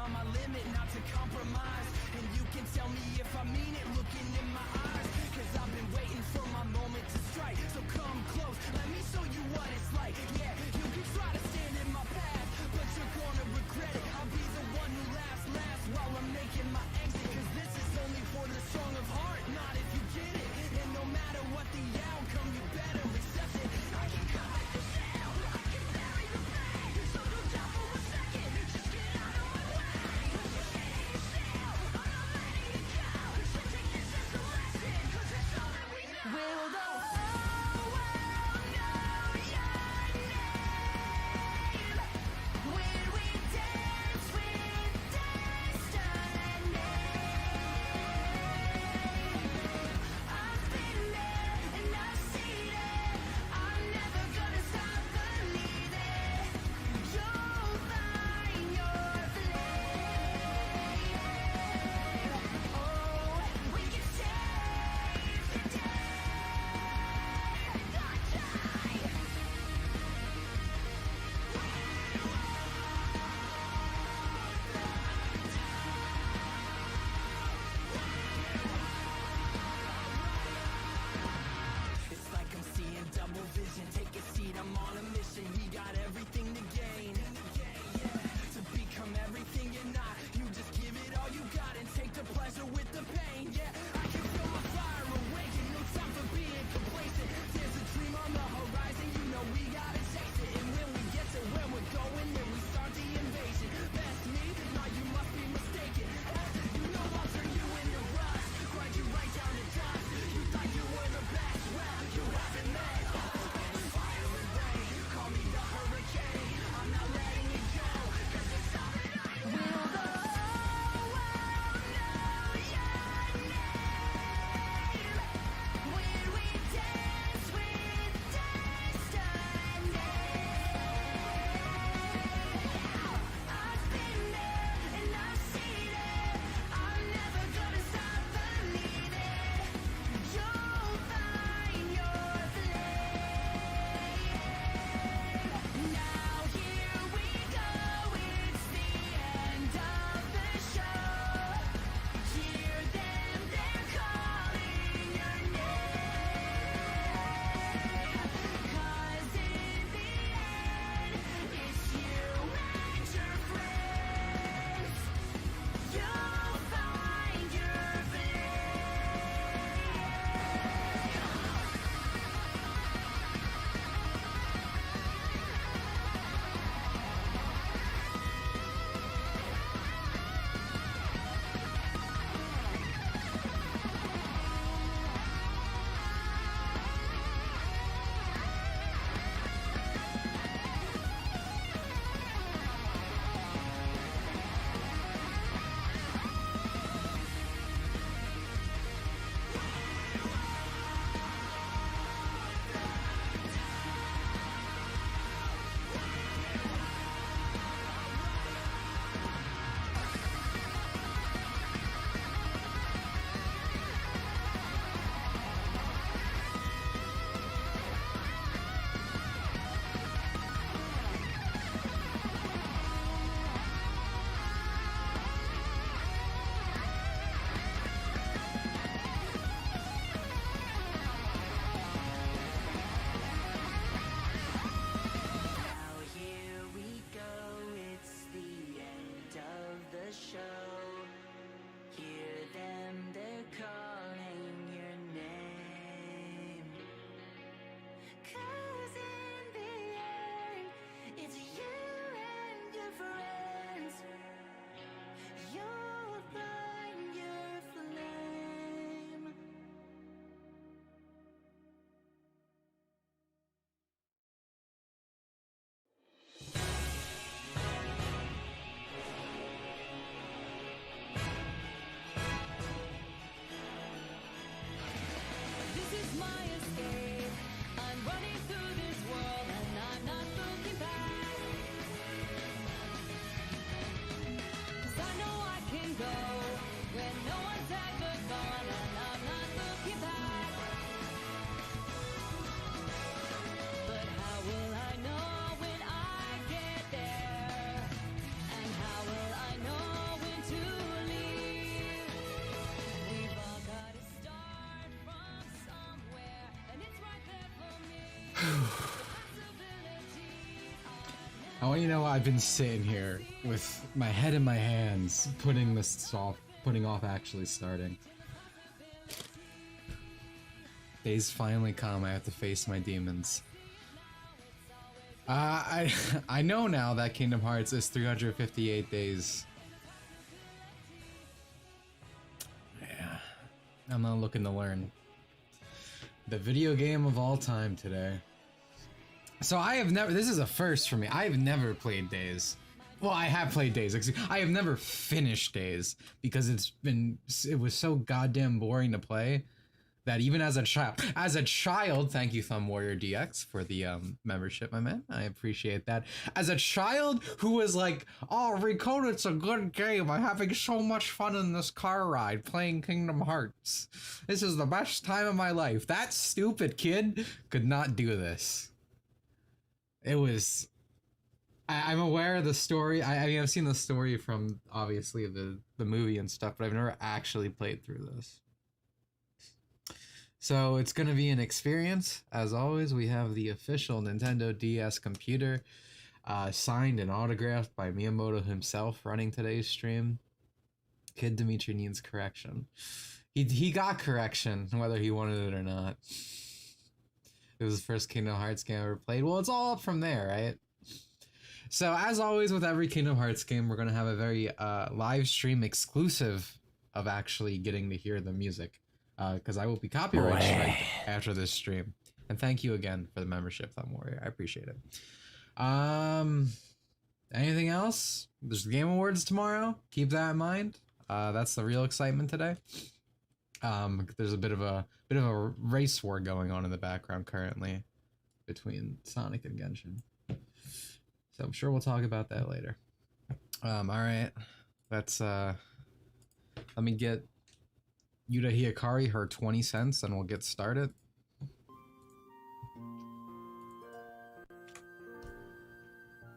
on my limit, not to compromise. And you can tell me if I mean it, looking in my eyes. Cause I've been waiting for my moment to strike. So come close, let me show you what it's like. Yeah, you can try to stand in my path, but you're gonna regret it. I'll be the one who laughs last while I'm making my exit. Cause this is only for the strong of heart, not if you get it. And no matter what the outcome, you better accept it. I can cover the sound, I can bury the pain. So don't doubt for a second, just get out of my way. You're saying yourself, I'm not letting it go. So take this as a lesson, cause it's all that we know. Will the always I want you to know I've been sitting here with my head in my hands, putting off actually starting. Days finally come. I have to face my demons. I know now that Kingdom Hearts is 358 days. Yeah, I'm not looking to learn. The video game of all time today. So I have never, this is a first for me. I have never played Days. Well, I have played Days. I have never finished Days because it was so goddamn boring to play that even as a child, thank you Thumb Warrior DX for the membership, my man. I appreciate that. As a child who was like, oh, Reconnaissance, a good game. I'm having so much fun in this car ride playing Kingdom Hearts. This is the best time of my life. That stupid kid could not do this. It was... I'm aware of the story. I mean, I've seen the story from, obviously, the movie and stuff, but I've never actually played through this. So it's going to be an experience. As always, we have the official Nintendo DS computer, signed and autographed by Miyamoto himself, running today's stream. Kid Dimitri needs correction. He got correction, whether he wanted it or not. It was the first Kingdom Hearts game I ever played. Well, it's all up from there, right? So, as always with every Kingdom Hearts game, we're going to have a very live stream exclusive of actually getting to hear the music. Because I will be copyright strike after this stream. And thank you again for the membership, Thumb Warrior. I appreciate it. Anything else? There's the Game Awards tomorrow. Keep that in mind. That's the real excitement today. There's a bit of a race war going on in the background currently between Sonic and Genshin. So I'm sure we'll talk about that later. All right. Let's let me get Yuta Hikari her 20 cents and we'll get started.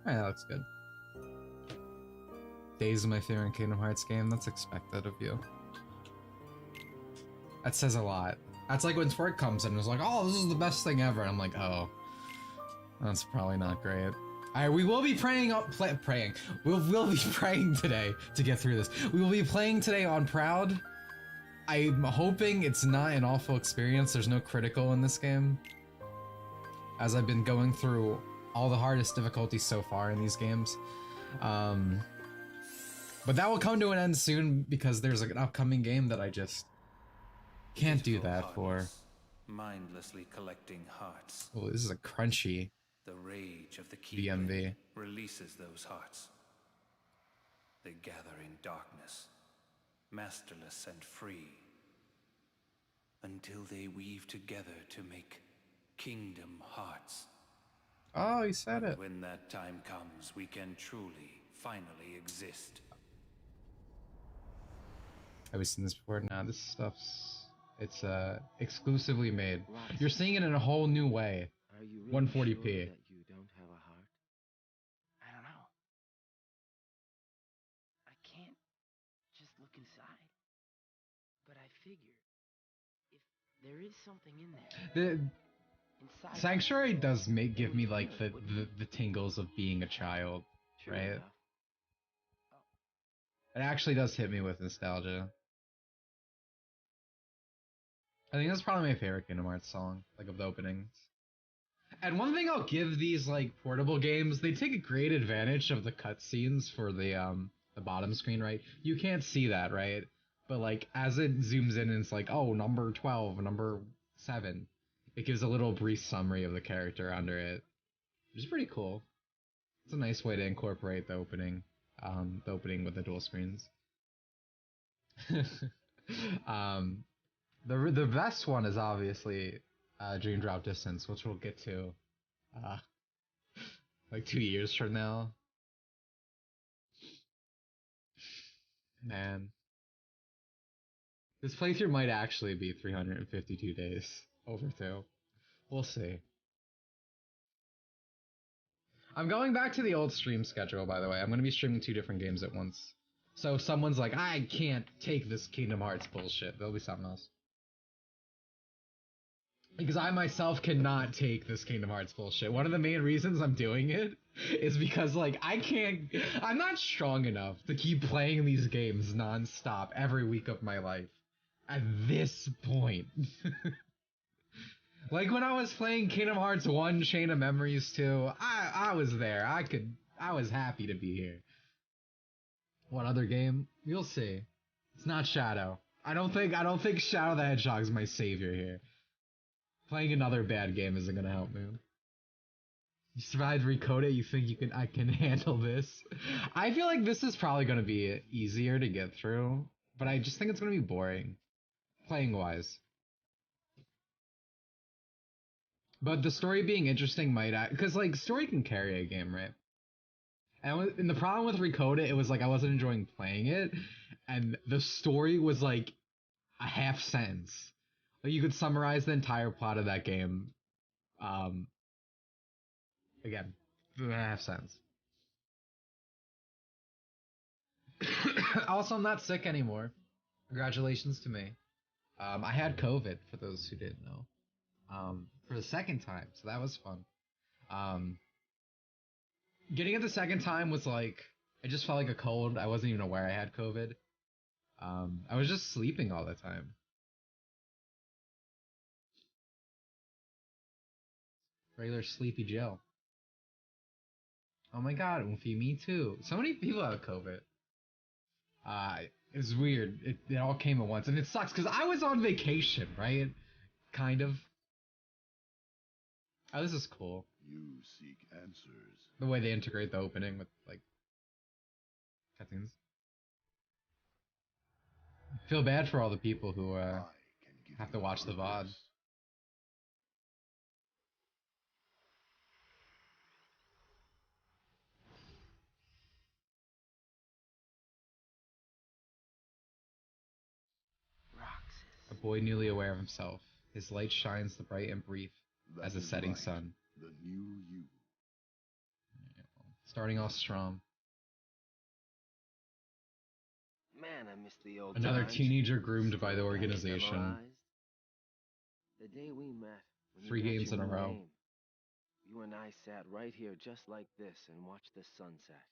Alright, that looks good. Days is my favorite Kingdom Hearts game. That's expected of you. That says a lot. That's like when Twerk comes in and is like, oh, this is the best thing ever. And I'm like, oh, that's probably not great. Alright, we will be We'll be praying today to get through this. We will be playing today on Proud. I'm hoping it's not an awful experience. There's no critical in this game, as I've been going through all the hardest difficulties so far in these games. But that will come to an end soon because there's like an upcoming game that I just can't do that for. Mindlessly collecting hearts. Oh, this is a crunchy The rage of the DMV. releases those hearts. They gather in darkness, masterless and free, until they weave together to make Kingdom Hearts. Oh, he said it. When that time comes, we can truly, finally exist. Have we seen this before? Nah, this stuff's... It's exclusively made. You're seeing it in a whole new way. Are you really 140p. sure that you don't have a heart? I don't know. I can't just look inside. But I figure if there is something in there. The Sanctuary does give me like the tingles of being a child, True right? enough. It actually does hit me with nostalgia. I think that's probably my favorite Kingdom Hearts song, like of the openings. And one thing I'll give these like portable games, they take a great advantage of the cutscenes for the bottom screen, right? You can't see that, right? But like as it zooms in and it's like, oh, number 12, number 7, it gives a little brief summary of the character under it, which is pretty cool. It's a nice way to incorporate the opening with the dual screens. The best one is obviously Dream Drop Distance, which we'll get to like 2 years from now. Man, this playthrough might actually be 352 days over 2. We'll see. I'm going back to the old stream schedule, by the way. I'm going to be streaming 2 different games at once. So if someone's like, I can't take this Kingdom Hearts bullshit, there'll be something else. Because I myself cannot take this Kingdom Hearts bullshit. One of the main reasons I'm doing it is because, like, I'm not strong enough to keep playing these games non-stop every week of my life. At this point. Like, when I was playing Kingdom Hearts 1, Chain of Memories 2, I was there. I was happy to be here. What other game? You'll see. It's not Shadow. I don't think Shadow the Hedgehog's my savior here. Playing another bad game isn't gonna help, man. You survived Recode, you think I can handle this? I feel like this is probably gonna be easier to get through, but I just think it's gonna be boring. Playing wise. But the story being interesting might because like story can carry a game, right? And the problem with Recode, it was like I wasn't enjoying playing it, and the story was like a half sentence. Like you could summarize the entire plot of that game. Again, a half sentence. Also, I'm not sick anymore. Congratulations to me. I had COVID, for those who didn't know. For the second time, so that was fun. Getting it the second time was like, it just felt like a cold. I wasn't even aware I had COVID. I was just sleeping all the time. Regular Sleepy Joe. Oh my god, Umfi, me too. So many people have COVID. It was weird. It all came at once, and it sucks because I was on vacation, right? Kind of. Oh, this is cool. You seek answers. The way they integrate the opening with like cutscenes. Feel bad for all the people who have to watch the VOD. Roxas. A boy newly aware of himself. His light shines the bright and brief as a setting sun. The new you. Starting off strong. Man, I miss the old Another times. teenager groomed by the organization. Memorized. The day we met. When 3 you got games in your a row. name, you and I sat right here just like this and watched the sunset.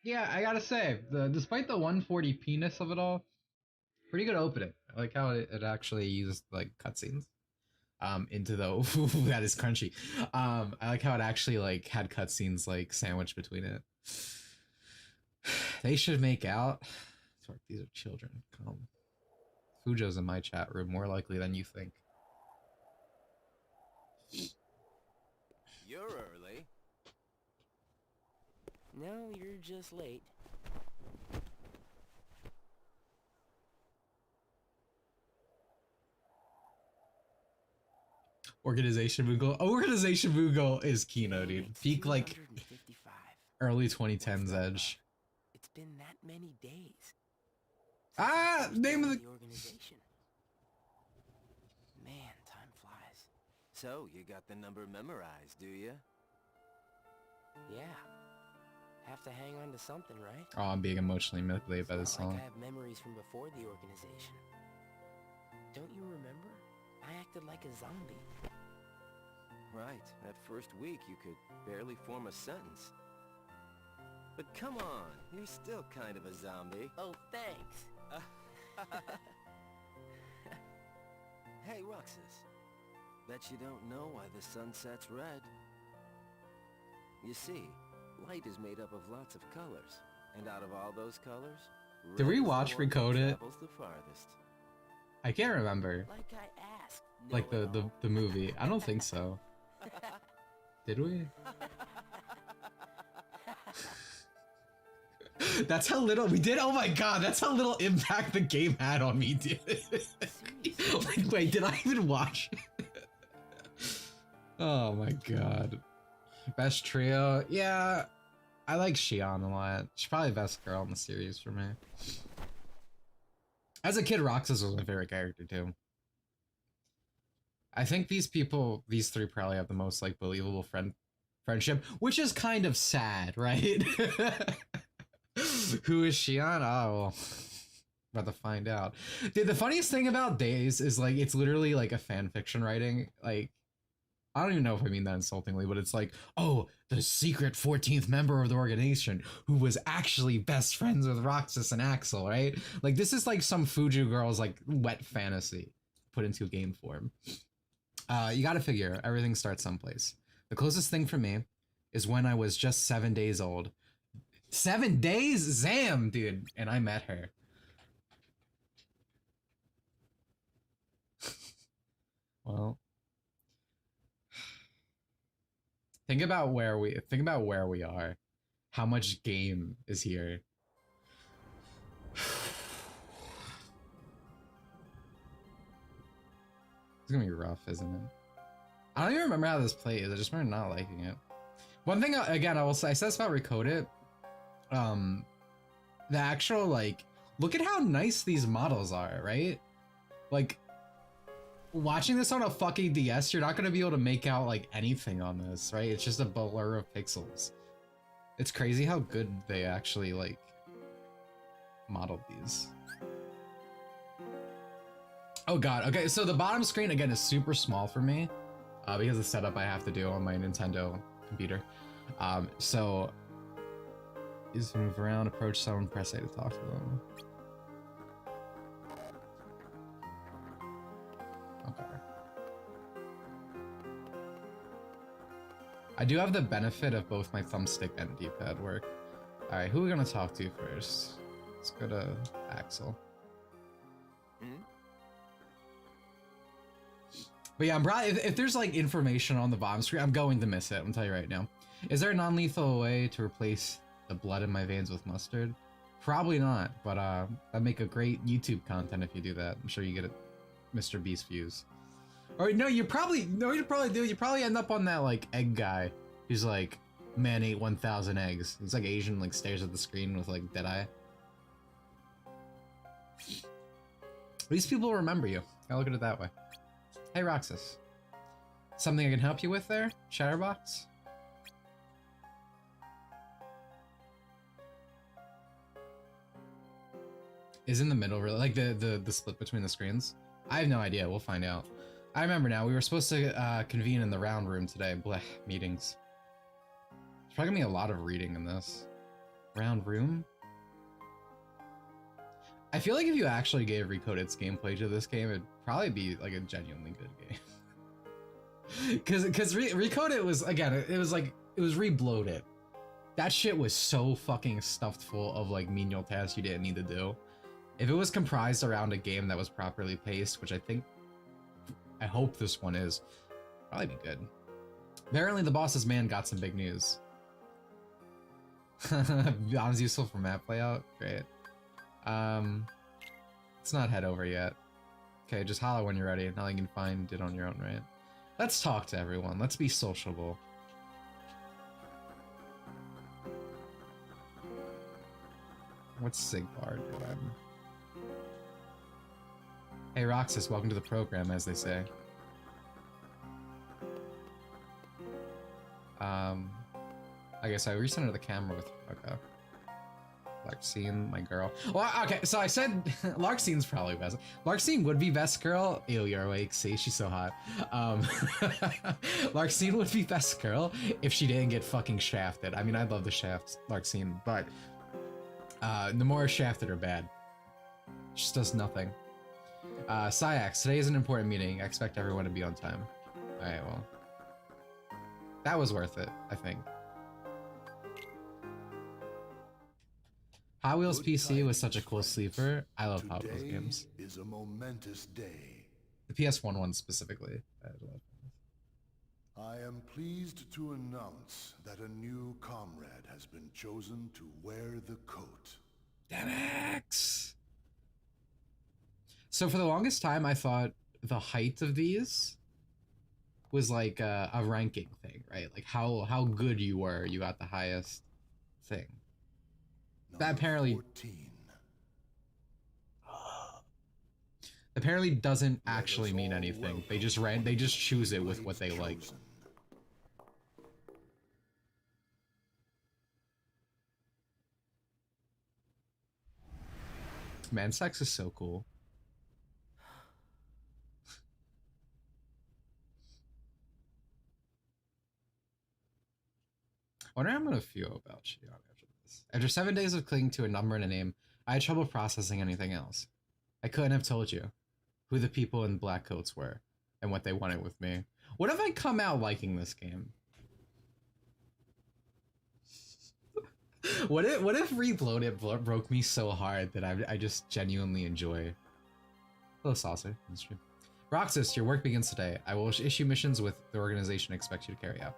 Yeah, I gotta say, despite the 140p-ness of it all, pretty good opening. I like how it actually used like cutscenes into the ooh, that is crunchy. I like how it actually like had cutscenes like sandwiched between it. They should make out. Sorry, these are children. Come. Fujo's in my chat room, more likely than you think. You're early. No, you're just late. Organization Moogle. Organization Moogle is Kino, dude. Peak like 255. early 2010s edge. It's been that many days. Ah, name of the organization. Man, time flies. So, you got the number memorized, do you? Yeah. Have to hang on to something, right? Oh, I'm being emotionally manipulated by this It's not song. like I have memories from before the organization. Don't you remember? I acted like a zombie. Right. That first week, you could barely form a sentence. But come on, you're still kind of a zombie. Oh, thanks. Hey, Roxas. Bet you don't know why the sun sets red. You see, light is made up of lots of colors. And out of all those colors, Did we red is the watch one that Recode It? travels the farthest. I can't remember. Like I asked. Like the movie. I don't think so. Did we? That's how little we did. Oh my god, that's how little impact the game had on me, dude. Like, wait, did I even watch? Oh my god. Best trio? Yeah, I like Xion a lot. She's probably the best girl in the series for me. As a kid, Roxas was my favorite character too. I think these three probably have the most like believable friendship, which is kind of sad, right? Who is Xion? Oh, well. About to find out. Dude, the funniest thing about Days is like it's literally like a fan fiction writing. Like, I don't even know if I mean that insultingly, but it's like, oh, the secret 14th member of the organization who was actually best friends with Roxas and Axel, right? Like, this is like some Fuju girl's like wet fantasy put into game form. You gotta figure everything starts someplace. The closest thing for me is when I was just 7 days old. 7 days? Zam, dude. And I met her. Well, think about where we are. How much game is here? It's gonna be rough, isn't it? I don't even remember how this plays. I just remember not liking it. One thing, again, I said this about Recode It. The actual, like, look at how nice these models are, right? Like, watching this on a fucking DS, you're not gonna be able to make out like anything on this, right? It's just a blur of pixels. It's crazy how good they actually like modeled these. Oh god, okay, so the bottom screen again is super small for me because of the setup I have to do on my Nintendo computer. So is move around, approach someone, press A to talk to them. Okay. I do have the benefit of both my thumbstick and D-pad work. Alright, who are we gonna talk to first? Let's go to Axel. But yeah, I'm probably, if there's like information on the bottom screen, I'm going to miss it, I'm telling you right now. Is there a non-lethal way to replace the blood in my veins with mustard? Probably not, but that'd make a great YouTube content if you do that. I'm sure you get it. Mr. Beast views. Or no, you probably do. You probably end up on that like egg guy who's like, man ate 1,000 eggs. He's like Asian, like stares at the screen with like dead eye. At least people remember you. I look at it that way. Hey Roxas, something I can help you with there, Chatterbox? Is in the middle really like the split between the screens? I have no idea. We'll find out. I remember now. We were supposed to convene in the round room today. Blech, meetings. There's probably gonna be a lot of reading in this. Round room? I feel like if you actually gave Recoded's gameplay to this game, it'd probably be like a genuinely good game. Because Recoded was, again, it was re-bloated. That shit was so fucking stuffed full of like menial tasks you didn't need to do. If it was comprised around a game that was properly paced, which I hope this one is, probably be good. Apparently the boss's man got some big news. Beyond's useful for map layout, great. Let's not head over yet. Okay, just holler when you're ready. Now you can find it on your own, right? Let's talk to everyone. Let's be sociable. What's Sigbar doing? Hey Roxas, welcome to the program, as they say. I guess I recenter the camera with, okay. Larxene, my girl. Well, okay, so I said Larxene's probably best. Larxene would be best girl. Ew, you're awake. See, she's so hot. Larxene would be best girl if she didn't get fucking shafted. I mean, I'd love to shaft Larxene, but the more shafted or bad. She just does nothing. Syax, today is an important meeting. I expect everyone to be on time. Alright, well. That was worth it, I think. Hot Wheels PC was such a cool sleeper. I love Hot Wheels games. Is a momentous day. The PS1 one specifically. I love it. I am pleased to announce that a new comrade has been chosen to wear the coat. Damax! So for the longest time, I thought the height of these was like a ranking thing, right? Like how good you were, you got the highest thing. That apparently 14. Doesn't actually mean anything. They just choose it with what they like. Man, sex is so cool. I wonder how I'm gonna feel about Shion after this. After 7 days of clinging to a number and a name, I had trouble processing anything else. I couldn't have told you who the people in black coats were and what they wanted with me. What if I come out liking this game? What if Reloaded broke me so hard that I just genuinely enjoy? Hello, Saucer. Roxas, your work begins today. I will issue missions with the organization I expect you to carry out.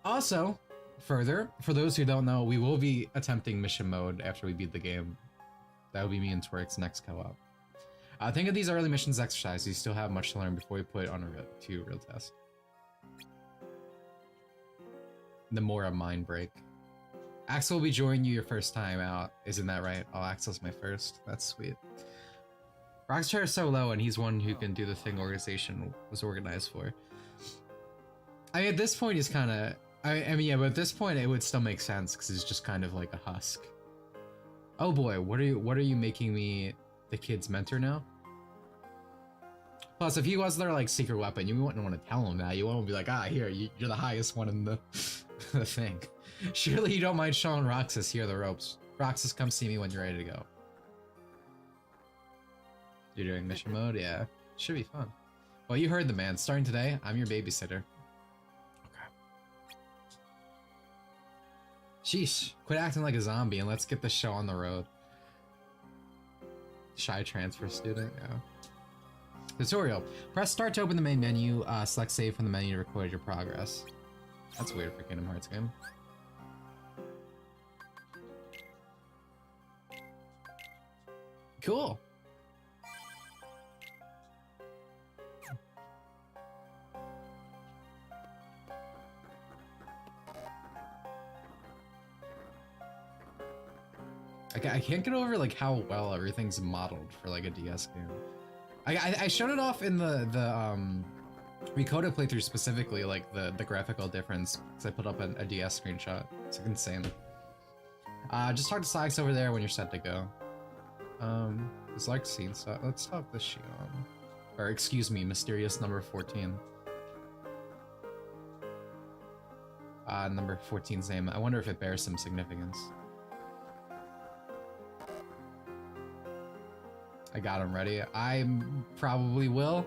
Also, further, for those who don't know, we will be attempting mission mode after we beat the game. That will be me and Twerk's next co-op. Think of these early missions exercises. You still have much to learn before we put it on a real test. The Mora mind break. Axel will be joining you your first time out. Isn't that right? Oh, Axel's my first. That's sweet. Rock's chair is so low, and he's one who can do the thing organization was organized for. I mean, at this point, he's kind of... I mean, yeah, but at this point, it would still make sense, because he's just kind of like a husk. Oh boy, what are you making me the kid's mentor now? Plus, if he was their, like, secret weapon, you wouldn't want to tell him that. You wouldn't be like, ah, here, you're the highest one in the, the thing. Surely you don't mind showing Roxas here the ropes. Roxas, come see me when you're ready to go. You're doing mission mode? Yeah. Should be fun. Well, you heard the man. Starting today, I'm your babysitter. Okay. Sheesh. Quit acting like a zombie and let's get the show on the road. Shy transfer student, yeah. Tutorial. Press start to open the main menu. Select save from the menu to record your progress. That's weird for Kingdom Hearts game. Cool. I can't get over like how well everything's modeled for like a DS game. I showed it off in the Recoda playthrough specifically, like the graphical difference, because I put up a DS screenshot. It's like insane. Just talk to Sykes over there when you're set to go. It's like scene stuff. Let's talk to Shion. Or excuse me, mysterious number 14. Number 14's name. I wonder if it bears some significance. I got him ready. I probably will.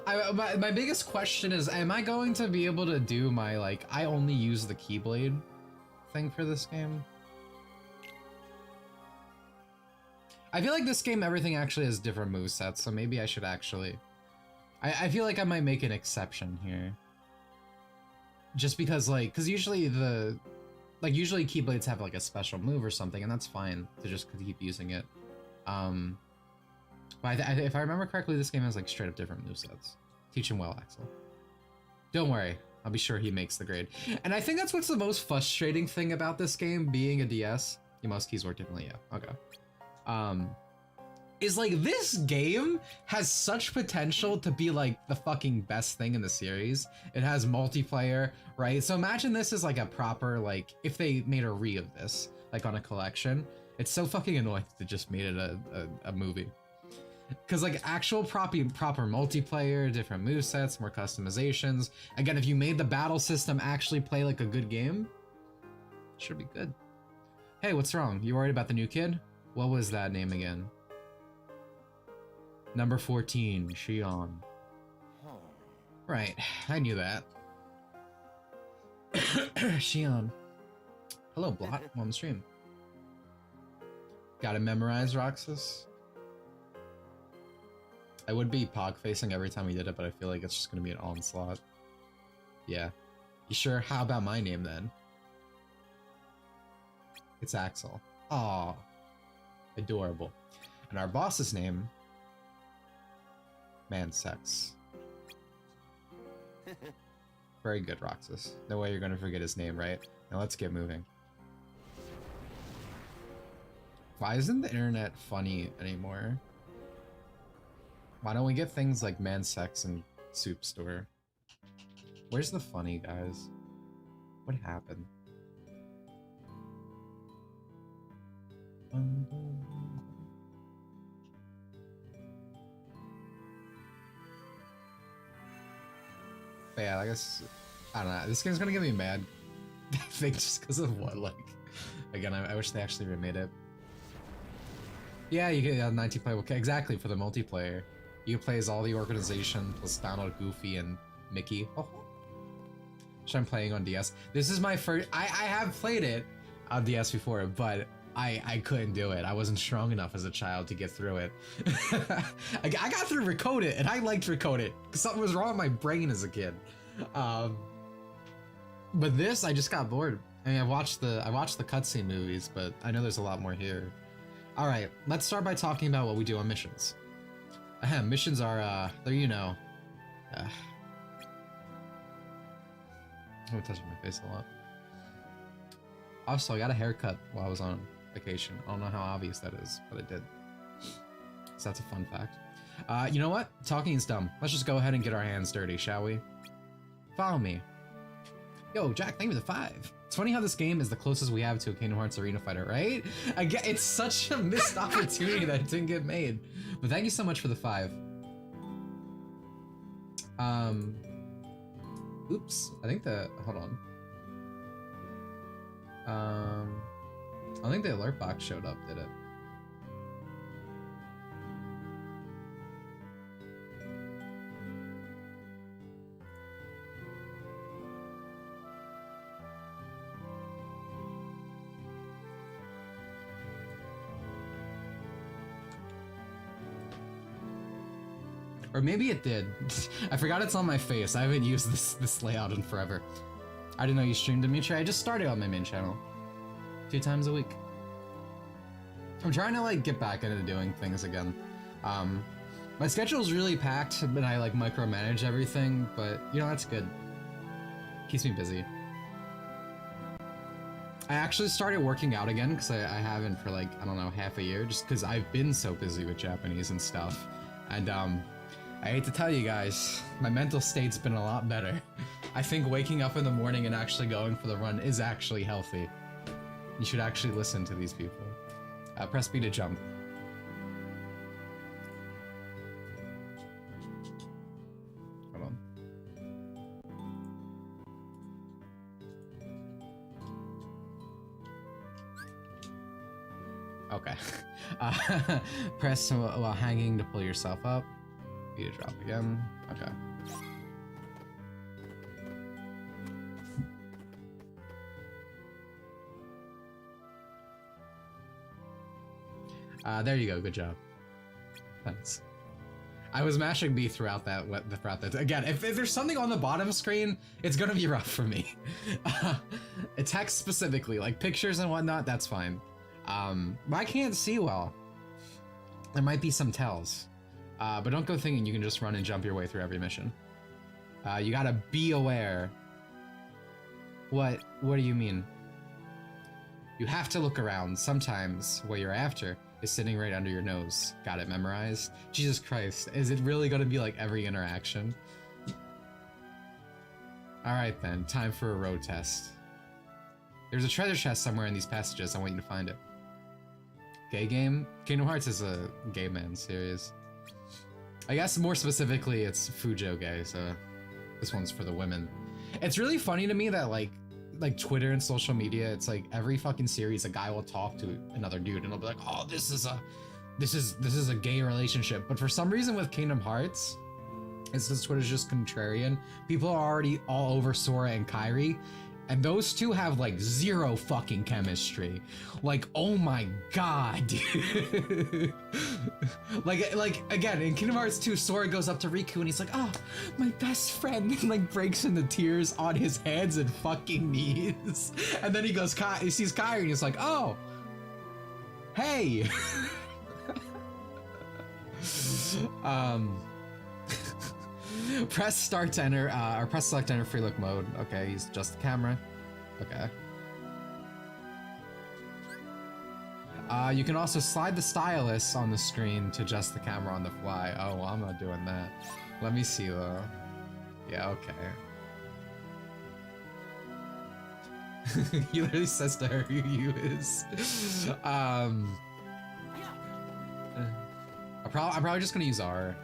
My biggest question is, am I going to be able to do my, like, I only use the Keyblade thing for this game? I feel like this game, everything actually has different movesets, so maybe I should actually... I feel like I might make an exception here. Just because, like, because usually usually Keyblades have, like, a special move or something, and that's fine to just keep using it. But if I remember correctly, this game has like straight up different movesets. Teach him well, Axel. Don't worry, I'll be sure he makes the grade. And I think that's what's the most frustrating thing about this game, being a DS. You most keys work differently, yeah, okay. Is like this game has such potential to be like the fucking best thing in the series. It has multiplayer, right? So imagine this is like a proper, like, if they made a re of this, like on a collection. It's so fucking annoying that they just made it a movie. Because like actual proper multiplayer, different movesets, more customizations. Again, if you made the battle system actually play like a good game, it should be good. Hey, what's wrong? You worried about the new kid? What was that name again? Number 14, Shion. Right, I knew that. Shion. Hello, Blot. I'm on the stream. Gotta memorize Roxas? I would be pog facing every time we did it, but I feel like it's just gonna be an onslaught. Yeah. You sure? How about my name then? It's Axel. Aw. Adorable. And our boss's name? Man Sex. Very good, Roxas. No way you're gonna forget his name, right? Now let's get moving. Why isn't the internet funny anymore? Why don't we get things like Man Sex and Soup Store? Where's the funny, guys? What happened? But yeah, I guess, I don't know. This game's gonna get me mad. I think just because of what, like, again, I wish they actually remade it. Yeah, you get a 19 playable, exactly, for the multiplayer. You play as all the organization, plus Donald, Goofy, and Mickey. Oh. Which I'm playing on DS. This is my first, I have played it on DS before, but I couldn't do it. I wasn't strong enough as a child to get through it. I got through Recode It, and I liked Recode It, because something was wrong with my brain as a kid. But this, I just got bored. I mean, I watched the cutscene movies, but I know there's a lot more here. All right, let's start by talking about what we do on missions. Missions are, they're, you know, I'm touching my face a lot. Also, I got a haircut while I was on vacation. I don't know how obvious that is, but I did. So that's a fun fact. You know what? Talking is dumb. Let's just go ahead and get our hands dirty, shall we? Follow me. Yo, Jack, thank you for the 5. It's funny how this game is the closest we have to a Kingdom Hearts Arena fighter, right? Again, it's such a missed opportunity that it didn't get made. But thank you so much for the 5. Oops. I think hold on. I don't think the alert box showed up, did it? Or maybe it did. I forgot it's on my face. I haven't used this layout in forever. I didn't know you streamed, Dimitri. I just started on my main channel. 2 times a week. I'm trying to like get back into doing things again. My schedule's really packed, but I like micromanage everything, but you know, that's good. Keeps me busy. I actually started working out again because I haven't for like, I don't know, half a year, just because I've been so busy with Japanese and stuff. And I hate to tell you guys, my mental state's been a lot better. I think waking up in the morning and actually going for the run is actually healthy. You should actually listen to these people. Press B to jump. Hold on. Okay. Press while hanging to pull yourself up. B to drop again. Okay. There you go. Good job. Thanks. I was mashing B throughout that. Again, if there's something on the bottom screen, it's gonna be rough for me. Text specifically, like pictures and whatnot, that's fine. But I can't see well. There might be some tells. But don't go thinking you can just run and jump your way through every mission. You gotta be aware. What do you mean? You have to look around. Sometimes what you're after is sitting right under your nose. Got it memorized? Jesus Christ, is it really gonna be like every interaction? Alright then, time for a road test. There's a treasure chest somewhere in these passages. I want you to find it. Gay game? Kingdom Hearts is a gay man series. I guess more specifically, it's Fujo gay, so this one's for the women. It's really funny to me that like Twitter and social media, it's like every fucking series a guy will talk to another dude and he'll be like, oh, this is a gay relationship. But for some reason with Kingdom Hearts, it's because Twitter's just contrarian. People are already all over Sora and Kairi, and those two have like zero fucking chemistry. Like, oh my god, dude. like again, in Kingdom Hearts 2, Sora goes up to Riku and he's like, oh, my best friend, and like breaks into tears on his hands and fucking knees. And then he goes, he sees Kairi and he's like, oh, hey. Press start to enter, or press select to enter free look mode. Okay, use just the camera. Okay. You can also slide the stylus on the screen to adjust the camera on the fly. Oh, well, I'm not doing that. Let me see though. Yeah, okay. He literally says to her who you is. I'm probably just gonna use R.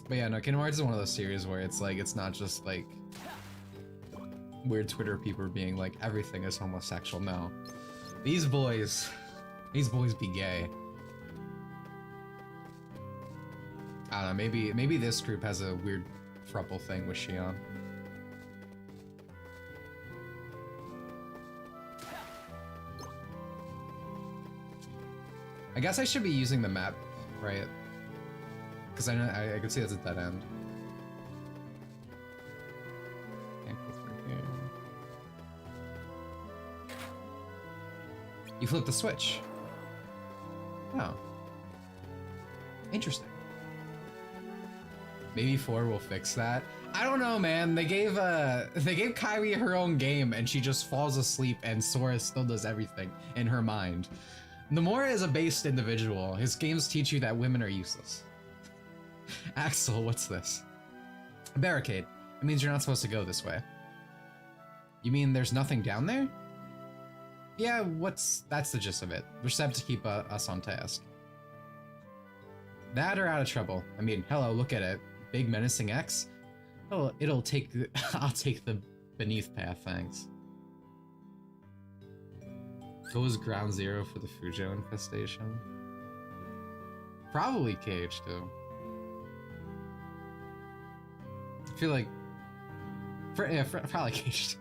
But yeah, no, Kingdom Hearts is one of those series where it's like, it's not just like weird Twitter people being like, everything is homosexual. No. These boys be gay. I don't know, maybe this group has a weird throuple thing with Shion. I guess I should be using the map, right? Because I know I can see that's a dead end. Can't go through here. You flip the switch. Oh. Interesting. Maybe 4 will fix that. I don't know, man. They gave Kairi her own game and she just falls asleep and Sora still does everything in her mind. Nomura is a based individual. His games teach you that women are useless. Axel, what's this? A barricade. It means you're not supposed to go this way. You mean there's nothing down there? Yeah, that's the gist of it. We're set to keep us on task. That or out of trouble. I mean, hello, look at it. Big menacing X? Oh, it'll take I'll take the beneath path, thanks. Goes ground zero for the Fujo infestation. Probably Cage too. I feel like probably Cage.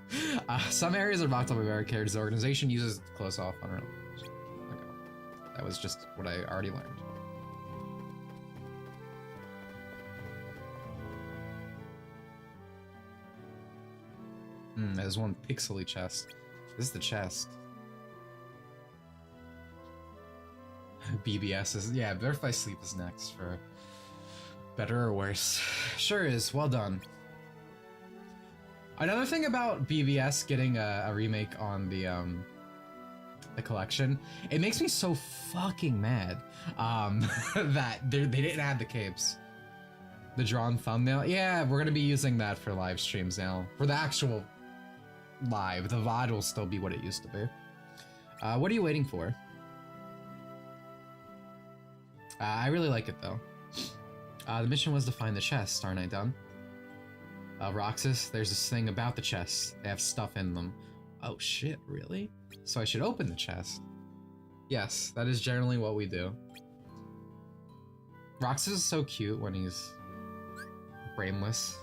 Some areas are blocked up by barricades. The organization uses close off on her. Okay. That was just what I already learned. There's one pixely chest. This is the chest. BBS is, yeah, Birth by Sleep is next for better or worse. Sure is, well done. Another thing about BBS getting a remake on the collection, it makes me so fucking mad that they didn't add the capes. The drawn thumbnail, yeah, we're gonna be using that for live streams now. For the actual live, the VOD will still be what it used to be. What are you waiting for? I really like it though. The mission was to find the chest, aren't I done? Roxas, there's this thing about the chests. They have stuff in them. Oh shit, really? So I should open the chest. Yes, that is generally what we do. Roxas is so cute when he's brainless.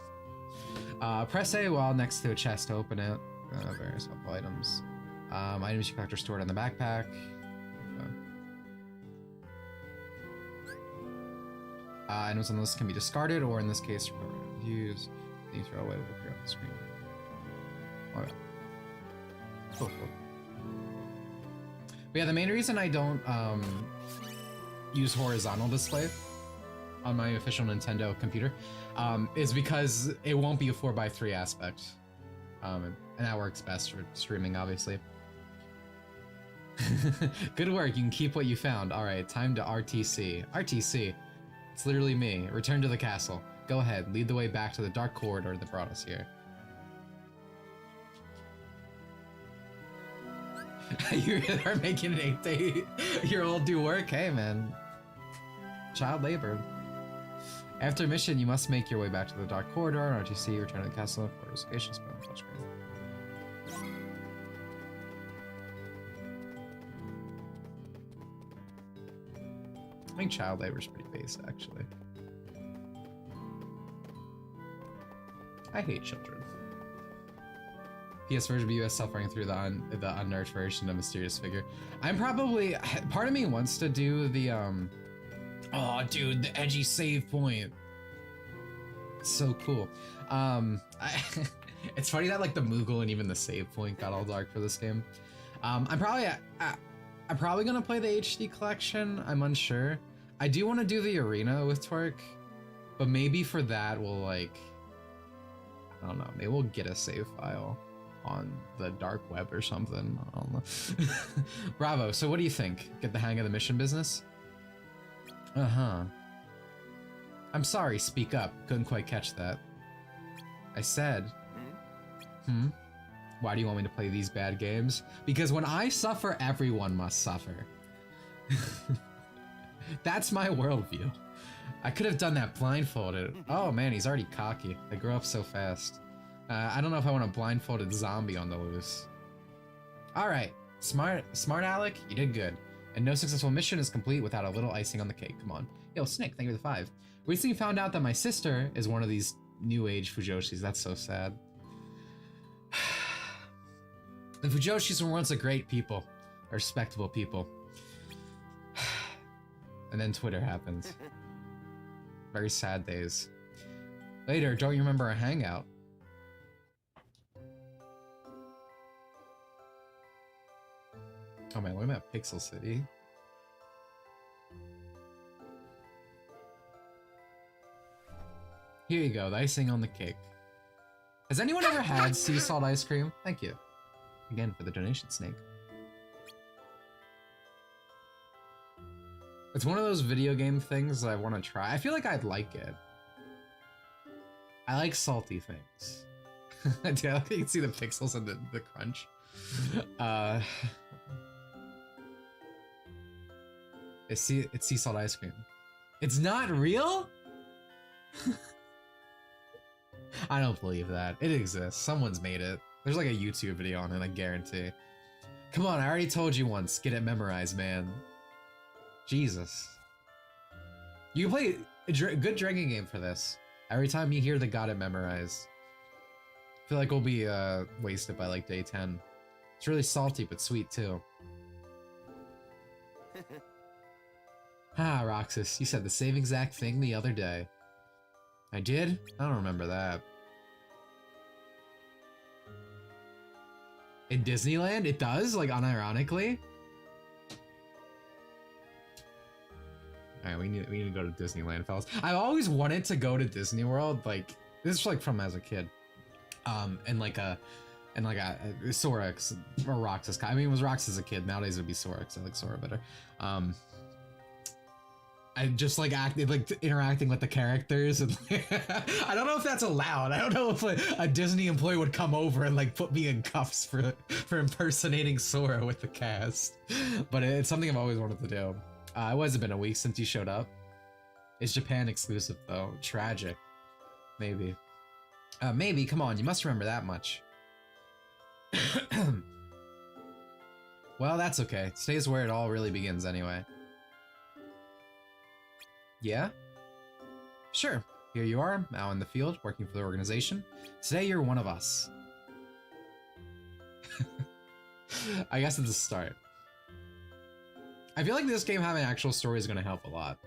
Press A while next to a chest to open it. Various helpful items. Items you collect are stored in the backpack. Items on the list can be discarded, or in this case, use. You throw away will appear on the screen. Okay. Cool. But yeah, the main reason I don't use horizontal display on my official Nintendo computer is because it won't be a 4:3 aspect. And that works best for streaming, obviously. Good work, you can keep what you found. Alright, time to RTC. RTC, it's literally me. Return to the castle. Go ahead, lead the way back to the dark corridor that brought us here. You are making an 8-year-old do work? Hey man. Child labor. After mission, you must make your way back to the dark corridor. On RTC, return to the castle for investigation. Spell on touchscreen. I think child labor is pretty base, actually. I hate children. PS version of US suffering through the unnerved version of Mysterious Figure. I'm probably, part of me wants to do the oh dude, the edgy save point. It's so cool. It's funny that like the Moogle and even the save point got all dark for this game. I'm probably gonna play the HD collection. I'm unsure. I do want to do the arena with Twerk, but maybe for that we'll like, I don't know, maybe we'll get a save file on the dark web or something. I don't know. Bravo. So what do you think? Get the hang of the mission business? Uh-huh. I'm sorry, speak up. Couldn't quite catch that. I said... Why do you want me to play these bad games? Because when I suffer, everyone must suffer. That's my worldview. I could have done that blindfolded. Oh man, he's already cocky. They grow up so fast. I don't know if I want a blindfolded zombie on the loose. Alright, smart Alec, you did good. And no successful mission is complete without a little icing on the cake. Come on. Yo, Snick, thank you for the 5. Recently found out that my sister is one of these new age Fujoshis. That's so sad. The Fujoshis were once a great people. A respectable people. And then Twitter happens. Very sad days. Later, don't you remember a hangout? Oh man, look at Pixel City. Here you go, the icing on the cake. Has anyone ever had sea salt ice cream? Thank you. Again for the donation, Snake. It's one of those video game things that I want to try. I feel like I'd like it. I like salty things. Yeah, you can see the pixels and the crunch. It's sea salt ice cream. It's not real? I don't believe that. It exists. Someone's made it. There's like a YouTube video on it, I guarantee. Come on, I already told you once. Get it memorized, man. Jesus. You can play a good drinking game for this. Every time you hear the got it memorized. I feel like we'll be wasted by like day 10. It's really salty but sweet too. Ah, Roxas, you said the same exact thing the other day. I did? I don't remember that. In Disneyland, it does? Like, unironically? Alright, we need to go to Disneyland, fellas. I've always wanted to go to Disney World, like, this is like from as a kid. And like a Sorax or Roxas. I mean, it was Roxas as a kid. Nowadays it'd be Sorax. I like Sora better. I just like interacting with the characters, and I don't know if that's allowed. I don't know if a Disney employee would come over and like put me in cuffs for impersonating Sora with the cast. But it's something I've always wanted to do. It hasn't been a week since you showed up. It's Japan exclusive though. Tragic. Maybe. Maybe. Come on, you must remember that much. Well, that's okay. Today's where it all really begins anyway. Yeah? Sure. Here you are, now in the field, working for the organization. Today you're one of us. I guess it's a start. I feel like this game having an actual story is going to help a lot.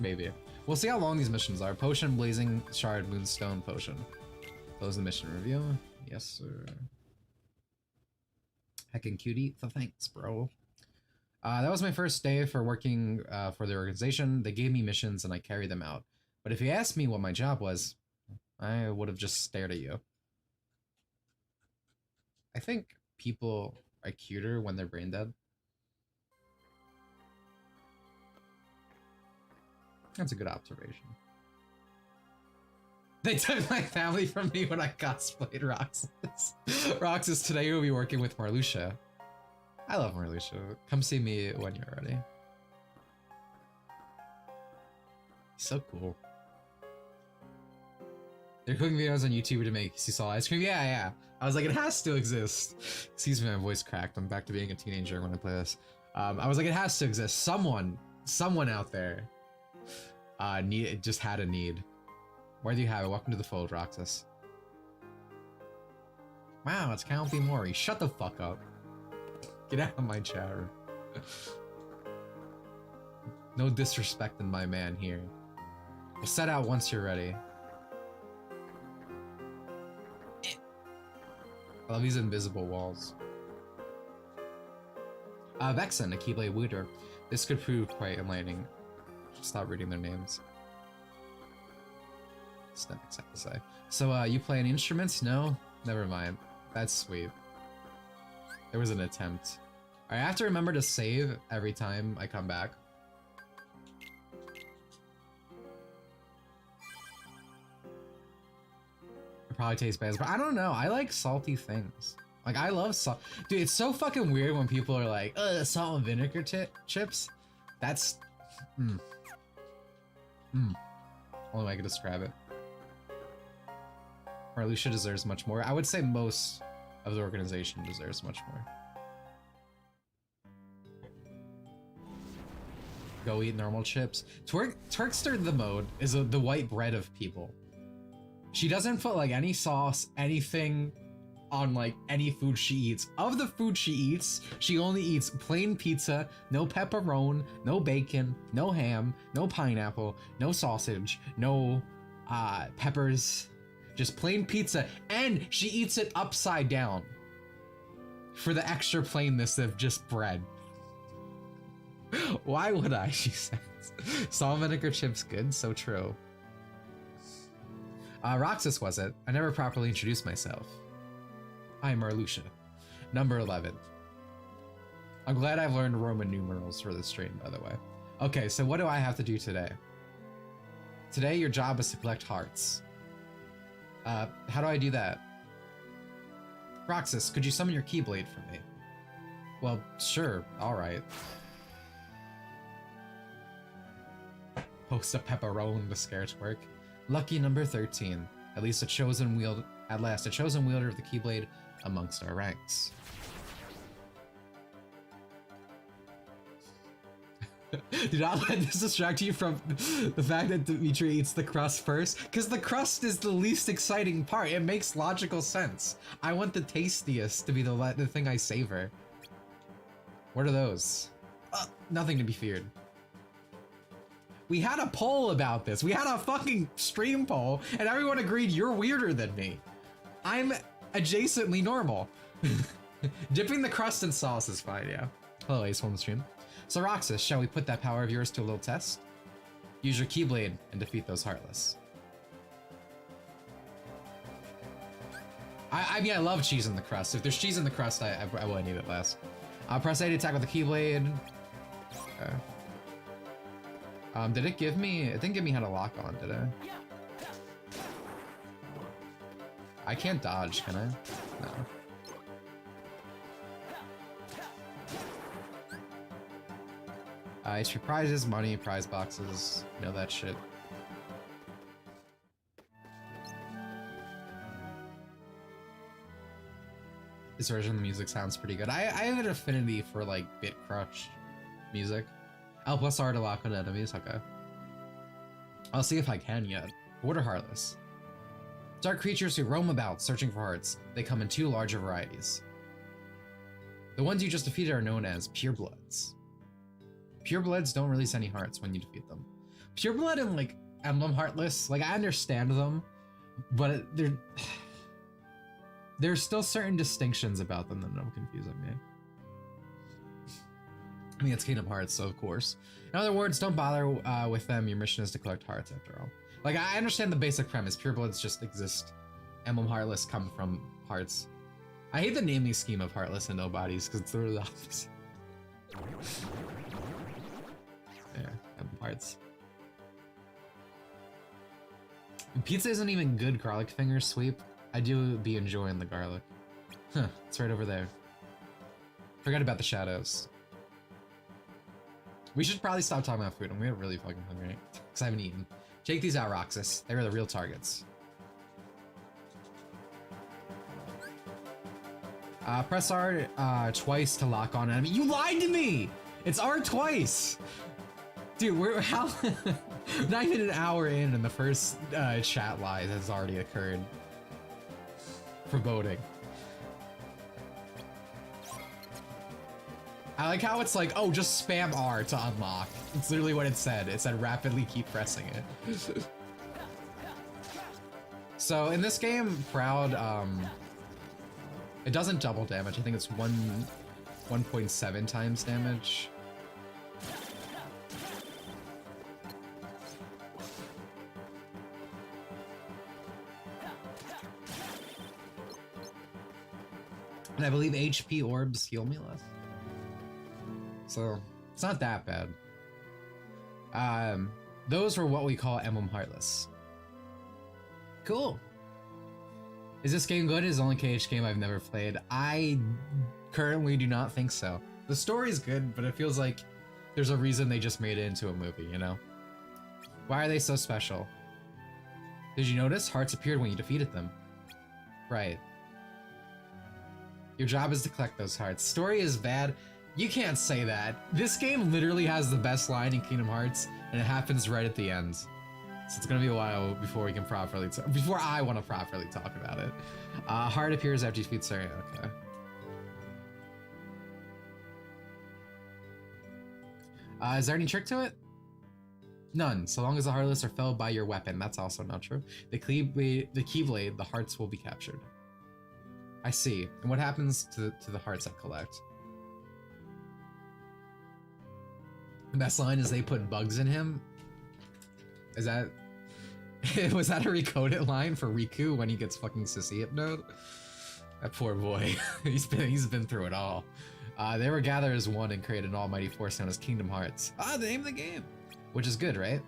Maybe. We'll see how long these missions are. Potion, Blazing Shard, Moonstone, Potion. Close the mission review. Yes, sir. Heckin' cutie. Thanks, bro. That was my first day for working for the organization. They gave me missions and I carried them out. But if you asked me what my job was, I would have just stared at you. I think people are cuter when they're brain dead. That's a good observation. They took my family from me when I cosplayed Roxas. Roxas, today you'll be working with Marluxia. I love Marluxia. Come see me when you're ready. So cool. They're cooking videos on YouTube to make sea salt ice cream. Yeah. I was like, it has to exist. Excuse me, my voice cracked. I'm back to being a teenager when I play this. I was like, it has to exist. Someone out there just had a need. Where do you have it? Welcome to the fold, Roxas. Wow, it's Count Mori. Shut the fuck up. Get out of my chat room. No disrespect in my man here. We'll set out once you're ready. I love these invisible walls. Vexen, a Keyblade wielder. This could prove quite enlightening. Stop reading their names. Snap exact to say. So, you play any instruments? No? Never mind. That's sweet. There was an attempt. I have to remember to save every time I come back. It probably tastes bad, but I don't know. I like salty things. Like, I love salt. Dude, it's so fucking weird when people are like, salt and vinegar chips. That's... Only way I can describe it. Or Alicia deserves much more. I would say most of the organization deserves much more. Go eat normal chips. Twerkster the mode is the white bread of people. She doesn't put like any sauce, anything on like any food she eats. Of the food she eats, she only eats plain pizza, no pepperoni, no bacon, no ham, no pineapple, no sausage, no peppers, just plain pizza, and she eats it upside down for the extra plainness of just bread. Why would I, she says. Salt and vinegar chips good, so true. Roxas was it. I never properly introduced myself. I'm Marluxia, number 11. I'm glad I've learned Roman numerals for this stream, by the way. Okay, so what do I have to do today? Today, your job is to collect hearts. How do I do that? Roxas, could you summon your Keyblade for me? Well, sure, alright. Post a pepperoni to scare twerk. Lucky number 13. At last a chosen wielder of the Keyblade amongst our ranks. Do not let this distract you from the fact that Dimitri eats the crust first, because the crust is the least exciting part. It makes logical sense. I want the tastiest to be the thing I savor. What are those? Nothing to be feared. We had a poll about this. We had a fucking stream poll, and everyone agreed you're weirder than me. I'm adjacently normal. Dipping the crust in sauce is fine, yeah. Hello, Ace on the stream. So Roxas, shall we put that power of yours to a little test? Use your Keyblade and defeat those Heartless. I mean, I love cheese in the crust. If there's cheese in the crust, I will need it last. Press A to attack with the Keyblade. Okay. Did it give me... It didn't give me how to lock on, did it? I can't dodge, can I? No. It's for prizes, money, prize boxes. You know that shit. This version of the music sounds pretty good. I have an affinity for like Bit Crush music. L plus R to lock on enemies, okay. I'll see if I can yet. What are Heartless? Dark creatures who roam about searching for hearts. They come in two larger varieties. The ones you just defeated are known as Purebloods. Purebloods don't release any hearts when you defeat them. Pureblood and like Emblem Heartless, like I understand them, but there's still certain distinctions about them that are confusing me. I mean, it's Kingdom Hearts, so of course. In other words, don't bother with them. Your mission is to collect hearts after all. Like, I understand the basic premise. Purebloods just exist. Emblem Heartless come from hearts. I hate the naming scheme of Heartless and Nobodies because it's literally the opposite. Yeah, Emblem Hearts. Pizza isn't even good garlic finger sweep. I do be enjoying the garlic. Huh, it's right over there. Forget about the shadows. We should probably stop talking about food. I'm really fucking hungry because I haven't eaten. Take these out, Roxas. They are the real targets. Press R twice to lock on enemy. You lied to me! It's R twice! Dude, we're how not even an hour in and the first chat lie has already occurred. Foreboding. I like how it's like, oh, just spam R to unlock. It's literally what it said. It said rapidly keep pressing it. So in this game, Proud, it doesn't double damage. I think it's 1.7 times damage. And I believe HP orbs heal me less. So it's not that bad. Those were what we call Emblem Heartless. Cool. Is this game good? It's the only KH game I've never played. I currently do not think so. The story's good, but it feels like there's a reason they just made it into a movie, you know? Why are they so special? Did you notice? Hearts appeared when you defeated them. Right. Your job is to collect those hearts. Story is bad. You can't say that. This game literally has the best line in Kingdom Hearts, and it happens right at the end. So it's gonna be a while before we can properly before I want to properly talk about it. Heart appears after you defeat Saria. Okay. Is there any trick to it? None, so long as the Heartless are felled by your weapon. That's also not true. The Keyblade, the hearts will be captured. I see. And what happens to the hearts I collect? The best line is they put bugs in him. Is that... was that a recoded line for Riku when he gets fucking sissy hypnoed? That poor boy. he's been through it all. They were gathered as one and created an almighty force known as Kingdom Hearts. The name of the game! Which is good, right?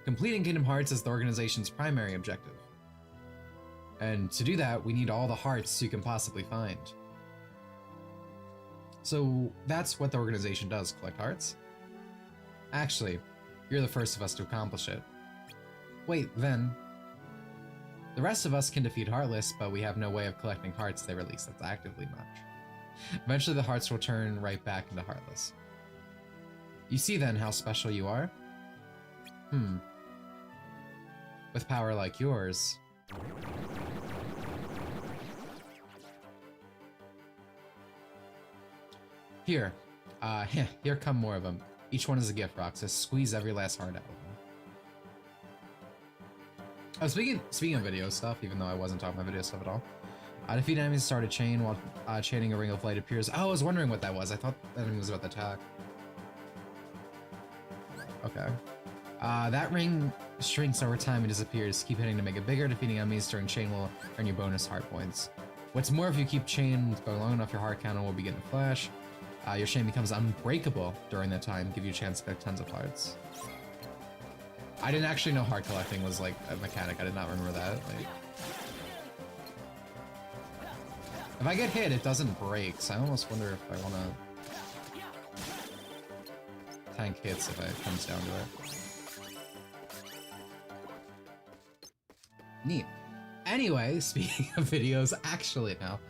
Completing Kingdom Hearts is the organization's primary objective. And to do that, we need all the hearts you can possibly find. So that's what the organization does, collect hearts? Actually, you're the first of us to accomplish it. Wait, then... the rest of us can defeat Heartless, but we have no way of collecting hearts they release that's actively marked. Eventually the hearts will turn right back into Heartless. You see then how special you are? With power like yours... Here. Here come more of them. Each one is a gift, Roxas. Squeeze every last heart out of them. Oh, speaking of video stuff, even though I wasn't talking about video stuff at all. Defeat enemies, start a chain while chaining a ring of light appears. Oh, I was wondering what that was. I thought the enemy was about to attack. Okay. That ring shrinks over time and disappears. Keep hitting to make it bigger. Defeating enemies during chain will earn you bonus heart points. What's more, if you keep chain going long enough, your heart counter will begin to flash. Your chain becomes unbreakable during that time, give you a chance to collect tons of hearts. I didn't actually know heart collecting was like a mechanic. I did not remember that. Like, if I get hit, it doesn't break, so I almost wonder if I want to tank hits if it comes down to it. Neat. Anyway, speaking of videos, actually now,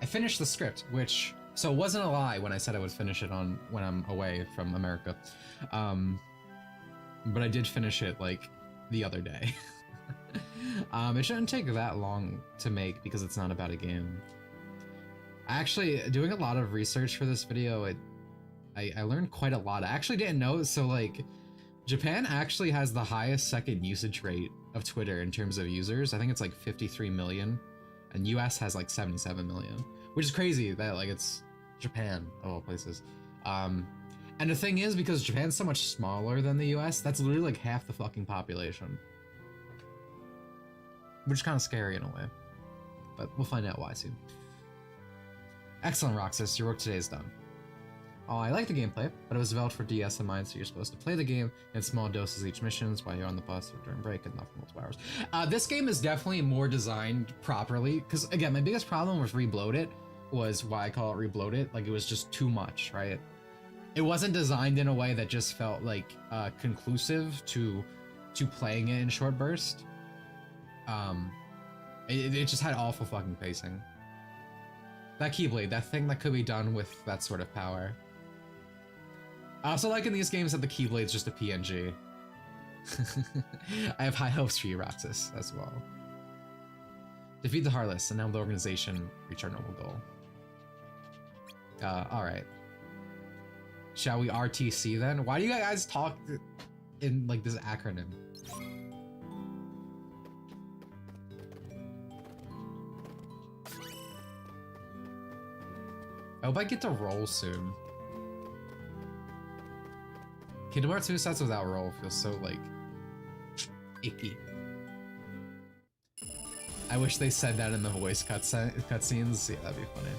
I finished the script, which... so it wasn't a lie when I said I would finish it on when I'm away from America. But I did finish it, like, the other day. It shouldn't take that long to make because it's not about a game. Actually, doing a lot of research for this video, I learned quite a lot. I actually didn't know, so, like, Japan actually has the highest second usage rate of Twitter in terms of users. I think it's like 53 million, and US has like 77 million. Which is crazy that, like, it's Japan, of all places. And the thing is, because Japan's so much smaller than the US, that's literally like half the fucking population. Which is kind of scary in a way. But we'll find out why soon. Excellent, Roxas. Your work today is done. Oh, I like the gameplay, but it was developed for DS in mind, so you're supposed to play the game in small doses each missions while you're on the bus or during break and not for multiple hours. This game is definitely more designed properly, because again, my biggest problem with Rebloat It was why I call it Rebloat It. Like, it was just too much, right? It wasn't designed in a way that just felt like conclusive to playing it in short burst. It just had awful fucking pacing. That Keyblade, that thing that could be done with that sort of power. I also like in these games that the Keyblade's just a PNG. I have high hopes for you, Roxas, as well. Defeat the Heartless, and now the organization reach our noble goal. Alright. Shall we RTC then? Why do you guys talk in, like, this acronym? I hope I get to roll soon. Kingdom Hearts 2 sets without roll feels so, like, icky. I wish they said that in the voice cutscenes. Yeah, that'd be funny.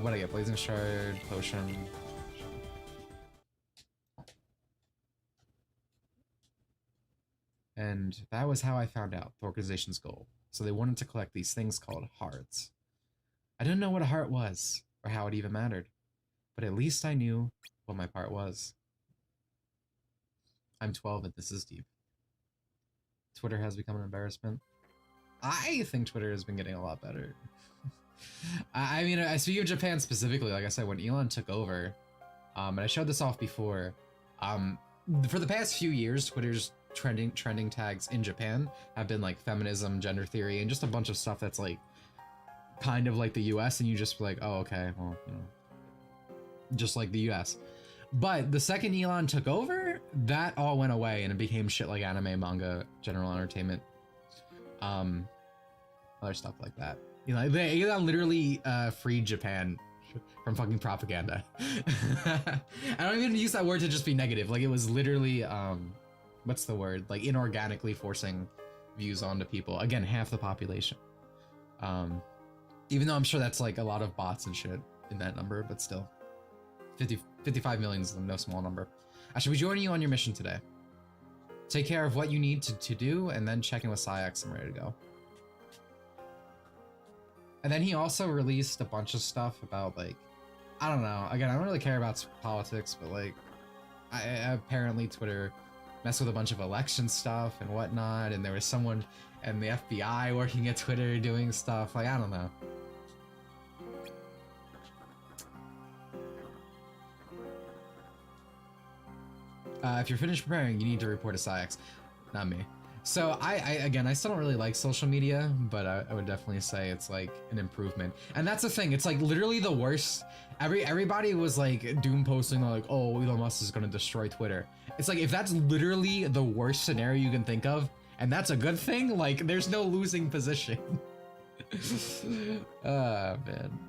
What'd I get? Blazing Shard, Potion. And that was how I found out the organization's goal. So they wanted to collect these things called hearts. I didn't know what a heart was, or how it even mattered. But at least I knew what my part was. I'm 12 and this is deep. Twitter has become an embarrassment. I think Twitter has been getting a lot better. I mean, I speak of Japan specifically, like I said, when Elon took over, and I showed this off before, for the past few years, Twitter's trending tags in Japan have been like feminism, gender theory, and just a bunch of stuff that's like kind of like the US, and you just be like, oh, okay, well, you know, just like the US. But the second Elon took over, that all went away and it became shit like anime, manga, general entertainment, other stuff like that. You know, Elon literally freed Japan from fucking propaganda. I don't even use that word to just be negative. Like, it was literally, what's the word? Like, inorganically forcing views onto people. Again, half the population. Even though I'm sure that's like a lot of bots and shit in that number, but still. 55 million is no small number. I should be joining you on your mission today. Take care of what you need to do, and then check in with Syax. I'm ready to go. And then he also released a bunch of stuff about, like, I don't know. Again, I don't really care about politics, but like, apparently Twitter messed with a bunch of election stuff and whatnot, and there was someone in the FBI working at Twitter doing stuff. Like, I don't know. If you're finished preparing, you need to report to Syax, not me. So again, I still don't really like social media, but I would definitely say it's like an improvement. And that's the thing, it's like literally the worst. Everybody was like doom posting like, oh, Elon Musk is gonna destroy Twitter. It's like, if that's literally the worst scenario you can think of, and that's a good thing, like there's no losing position. Ah, man.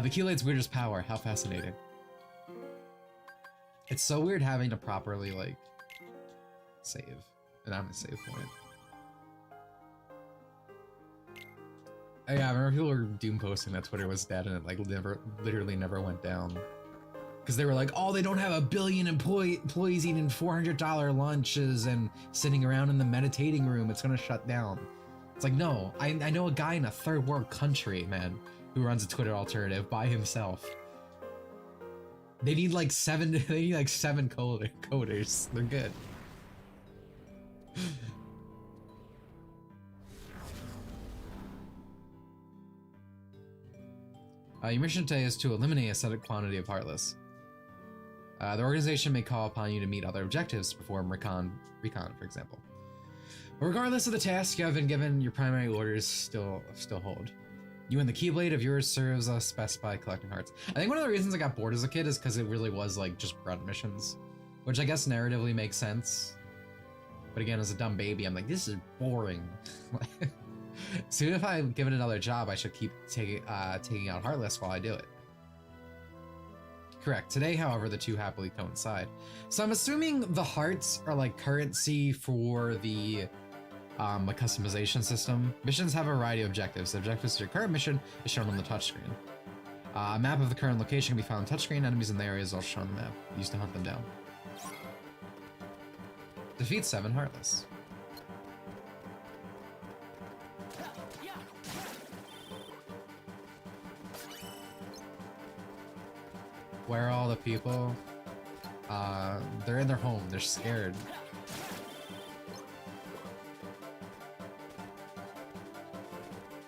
The chelate's weirdest power, how fascinating. It's so weird having to properly like save, and I'm a save point. Yeah, I remember people were doom posting that Twitter was dead, and it like literally never went down, because they were like, oh, they don't have 1 billion employees eating $400 lunches and sitting around in the meditating room, it's gonna shut down. It's like, no, I know a guy in a third world country, man, who runs a Twitter alternative by himself. They need like 7 coders. They're good. Your mission today is to eliminate a set quantity of Heartless. The organization may call upon you to meet other objectives to perform recon, for example. But regardless of the task you have been given, your primary orders still hold. You and the Keyblade of yours serves us best by collecting hearts. I think one of the reasons I got bored as a kid is because it really was like just grunt missions, which I guess narratively makes sense. But again, as a dumb baby, I'm like, this is boring. Soon, if I'm given another job, I should keep taking out Heartless while I do it. Correct. Today, however, the two happily coincide. So I'm assuming the hearts are like currency for the like customization system. Missions have a variety of objectives. The objectives to your current mission is shown on the touchscreen. A map of the current location can be found on touchscreen. Enemies in the area is also shown on the map. Used to hunt them down. Defeat 7 Heartless. Where are all the people? They're in their home. They're scared.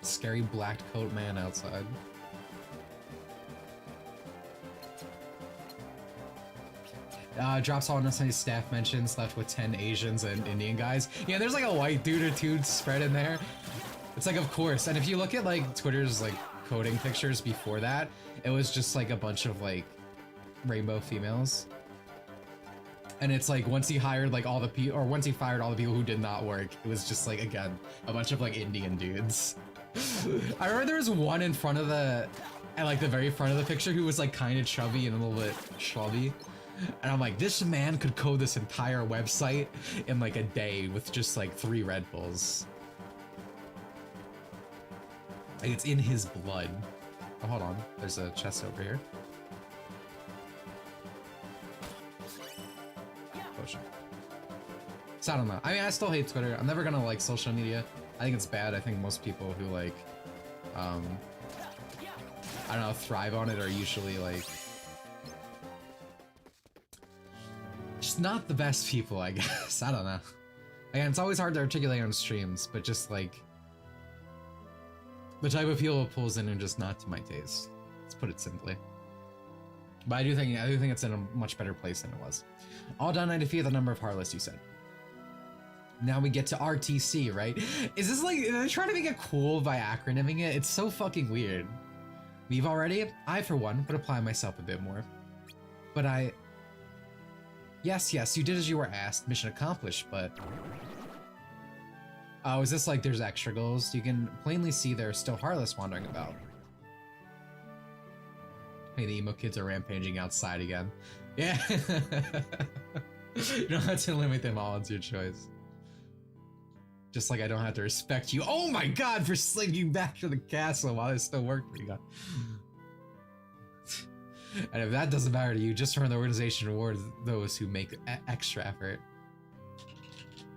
Scary black coat man outside. Drops all unnecessary staff mentions, left with 10 Asians and Indian guys. Yeah, there's like a white dude or two spread in there. It's like, of course. And if you look at like Twitter's like coding pictures before that, it was just like a bunch of like rainbow females. And it's like, once he hired like all the people, or once he fired all the people who did not work, it was just like, again, a bunch of like Indian dudes. I remember there was one in front of at like the very front of the picture who was like kind of chubby and a little bit schlubby. And I'm like, this man could code this entire website in like a day with just like 3 Red Bulls. Like, it's in his blood. Oh, hold on. There's a chest over here. Potion. So I don't know. I mean, I still hate Twitter. I'm never gonna like social media. I think it's bad. I think most people who like, I don't know, thrive on it are usually like, just not the best people, I guess. I don't know. Again, it's always hard to articulate on streams, but just like, the type of people it pulls in and just not to my taste. Let's put it simply. But I do think it's in a much better place than it was. All done, I defeated the number of Heartless, you said. Now we get to RTC, right? Is this like, are they trying to make it cool by acronyming it? It's so fucking weird. Leave already? I, for one, would apply myself a bit more. But I... Yes, you did as you were asked. Mission accomplished, but... Oh, is this like there's extra goals? You can plainly see there's still Heartless wandering about. Hey, the emo kids are rampaging outside again. Yeah. You don't have to limit them all, it's your choice. Just like I don't have to respect you. Oh my god, for slinking back to the castle while there's still work to be done. And if that doesn't matter to you, just remember the organization rewards those who make extra effort.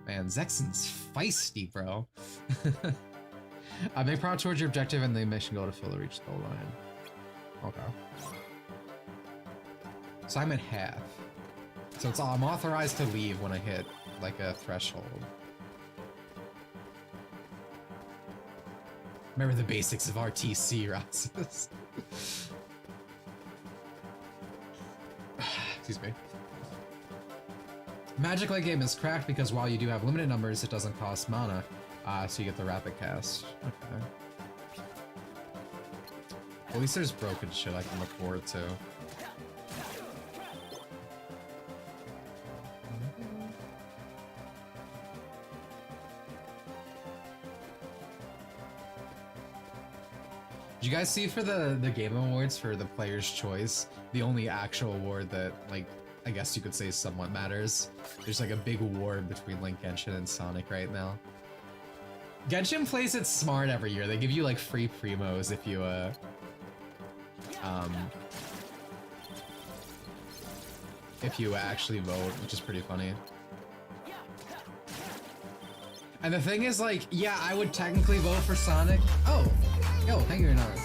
Man, Zexon's feisty, bro. Make progress towards your objective and the mission goal to fill the reach goal line. Okay. So I'm at half. So it's I'm authorized to leave when I hit like a threshold. Remember the basics of RTC, Roxas. Excuse me. Magic Light Game is cracked because while you do have limited numbers, it doesn't cost mana, so you get the rapid cast. Okay. At least there's broken shit I can look forward to. Did you guys see for the Game Awards for the Player's Choice, the only actual award that, like, I guess you could say somewhat matters? There's like a big war between like Genshin and Sonic right now. Genshin plays it smart every year. They give you like free primos if you actually vote, which is pretty funny. And the thing is, like, yeah, I would technically vote for Sonic. Oh, yo, thank you very much.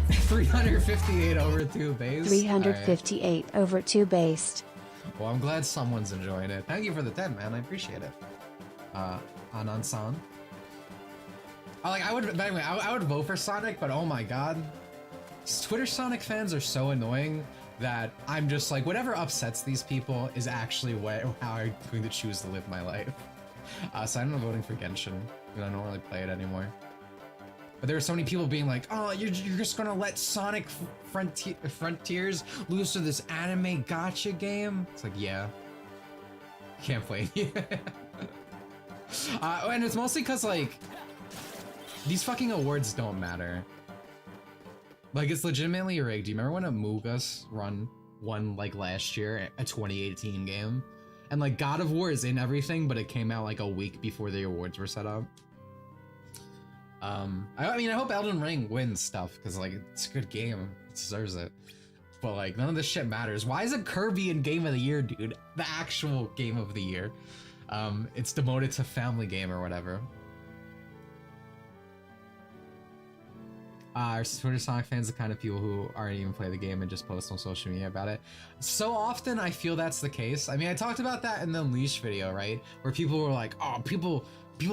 358 over 2 base. 358 over 2 based. Well, I'm glad someone's enjoying it. Thank you for the 10, man. I appreciate it. Anan-san. I would vote for Sonic, but oh my god. Twitter Sonic fans are so annoying that I'm just like, whatever upsets these people is actually how I'm going to choose to live my life. So I'm not voting for Genshin, because I don't really play it anymore. But there were so many people being like, oh, you're just gonna let Sonic Frontiers lose to this anime gacha game? It's like, yeah. Can't play it. And it's mostly because, like, these fucking awards don't matter. Like, it's legitimately rigged. Do you remember when Amogus won like last year, a 2018 game? And like God of War is in everything, but it came out like a week before the awards were set up. I mean, I hope Elden Ring wins stuff, because like it's a good game, it deserves it. But like none of this shit matters. Why is it Kirby in Game of the Year, dude? The actual Game of the Year. It's demoted to Family Game or whatever. Our Twitter Sonic fans are the kind of people who aren't even play the game and just post on social media about it. So often I feel that's the case. I mean, I talked about that in the Unleashed video, right? Where people were like, oh, people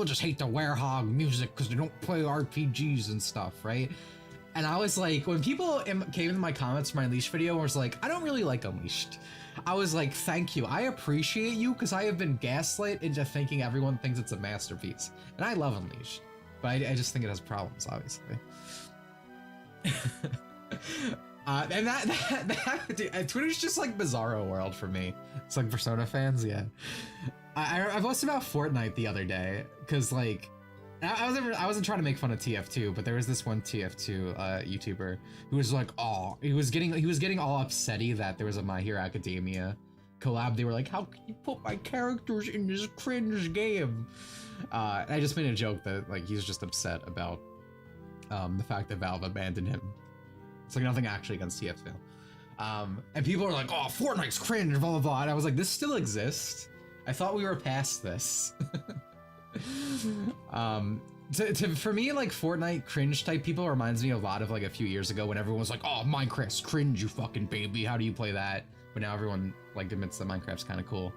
just hate the werehog music because they don't play RPGs and stuff, right? And I was like, when people came in my comments for my Unleashed video and was like, I don't really like Unleashed, I was like, thank you. I appreciate you, because I have been gaslit into thinking everyone thinks it's a masterpiece. And I love Unleashed, but I just think it has problems, obviously. And that Twitter's just like Bizarro World for me. It's like Persona fans, yeah. I posted about Fortnite the other day because like I wasn't trying to make fun of TF2, but there was this one TF2 YouTuber who was like, oh, he was getting all upsetty that there was a My Hero Academia collab. They were like, how can you put my characters in this cringe game? And I just made a joke that like he's just upset about the fact that Valve abandoned him. It's like nothing actually against TF2. And people are like, oh, Fortnite's cringe, blah, blah, blah. And I was like, this still exists. I thought we were past this. For me, like, Fortnite cringe type people reminds me a lot of like a few years ago when everyone was like, oh, Minecraft's cringe, you fucking baby, how do you play that? But now everyone like admits that Minecraft's kind of cool.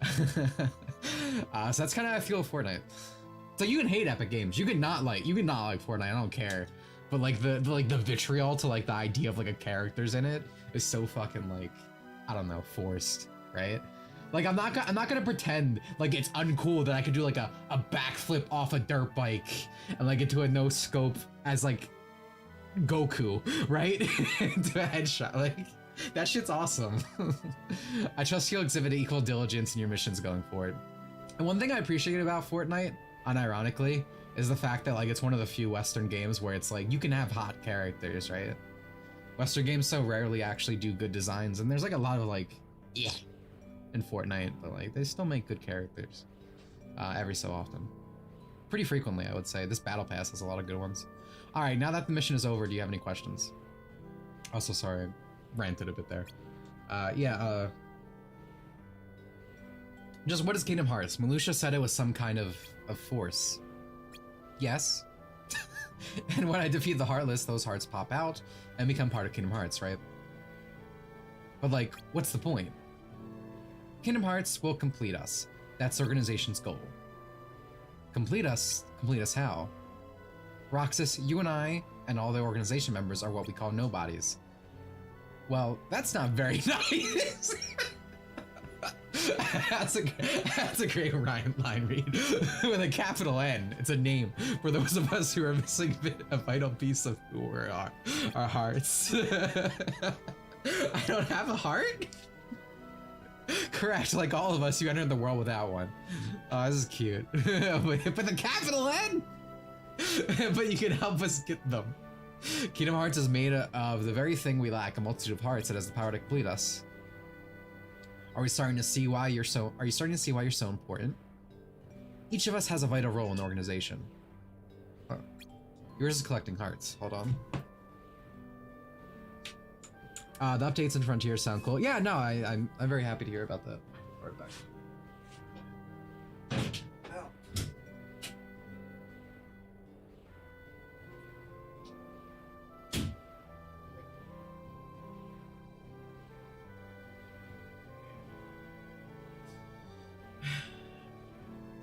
So that's kind of how I feel with Fortnite. So you can hate Epic Games, you can not like Fortnite, I don't care. But like the vitriol to like the idea of like a characters in it is so fucking like, I don't know, forced, right? Like I'm not gonna pretend like it's uncool that I could do like a backflip off a dirt bike and like into a no scope as like Goku, right? Into a headshot. Like that shit's awesome. I trust you'll exhibit equal diligence in your missions going forward. And one thing I appreciate about Fortnite, unironically, is the fact that like it's one of the few Western games where it's like you can have hot characters, right? Western games so rarely actually do good designs, and there's like a lot of like in Fortnite, but like they still make good characters every so often. Pretty frequently, I would say. This battle pass has a lot of good ones. All right, now that the mission is over, do you have any questions? Also, sorry, I ranted a bit there. Just what is Kingdom Hearts? Malusha said it was some kind of force. Yes. And when I defeat the Heartless, those hearts pop out and become part of Kingdom Hearts, right? But like, what's the point? Kingdom Hearts will complete us. That's the organization's goal. Complete us? Complete us how? Roxas, you and I, and all the organization members are what we call nobodies. Well, that's not very nice. That's a great line read. With a capital N, it's a name for those of us who are missing a vital piece of who we are, our hearts. I don't have a heart? Correct, like all of us, you entered the world without one. Oh, this is cute. But the capital N! But you can help us get them. Kingdom Hearts is made of the very thing we lack, a multitude of hearts that has the power to complete us. Are you starting to see why you're so important? Each of us has a vital role in the organization. Oh. Yours is collecting hearts. Hold on. The updates in Frontier sound cool. Yeah, no, I'm very happy to hear about that. Right back.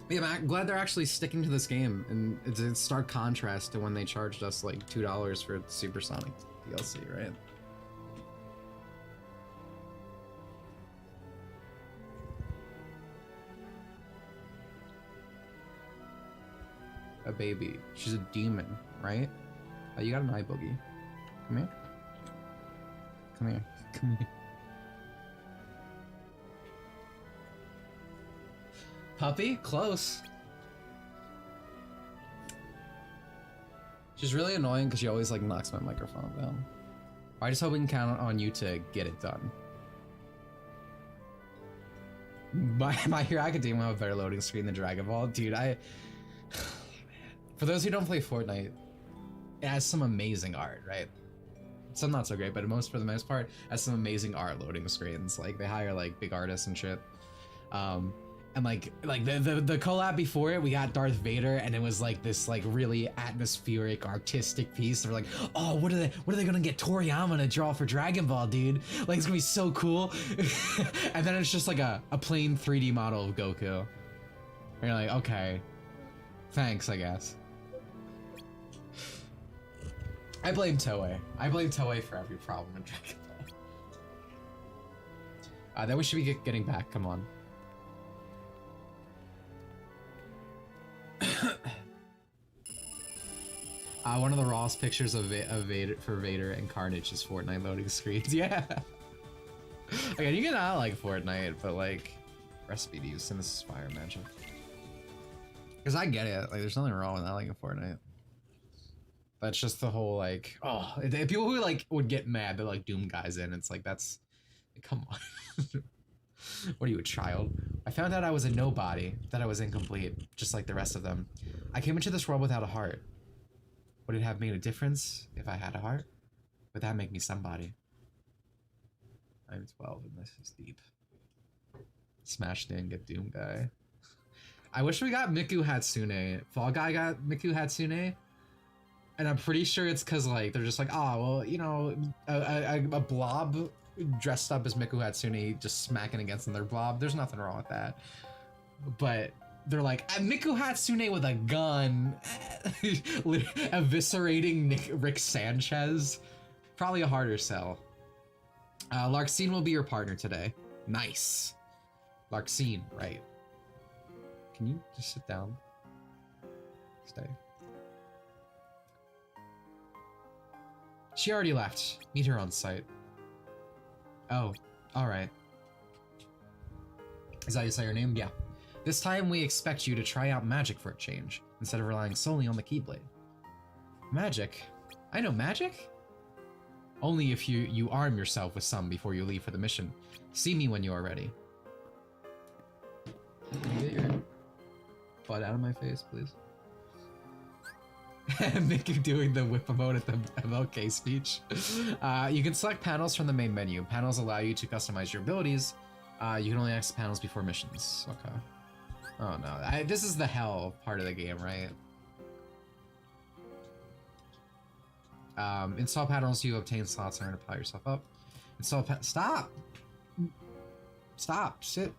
Yeah, I'm glad they're actually sticking to this game, and it's in stark contrast to when they charged us like $2 for Supersonic DLC, right? A baby. She's a demon, right? Oh, you got an eye boogie. Come here. Come here. Come here. Puppy? Close. She's really annoying because she always like knocks my microphone down. I just hope we can count on you to get it done. My Hero Academia will have a better loading screen than Dragon Ball. Dude, for those who don't play Fortnite, it has some amazing art, right? Some not so great, but for the most part, it has some amazing art loading screens. Like they hire like big artists and shit. And like the collab before it, we got Darth Vader, and it was like this like really atmospheric, artistic piece. They're like, oh, what are they gonna get Toriyama to draw for Dragon Ball, dude? Like it's gonna be so cool. And then it's just like a plain 3D model of Goku. And you're like, okay, thanks, I guess. I blame Toei. I blame Toei for every problem in Dragon Ball. Then we should be getting back. Come on. One of the rawest pictures of Vader for Vader and Carnage is Fortnite loading screens. Yeah. Again, you cannot like Fortnite, but like recipe to use Synthesis Fire Magic. Because I get it. Like, there's nothing wrong with not liking Fortnite. But it's just the whole like, oh, people who like would get mad that like Doom guys in. It's like that's, come on. What are you, a child? I found out I was a nobody, that I was incomplete, just like the rest of them. I came into this world without a heart. Would it have made a difference if I had a heart? Would that make me somebody? I'm 12 and this is deep. Smash didn't get Doom Guy. I wish we got Miku Hatsune. Fall Guy got Miku Hatsune. And I'm pretty sure it's because, like, they're just like, oh, well, you know, a blob dressed up as Miku Hatsune just smacking against another blob. There's nothing wrong with that. But they're like, a Miku Hatsune with a gun eviscerating Rick Sanchez. Probably a harder sell. Larxene will be your partner today. Nice. Larxene, right. Can you just sit down? Stay. She already left. Meet her on site. Oh, alright. Is that how you say your name? Yeah. This time we expect you to try out magic for a change, instead of relying solely on the Keyblade. Magic? I know magic? Only if you arm yourself with some before you leave for the mission. See me when you are ready. Can you get your butt out of my face, please? Mickey doing the whip emote at the MLK speech. You can select panels from the main menu. Panels allow you to customize your abilities. You can only access panels before missions. Okay. Oh no, this is the hell part of the game, right? Install panels, you obtain slots in order to power yourself up. Stop! Stop, sit.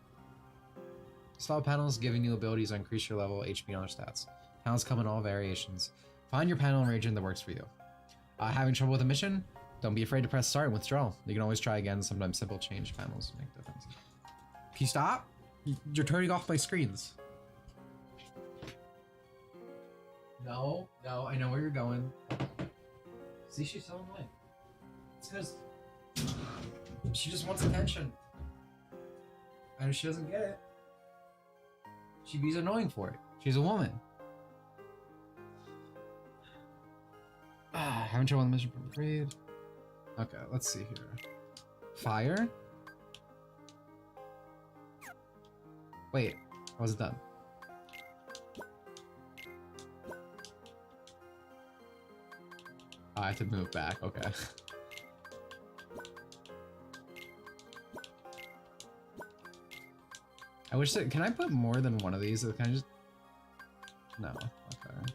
Install panels, giving you abilities that increase your level, HP, and other stats. Panels come in all variations. Find your panel and region that works for you. Having trouble with a mission? Don't be afraid to press start and withdraw. You can always try again. Sometimes simple change panels make a difference. Can you stop? You're turning off my screens. No, I know where you're going. See, she's so annoying. It's because she just wants attention. And she doesn't get it. She'd be annoying for it. She's a woman. Having trouble on the mission from afraid. Okay, let's see here. Fire? Wait, I wasn't done. I have to move back, okay. I wish that, can I put more than one of these? Can I just, no, okay.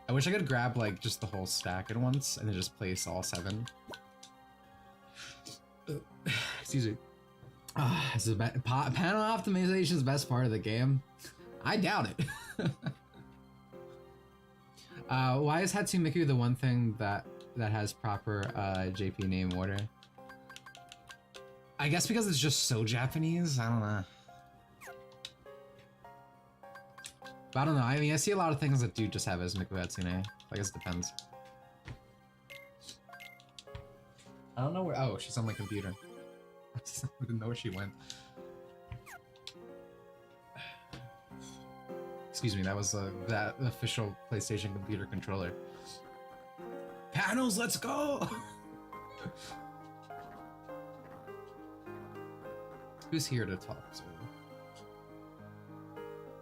I wish I could grab like just the whole stack at once and then just place all 7. Excuse me. This is panel optimization is the best part of the game. I doubt it. Why is Hatsune Miku the one thing that has proper JP name order? I guess because it's just so Japanese. I don't know. But I don't know. I mean, I see a lot of things that do just have as Miku Hatsune. I guess it depends. I don't know where. Oh, she's on my computer. I didn't know where she went. Excuse me, that was that official PlayStation computer controller. Panels, let's go! Who's here to talk to?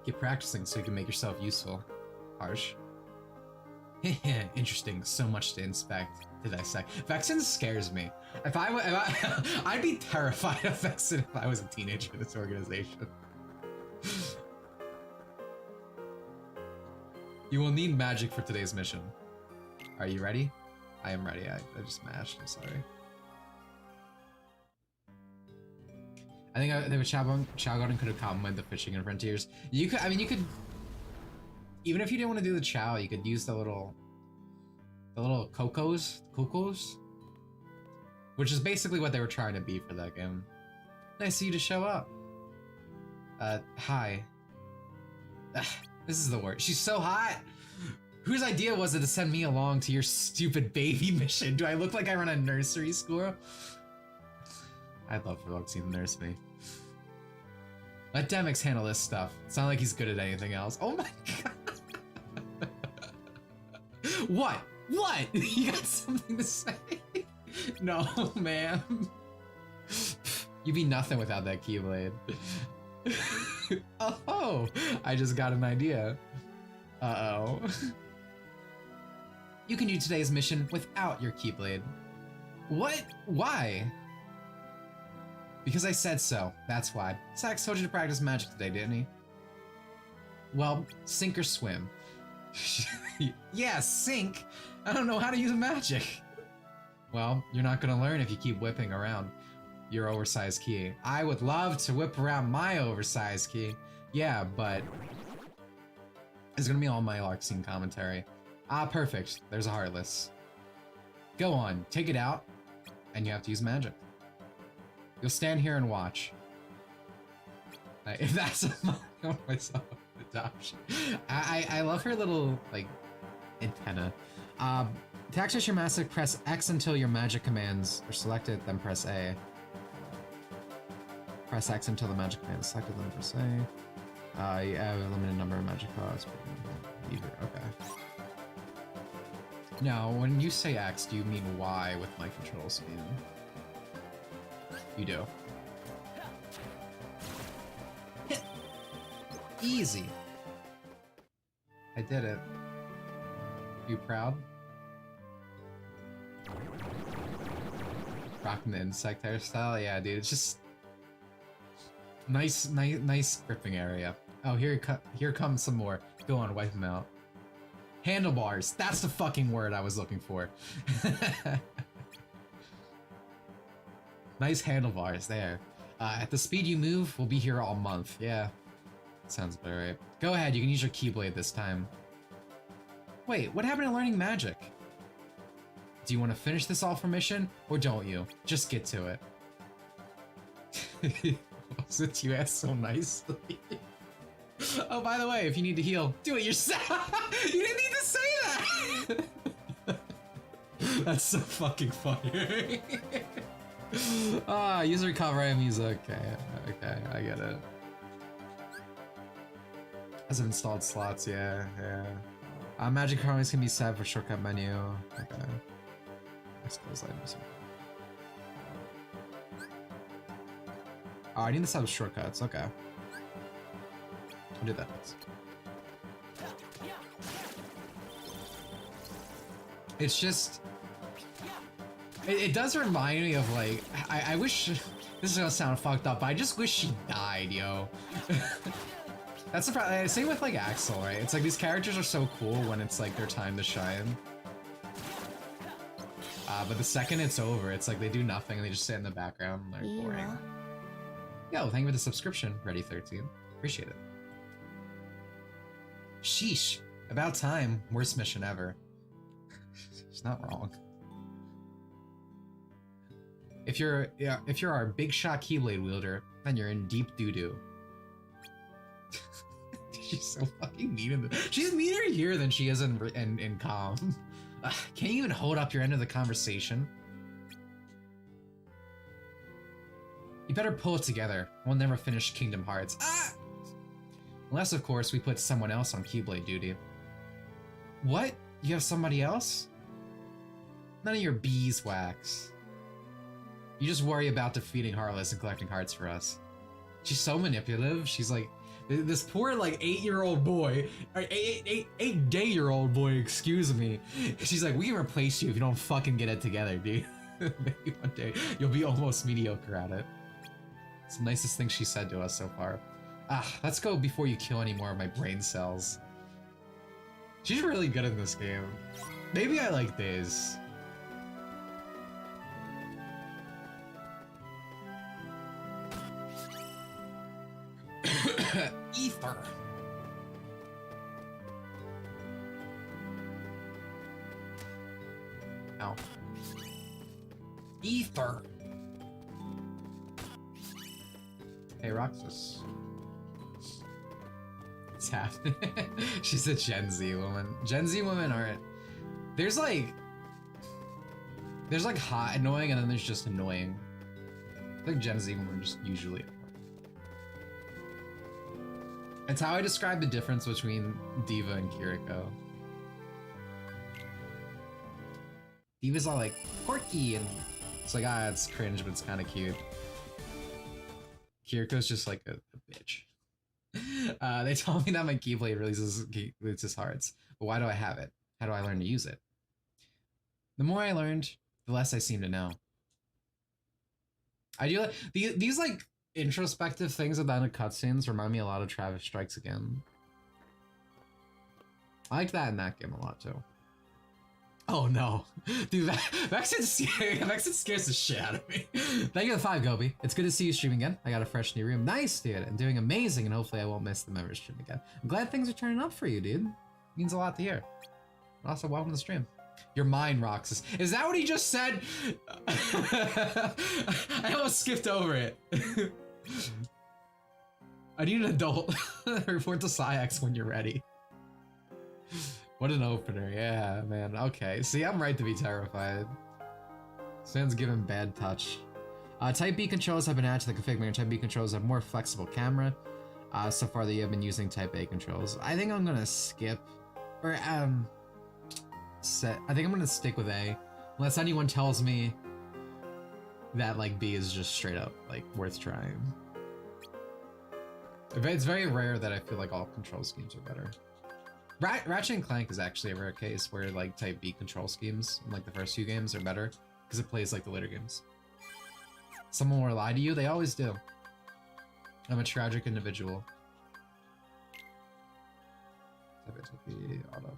Get practicing so you can make yourself useful. Harsh. Interesting, so much to inspect, to dissect. Vexen scares me. If I'd be terrified of Vexen if I was a teenager in this organization. You will need magic for today's mission. Are you ready? I am ready. I just mashed. I'm sorry. I think Chow Garden could have complimented the fishing in Frontiers. You could. I mean, you could. Even if you didn't want to do the Chow, you could use the little cocos, which is basically what they were trying to be for that game. Nice of you to show up. Hi. This is the worst. She's so hot. Whose idea was it to send me along to your stupid baby mission? Do I look like I run a nursery school? I'd love for Roxy to nurse me. Let Demix handle this stuff. It's not like he's good at anything else. Oh my god. What? What? You got something to say? No, man. You'd be nothing without that Keyblade. Oh, I just got an idea. Uh-oh. You can do today's mission without your Keyblade. What? Why? Because I said so, that's why. Sax told you to practice magic today, didn't he? Well, sink or swim. Yeah, sink! I don't know how to use magic! Well, you're not gonna learn if you keep whipping around your oversized key. I would love to whip around my oversized key. Yeah, but it's gonna be all my Larkscene commentary. Ah, perfect. There's a Heartless. Go on, take it out, and you have to use magic. You'll stand here and watch. If that's myself adoption. I love her little, like, antenna. To access your magic, press X until your magic commands are selected, then press A. Press X until the magic command is selected, then press A. You have a limited number of magic cards. Okay. Now, when you say X, do you mean Y with my control scheme? You do. Easy. I did it. You proud? Rocking the insect hairstyle? Yeah, dude, it's just nice gripping area. Oh, here comes some more. Go on, wipe them out. Handlebars. That's the fucking word I was looking for. Nice handlebars there. At the speed you move, we'll be here all month. Yeah, sounds about right. Go ahead, you can use your Keyblade this time. Wait, what happened to learning magic? Do you want to finish this all for mission, or don't you? Just get to it. Since you asked so nicely. Oh, by the way, if you need to heal, do it yourself. You didn't need to say that. That's so fucking funny. Use recovery music. Okay, I get it. Has installed slots, yeah. Magic harmonies can be set for shortcut menu. Okay. Skills items. Oh, I need to set up shortcuts. Okay. I'll do that next. It's just... It does remind me of, like... I wish... This is gonna sound fucked up, but I just wish she died, yo. That's the problem. Same with, like, Axel, right? It's like these characters are so cool when it's, like, their time to shine. But the second it's over, it's like they do nothing and they just sit in the background and they're boring. Yo, thank you for the subscription, Ready13. Appreciate it. Sheesh. About time. Worst mission ever. It's not wrong. If you're our big shot Keyblade wielder, then you're in deep doo-doo. She's so fucking mean in this. She's meaner here than she is in Calm. Can't you even hold up your end of the conversation? You better pull it together. We'll never finish Kingdom Hearts. Unless, of course, we put someone else on Keyblade duty. What? You have somebody else? None of your beeswax. You just worry about defeating Heartless and collecting hearts for us. She's so manipulative. She's like, this poor, like, 8-year-old boy, or 8-day-year-old boy, excuse me. She's like, we can replace you if you don't fucking get it together, dude. Maybe one day you'll be almost mediocre at it. It's the nicest thing she said to us so far. Let's go before you kill any more of my brain cells. She's really good in this game. Maybe I like Days. Ether. Ow. Ether. Hey, Roxas. What's happening? She's a Gen Z woman. Gen Z women aren't... There's like hot annoying and then there's just annoying. I think Gen Z women are just usually annoying. It's how I describe the difference between Diva and Kiriko. Diva's all like, quirky, and it's like, it's cringe, but it's kind of cute. Kiriko's just like a bitch. They told me that my Keyblade releases hearts, but why do I have it? How do I learn to use it? The more I learned, the less I seem to know. I do like these like introspective things at the end of cutscenes remind me a lot of Travis Strikes Again. I like that in that game a lot too. Oh no, dude, Vexen scares the shit out of me. Thank you for the 5, Gobi. It's good to see you streaming again. I got a fresh new room. Nice, dude. And doing amazing, and hopefully I won't miss the members stream again. I'm glad things are turning up for you, dude. Means a lot to hear. Also, welcome to the stream. You're mine, Roxas. Is that what he just said? I almost skipped over it. I need an adult. Report to Psyx when you're ready. What an opener. Yeah, man. Okay. See, I'm right to be terrified. Sans given bad touch. Type B controls have been added to the config menu. Type B controls have more flexible camera. So far that you have been using Type A controls. I think I'm gonna skip, or I think I'm gonna stick with A, unless anyone tells me that like B is just straight up like worth trying. It's very rare that I feel like all control schemes are better. Ratchet and Clank is actually a rare case where like Type B control schemes in like the first few games are better because it plays like the later games. Someone will lie to you, they always do. I'm a tragic individual. Type B, auto.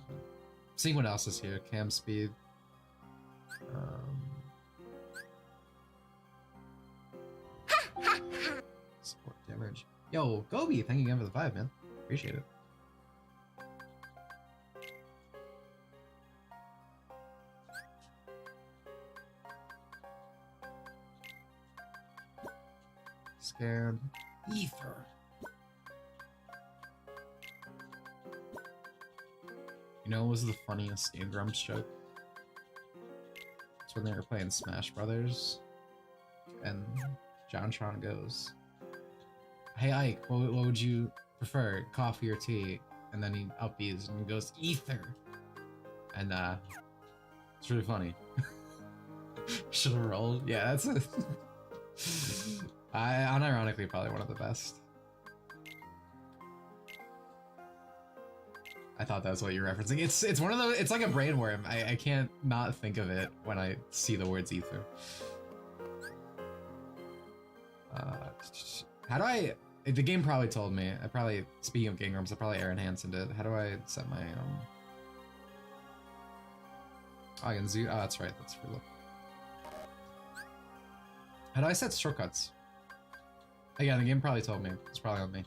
Seeing what else is here. Cam speed. Support damage. Yo, Gobi, thank you again for the 5, man. Appreciate it. Scan. Ether. You know what was the funniest Game Grumps joke? It's when they were playing Smash Brothers, and JonTron goes, "Hey Ike, what would you prefer, coffee or tea?" And then he upbeats and he goes, "Ether." And it's really funny. Should have rolled. Yeah, that's it. Unironically, probably one of the best. I thought that's what you're referencing. It's one of those. It's like a brain worm. I can't not think of it when I see the words ether. How do I? The game probably told me. Speaking of Game Grumps, I probably Aaron Hansen did. How do I set my Oh, I can zoom. Oh, that's right. That's for look. How do I set shortcuts? Again, the game probably told me. It's probably on me.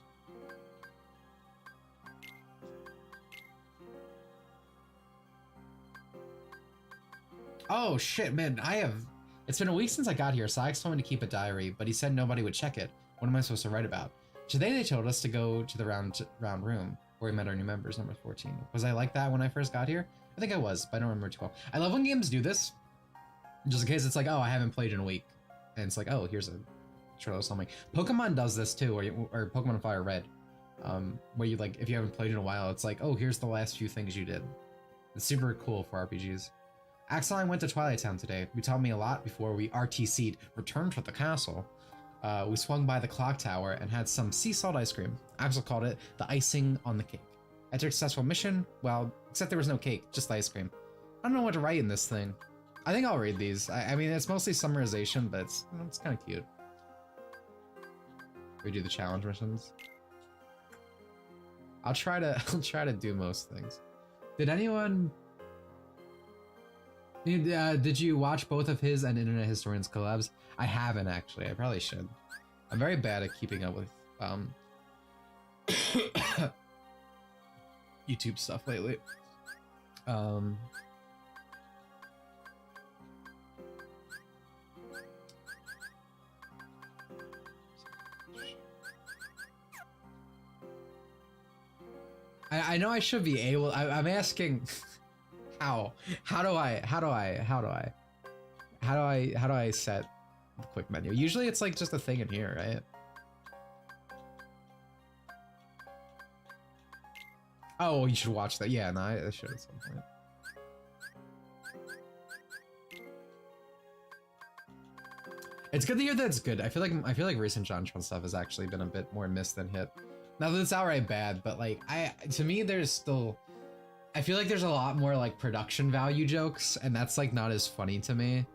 Oh shit, man, it's been a week since I got here. Sykes told me to keep a diary, but he said nobody would check it. What am I supposed to write about? Today they told us to go to the round room where we met our new members, number 14. Was I like that when I first got here? I think I was, but I don't remember too well. I love when games do this. Just in case it's like, oh, I haven't played in a week. And it's like, oh, here's a trailer or something. Pokemon does this too, or Pokemon Fire Red. Where you like, if you haven't played in a while, it's like, oh, here's the last few things you did. It's super cool for RPGs. Axel and I went to Twilight Town today. We taught me a lot before we RTC'd, returned to the castle. We swung by the clock tower and had some sea salt ice cream. Axel called it the icing on the cake. After a successful mission, well, except there was no cake, just ice cream. I don't know what to write in this thing. I think I'll read these. I mean, it's mostly summarization, but it's kind of cute. We do the challenge missions. I'll try to do most things. Did anyone? Did you watch both of his and Internet Historian's collabs? I haven't actually. I probably should. I'm very bad at keeping up with YouTube stuff lately. I know I should be able. I'm asking. How do I set the quick menu? Usually it's like just a thing in here, right? Oh, you should watch that. Yeah, no, I should at some point. It's good to hear that it's good. I feel like recent JonTron stuff has actually been a bit more miss than hit. Not that it's outright bad, but like to me there's still. I feel like there's a lot more like production value jokes, and that's like not as funny to me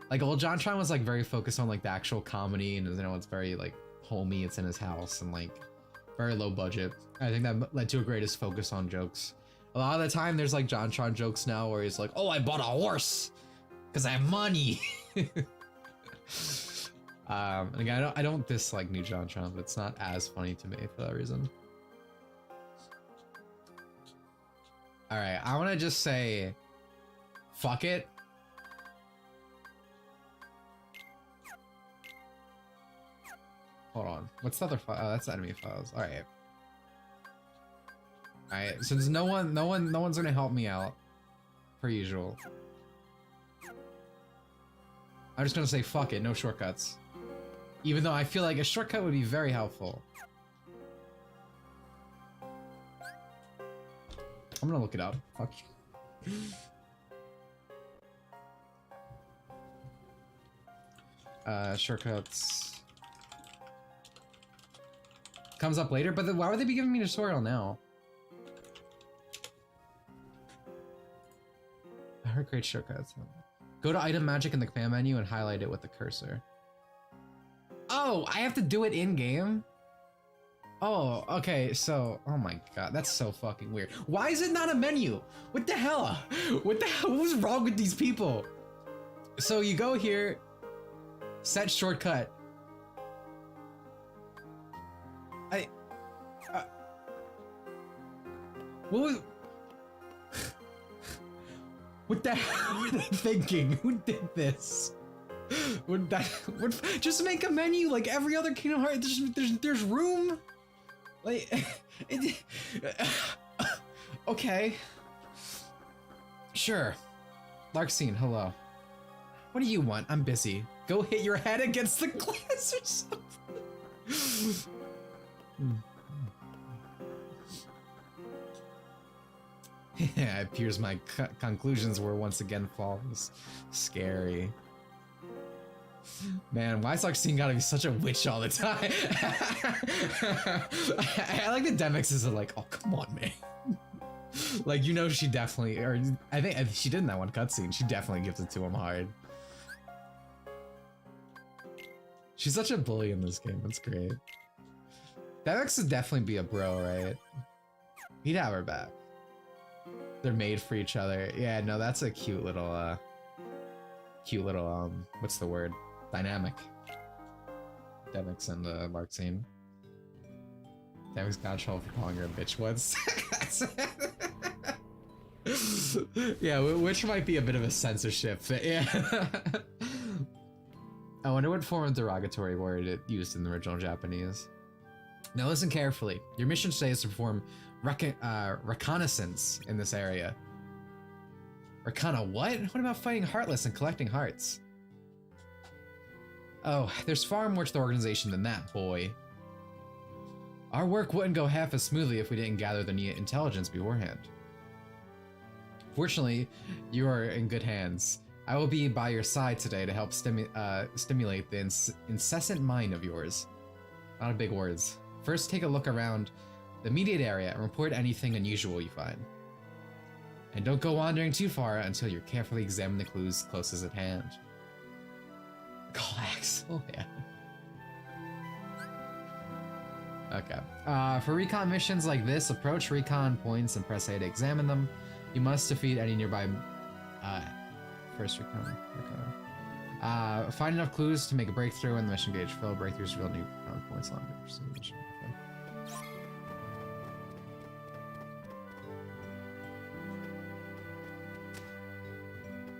Like old JonTron was like very focused on like the actual comedy, and you know it's very like homey. It's in his house and like very low budget. I think that led to a greatest focus on jokes. A lot of the time, there's like JonTron jokes now where he's like, "Oh, I bought a horse because I have money." And again, I don't dislike new JonTron, but it's not as funny to me for that reason. All right, I want to just say, fuck it. Hold on, what's the other file? Oh, that's enemy files. All right. All right, since no one's gonna help me out, per usual. I'm just gonna say fuck it, no shortcuts. Even though I feel like a shortcut would be very helpful. I'm gonna look it up. Fuck you. Shortcuts. Comes up later, but why would they be giving me a tutorial now? I heard great shortcuts. Go to item magic in the command menu and highlight it with the cursor. Oh, I have to do it in game? Oh, okay, so, oh my god, that's so fucking weird. Why is it not a menu? What the hell? What the hell? What's wrong with these people? So you go here, set shortcut. What was... What the hell were they thinking? Who did this? Just make a menu like every other Kingdom Hearts. There's room. Like, okay. Sure. Larxene, hello. What do you want? I'm busy. Go hit your head against the glass or something. Yeah, it appears my conclusions were once again false. Scary. Man, why is Larxene gotta be such a witch all the time? I like the Demixes are like, oh, come on, man. Like, you know, she definitely, or I think she did in that one cutscene, she definitely gives it to him hard. She's such a bully in this game, that's great. Demix would definitely be a bro, right? He'd have her back. They're made for each other. Yeah, no, that's a cute little, what's the word? Dynamic. Demix and Larxene. Demix got in trouble for calling her a bitch once. Yeah, which might be a bit of a censorship. Yeah. I wonder what form of derogatory word it used in the original Japanese. Now listen carefully. Your mission today is to perform reconnaissance in this area. Reconna what? What about fighting Heartless and collecting hearts? Oh, there's far more to the organization than that, boy. Our work wouldn't go half as smoothly if we didn't gather the needed intelligence beforehand. Fortunately, you are in good hands. I will be by your side today to help stimulate the incessant mind of yours. A lot of big words. First, take a look around the immediate area and report anything unusual you find. And don't go wandering too far until you carefully examine the clues closest at hand. Call Axel, yeah. Okay. For recon missions like this, approach recon points and press A to examine them. You must defeat any nearby first recon. Find enough clues to make a breakthrough and the mission gauge fill. Breakthroughs reveal new recon points along the pursuit mission.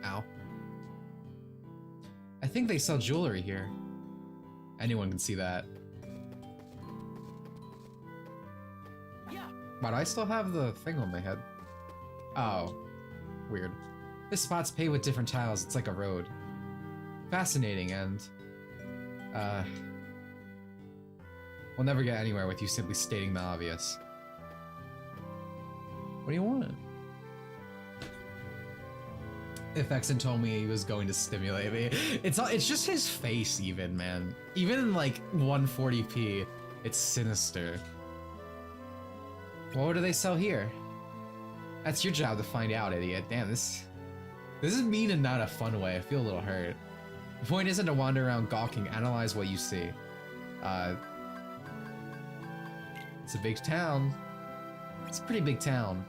Ow. I think they sell jewelry here. Anyone can see that. Yeah. Why do I still have the thing on my head? Oh, weird. This spot's paved with different tiles. It's like a road. Fascinating, and we'll never get anywhere with you simply stating the obvious. What do you want? If Exon told me he was going to stimulate me, it's just his face, even, man. Even in like 140p, it's sinister. What do they sell here? That's your job to find out, idiot. Damn, this is mean and not a fun way. I feel a little hurt. The point isn't to wander around gawking, analyze what you see. It's a big town. It's a pretty big town.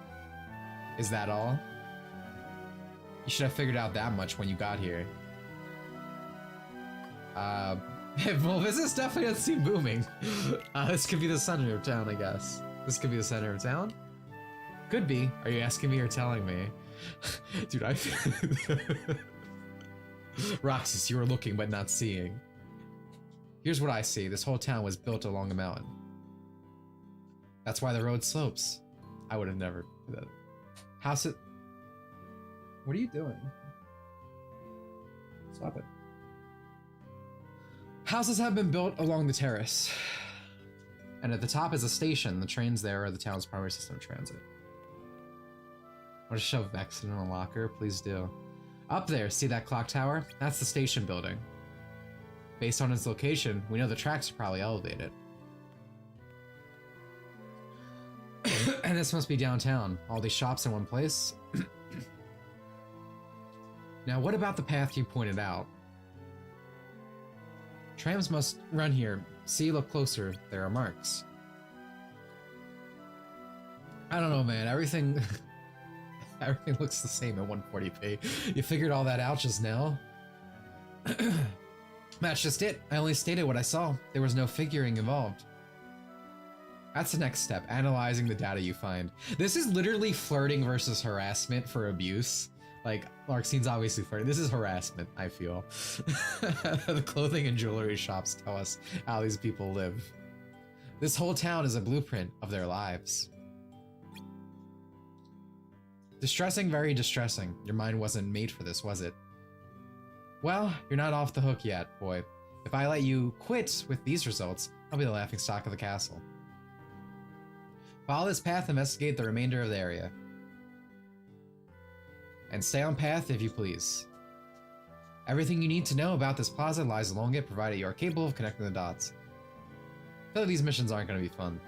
Is that all? You should have figured out that much when you got here. Well, business definitely doesn't seem booming. This could be the center of town, I guess. This could be the center of town? Could be. Are you asking me or telling me? Dude, I... Roxas, you were looking but not seeing. Here's what I see. This whole town was built along a mountain. That's why the road slopes. I would have never... House it... What are you doing? Stop it. Houses have been built along the terrace. And at the top is a station. The trains there are the town's primary system of transit. Want to shove Vex in a locker? Please do. Up there, see that clock tower? That's the station building. Based on its location, we know the tracks are probably elevated. And this must be downtown. All these shops in one place. Now, what about the path you pointed out? Trams must run here. See, look closer. There are marks. I don't know, man. Everything... Everything looks the same at 140p. You figured all that out just now? That's just it. I only stated what I saw. There was no figuring involved. That's the next step. Analyzing the data you find. This is literally flirting versus harassment for abuse. Like, Larxine's obviously flirting. This is harassment, I feel. The clothing and jewelry shops tell us how these people live. This whole town is a blueprint of their lives. Distressing, very distressing. Your mind wasn't made for this, was it? Well, you're not off the hook yet, boy. If I let you quit with these results, I'll be the laughingstock of the castle. Follow this path, investigate the remainder of the area. And stay on path if you please. Everything you need to know about this plaza lies along it, provided you are capable of connecting the dots. I feel like these missions aren't going to be fun.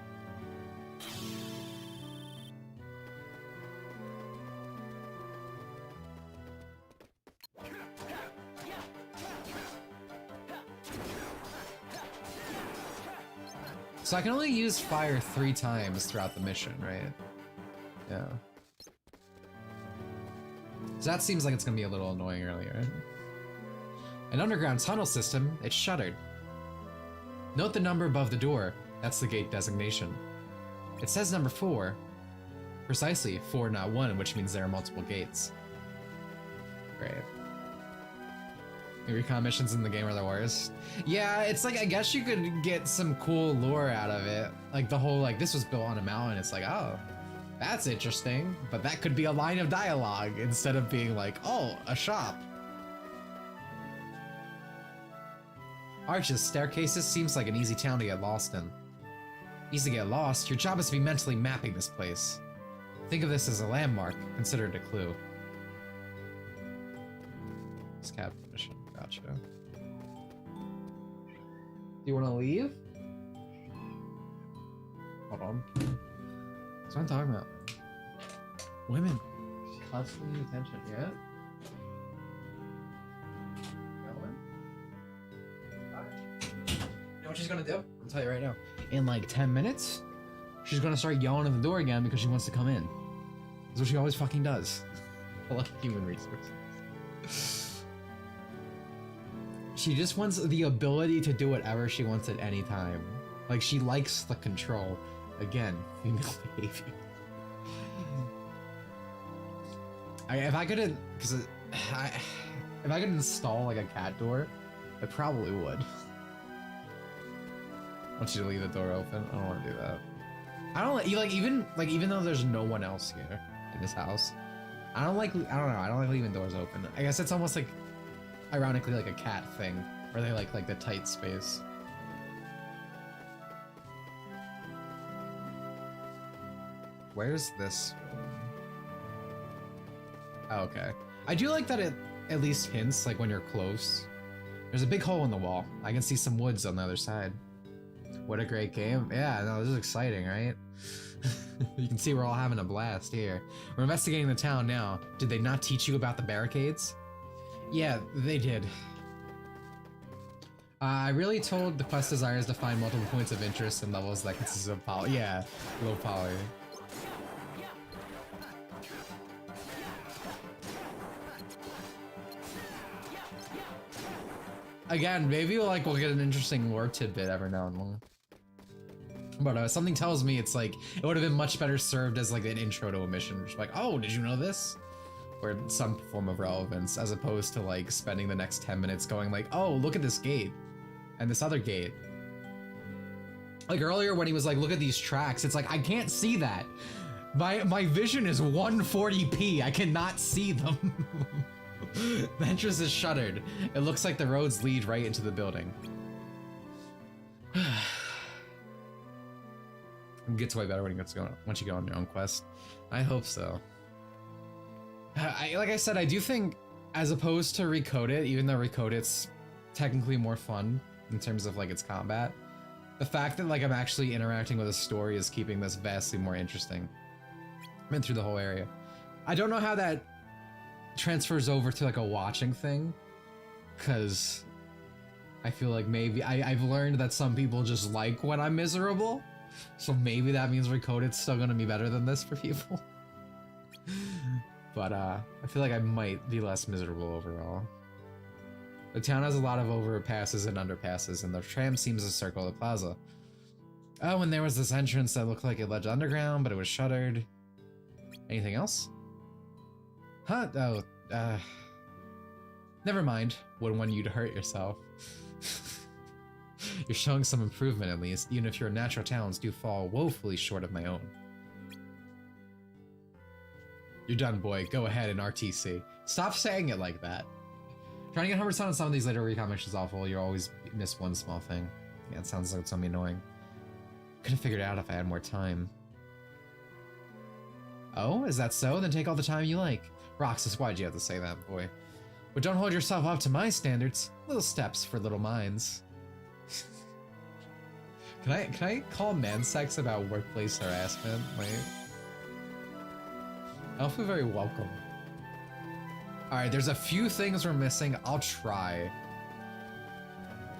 So I can only use fire 3 times throughout the mission, right? Yeah. So that seems like it's gonna be a little annoying earlier. An underground tunnel system, it's shuttered. Note the number above the door, that's the gate designation. It says number 4. Precisely, 4 not 1, which means there are multiple gates. Great. The recon missions in the game are the worst. Yeah, it's like, I guess you could get some cool lore out of it. Like the whole, like, this was built on a mountain, it's like, oh, that's interesting. But that could be a line of dialogue instead of being like, oh, a shop. Arches, staircases, seems like an easy town to get lost in. Easy to get lost, your job is to be mentally mapping this place. Think of this as a landmark, consider it a clue. This captain mission. Gotcha. Do you want to leave? Hold on. That's what I'm talking about. Women. Constantly need attention, yeah? You know what she's gonna do? I'll tell you right now. In like 10 minutes, she's gonna start yelling at the door again because she wants to come in. That's what she always fucking does. I love human resources. She just wants the ability to do whatever she wants at any time. Like, she likes the control. Again, female behavior. If I could install like a cat door, I probably would. I want you to leave the door open. I don't want to do that. I don't like even though there's no one else here in this house. I don't like leaving doors open. I guess it's almost like, ironically, like a cat thing, where they like the tight space. Where's this one? Oh, okay. I do like that it at least hints like when you're close. There's a big hole in the wall. I can see some woods on the other side. What a great game. Yeah, no, this is exciting, right? You can see we're all having a blast here. We're investigating the town now. Did they not teach you about the barricades? Yeah, they did. I really told the quest desires to find multiple points of interest in levels that consist of poly. Yeah, low poly. Again, maybe like we'll get an interesting lore tidbit every now and then. But something tells me it's like it would have been much better served as like an intro to a mission. Just like, oh, did you know this? Or some form of relevance, as opposed to like spending the next 10 minutes going like, oh, look at this gate and this other gate. Like earlier when he was like, look at these tracks, it's like I can't see that. My vision is 140p. I cannot see them. The entrance is shuttered. It looks like the roads lead right into the building. It gets way better when it gets going once you go on your own quest. I hope so. Like I said, I do think, as opposed to Recode It, even though Recode It's technically more fun in terms of like its combat, the fact that like I'm actually interacting with a story is keeping this vastly more interesting. I've been through the whole area. I don't know how that transfers over to like a watching thing, because I feel like maybe I've learned that some people just like when I'm miserable, so maybe that means Recode It's still gonna be better than this for people. But I feel like I might be less miserable overall. The town has a lot of overpasses and underpasses, and the tram seems to circle the plaza. Oh, and there was this entrance that looked like it led underground, but it was shuttered. Anything else? Huh? Oh, never mind. Wouldn't want you to hurt yourself. You're showing some improvement at least, even if your natural talents do fall woefully short of my own. You're done, boy. Go ahead and RTC. Stop saying it like that. Trying to get 100% on some of these later recon missions is awful. You always miss one small thing. Yeah, it sounds like it's something annoying. Could have figured it out if I had more time. Oh, is that so? Then take all the time you like. Roxas, why'd you have to say that, boy? But don't hold yourself up to my standards. Little steps for little minds. Can I call man sex about workplace harassment? Wait. I don't feel very welcome. Alright, there's a few things we're missing. I'll try.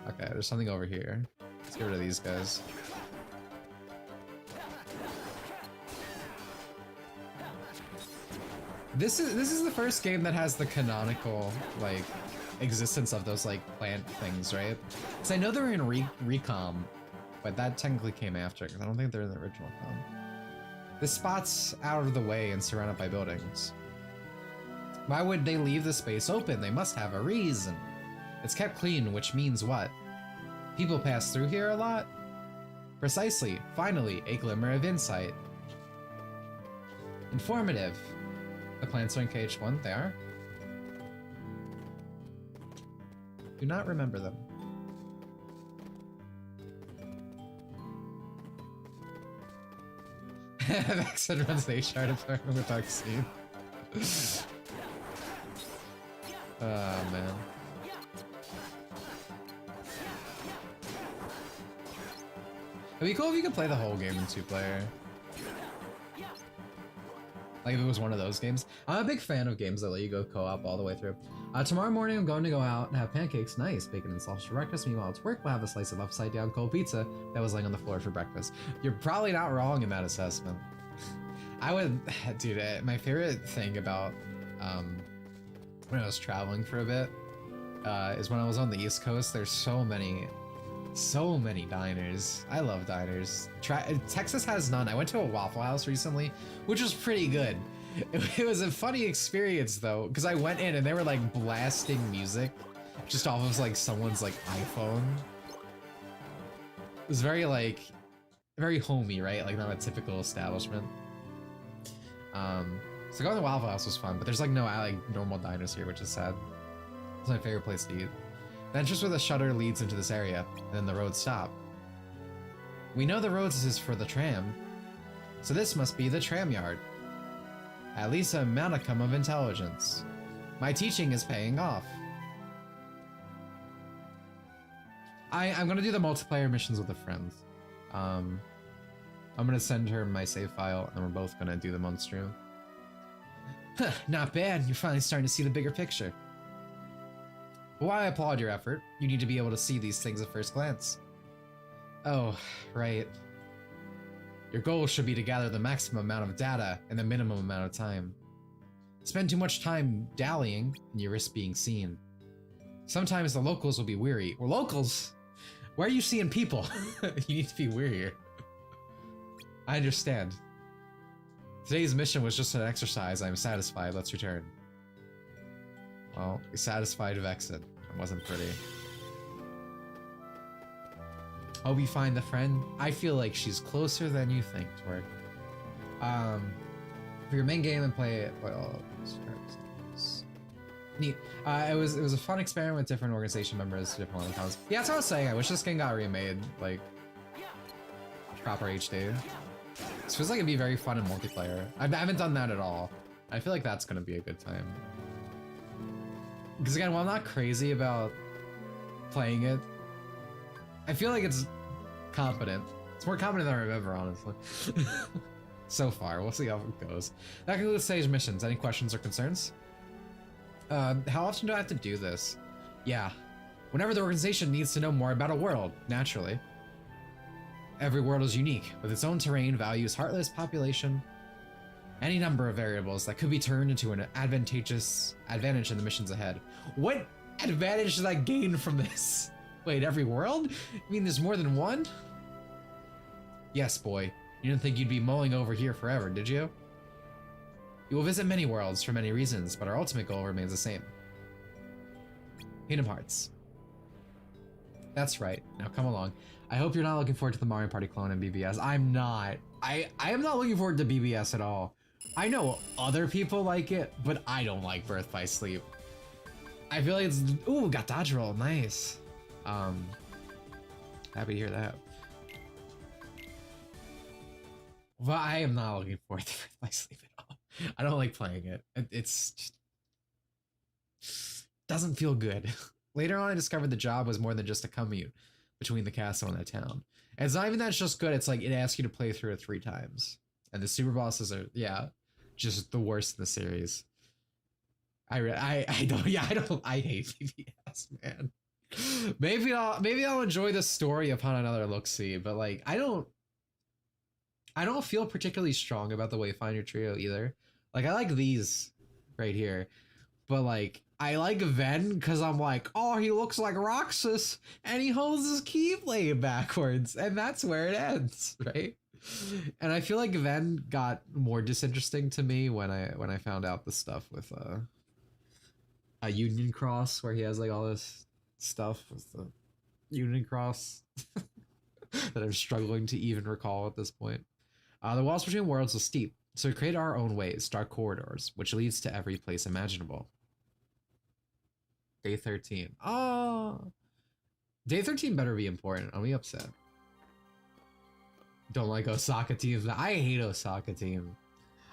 Okay, there's something over here. Let's get rid of these guys. This is the first game that has the canonical, like, existence of those, like, plant things, right? Because I know they're in Recom, but that technically came after, because I don't think they're in the original com. This spot's out of the way and surrounded by buildings. Why would they leave the space open? They must have a reason. It's kept clean, which means what? People pass through here a lot? Precisely. Finally, a glimmer of insight. Informative. The plants are in KH1. They are? Do not remember them. Vaccine runs the HR department with vaccine. Oh man. It'd be cool if you could play the whole game in 2-player. Like if it was one of those games. I'm a big fan of games that let you go co-op all the way through. Tomorrow morning I'm going to go out and have pancakes. Nice. Bacon and sausage for breakfast. Meanwhile at work we'll have a slice of upside down cold pizza that was laying on the floor for breakfast. You're probably not wrong in that assessment. I would, dude, my favorite thing about when I was traveling for a bit is when I was on the East Coast. There's so many diners. I love diners. Texas has none. I went to a Waffle House recently, which was pretty good. It was a funny experience though, because I went in and they were like blasting music just off of like someone's like iPhone. It was very like, very homey, right? Like not a typical establishment. So going to the Waffle House was fun, but there's like no like normal diners here, which is sad. It's my favorite place to eat. The entrance with a shutter leads into this area, and then the roads stop. We know the roads is for the tram, so this must be the tram yard. At least a modicum of intelligence. My teaching is paying off. I'm gonna do the multiplayer missions with a friend. I'm gonna send her my save file, and we're both gonna do them on stream. Huh, not bad. You're finally starting to see the bigger picture. But while I applaud your effort, you need to be able to see these things at first glance. Oh, right. Your goal should be to gather the maximum amount of data in the minimum amount of time. Spend too much time dallying, and you risk being seen. Sometimes the locals will be weary. Or locals? Where are you seeing people? You need to be wearier. I understand. Today's mission was just an exercise. I'm satisfied. Let's return. Well, we satisfied Vexen. It wasn't pretty. Hope you find the friend. I feel like she's closer than you think, Twerk. For your main game and play it, well, neat. It was a fun experiment with different organization members, different accounts. Yeah, that's what I was saying. I wish this game got remade, like proper HD. This feels like it'd be very fun in multiplayer. I haven't done that at all. I feel like that's gonna be a good time. Because again, while I'm not crazy about playing it, I feel like it's competent. It's more competent than I remember, honestly. So far, we'll see how it goes. That concludes stage missions. Any questions or concerns? How often do I have to do this? Yeah. Whenever the organization needs to know more about a world, naturally. Every world is unique, with its own terrain, values, heartless population, any number of variables that could be turned into an advantage in the missions ahead. What advantage did I gain from this? Wait, every world? I mean, there's more than one? Yes, boy. You didn't think you'd be mulling over here forever, did you? You will visit many worlds for many reasons, but our ultimate goal remains the same. Kingdom Hearts. That's right. Now come along. I hope you're not looking forward to the Mario Party clone in BBS. I'm not. I am not looking forward to BBS at all. I know other people like it, but I don't like Birth by Sleep. I feel like it's... Ooh, got dodge roll. Nice. Happy to hear that. Well, I am not looking forward to Birth by Sleep at all. I don't like playing it. It's just... doesn't feel good. Later on, I discovered the job was more than just a commute between the castle and the town. And it's not even that it's just good, it's like it asks you to play through it 3 times. And the super bosses are, yeah, just the worst in the series. I hate BBS, man. Maybe I'll enjoy the story upon another look-see, but like I don't feel particularly strong about the Wayfinder trio either. Like I like these right here, but like I like Ven because I'm like, oh, he looks like Roxas and he holds his keyblade backwards, and that's where it ends, right? And I feel like Ven got more disinteresting to me when I found out the stuff with a Union Cross, where he has like all this stuff with the Union Cross that I'm struggling to even recall at this point. The walls between worlds are steep, so we create our own ways, dark corridors, which leads to every place imaginable. Day 13. Oh, Day 13 better be important. I'll be upset. Don't like Osaka teams. I hate Osaka team.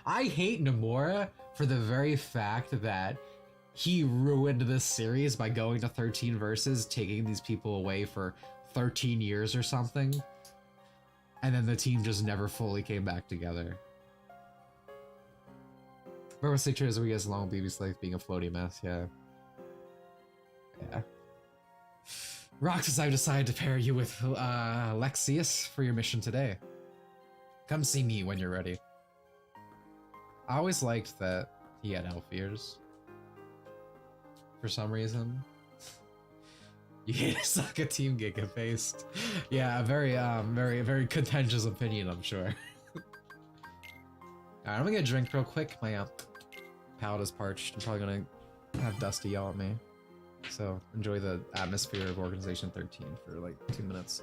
I hate Nomura for the very fact that he ruined this series by going to 13 versus, taking these people away for 13 years or something. And then the team just never fully came back together. Remember Citrus where he has long BB's like being a floaty mess, yeah. Yeah. Roxas, I've decided to pair you with Lexius for your mission today. Come see me when you're ready. I always liked that he had elf ears. For some reason. You hate Osaka team Giga-faced. Yeah, a very contentious opinion, I'm sure. Alright, I'm gonna get a drink real quick. My palate is parched. I'm probably gonna have Dusty yell at me. So enjoy the atmosphere of Organization 13 for like 2 minutes.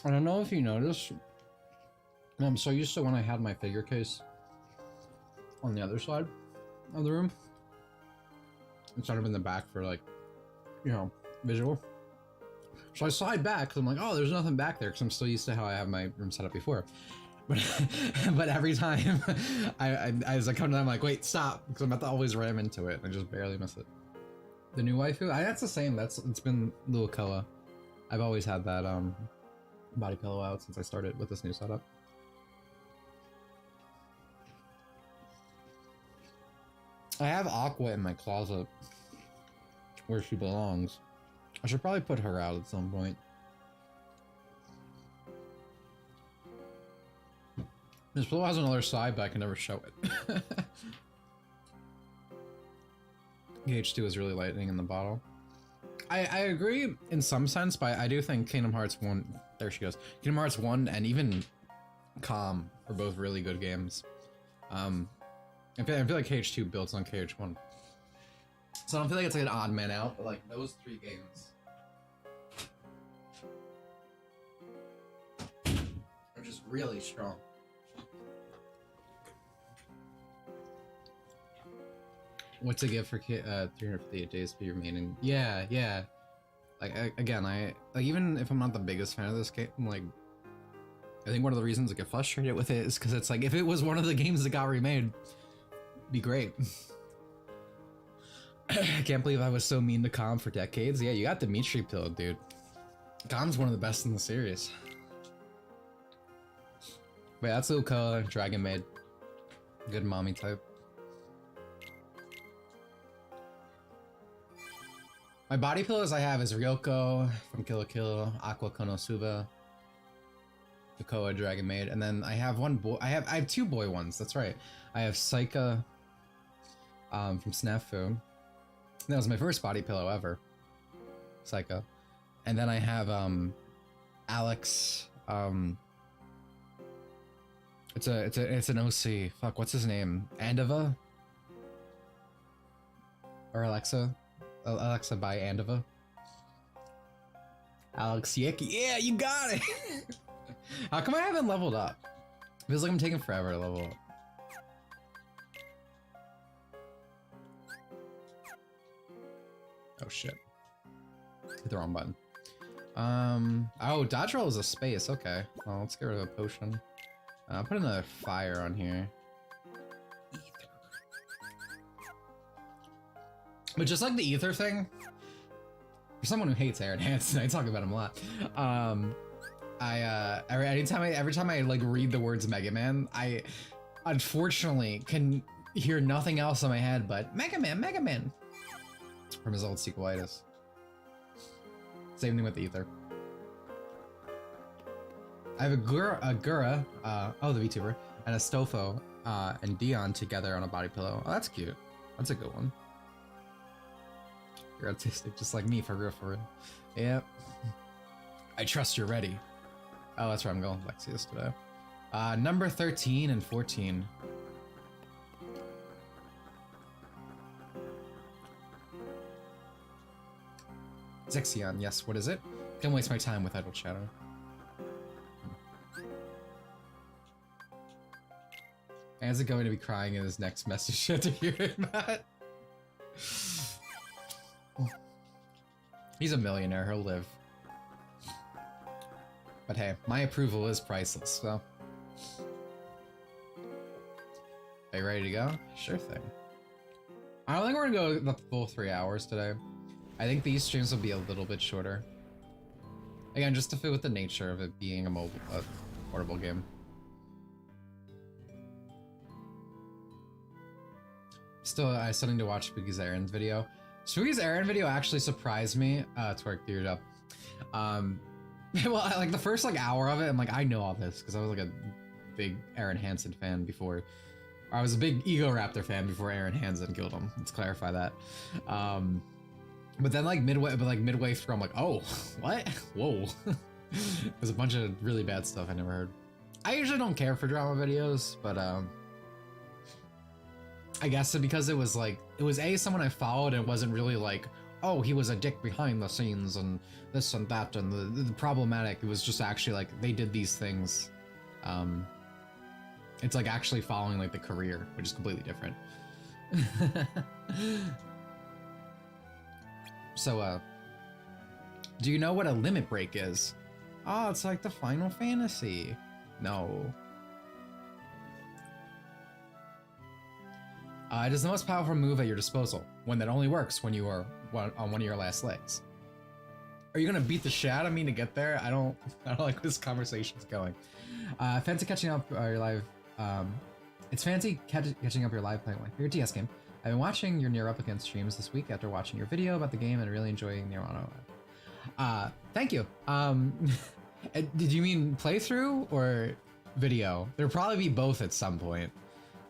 I don't know if you noticed. I'm so used to when I had my figure case on the other side of the room instead of in the back for like, you know, visual. So I slide back because I'm like, oh, there's nothing back there because I'm still used to how I have my room set up before. But but every time as I come down, I'm like, wait, stop, because I'm about to always ram into it and I just barely miss it. The new waifu, that's the same. It's been Luakoa. I've always had that body pillow out since I started with this new setup. I have Aqua in my closet where she belongs. I should probably put her out at some point. This pillow has another side, but I can never show it. GH2 is really lightning in the bottle. I agree in some sense, but I do think Kingdom Hearts 1, there she goes. Kingdom Hearts 1 and even Calm are both really good games. I feel like KH2 builds on KH1. So I don't feel like it's like an odd man out, but like those three games are just really strong. What's a gift for 358 days for your meaning? Yeah, yeah. Like again, I like, even if I'm not the biggest fan of this game, like I think one of the reasons I get frustrated with it is because it's like if it was one of the games that got remade, it'd be great. I can't believe I was so mean to Calm for decades. Yeah, you got Dimitri pilled, dude. Calm's one of the best in the series. Wait, that's Luakoa, Dragon Maid. Good mommy type. My body pillows I have is Ryoko from Kill la Kill, Aqua Konosuba, Luakoa, Dragon Maid, and then I have one boy. I have two boy ones. That's right. I have Saika from Snafu. That was my first body pillow ever. Saika, and then I have Alex. It's an OC. Fuck, what's his name? Andova or Alexa? Alexa by Andova. Alex Yiki. Yeah, you got it! How come I haven't leveled up? Feels like I'm taking forever to level up. Oh shit. Hit the wrong button. Oh, dodge roll is a space. Okay. Well, let's get rid of a potion. I'll put another fire on here. But just like the ether thing, for someone who hates Aaron Hansen, I talk about him a lot. Every time I like read the words Mega Man, I unfortunately can hear nothing else in my head but Mega Man from his old sequelitis. Same thing with the ether. I have a Gura, oh, the VTuber, and a Stofo, and Dion together on a body pillow. Oh, that's cute. That's a good one. You're autistic, just like me, for real, for real. Yep. I trust you're ready. Oh, that's where I'm going with Lexius today. Number 13 and 14. Zexion, yes, what is it? Don't waste my time with idle chatter. Is it going to be crying in his next message to hear it, Matt? He's a millionaire, he'll live. But hey, my approval is priceless, so. Are you ready to go? Sure thing. I don't think we're gonna go the full 3 hours today. I think these streams will be a little bit shorter. Again, just to fit with the nature of it being a portable game. I still need to watch Spooky's Errand video. Spooky's Errand video actually surprised me. Twerk geared up. Well, like the first like hour of it, I'm like, I know all this because I was like a big Aaron Hansen fan before. Or I was a big Ego Raptor fan before Aaron Hansen killed him. Let's clarify that. But then like midway through, I'm like, oh, what? Whoa. There's a bunch of really bad stuff I never heard. I usually don't care for drama videos, but I guess because it was A, someone I followed, and it wasn't really like, oh, he was a dick behind the scenes and this and that and the problematic. It was just actually like they did these things. It's like actually following like the career, which is completely different. So, do you know what a limit break is? Oh, it's like the Final Fantasy. No. It is the most powerful move at your disposal, one that only works when you are on one of your last legs. Are you gonna beat the shit out of me to get there? I don't like where this conversation's going. Fancy catching up your live. It's fancy catching up your live playing your DS game. I've been watching your Nier Replicant streams this week after watching your video about the game and really enjoying Nier Automata. Thank you. Did you mean playthrough or video? There'll probably be both at some point.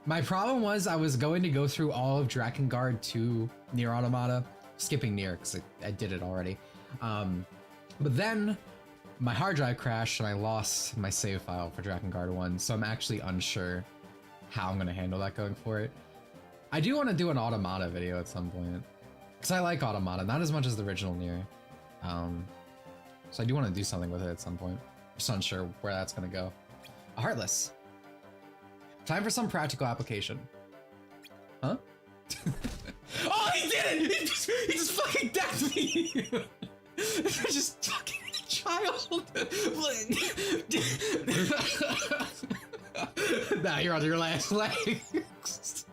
My problem was I was going to go through all of Drakengard 2 Nier Automata, skipping Nier because I did it already. But then my hard drive crashed and I lost my save file for Drakengard 1, so I'm actually unsure how I'm going to handle that going forward. I do want to do an Automata video at some point, because I like Automata, not as much as the original Nier. So I do want to do something with it at some point. Just unsure where that's going to go. Heartless. Time for some practical application. Huh? Oh, he did it! He just fucking decked me! Just fucking child! Now you're on your last legs.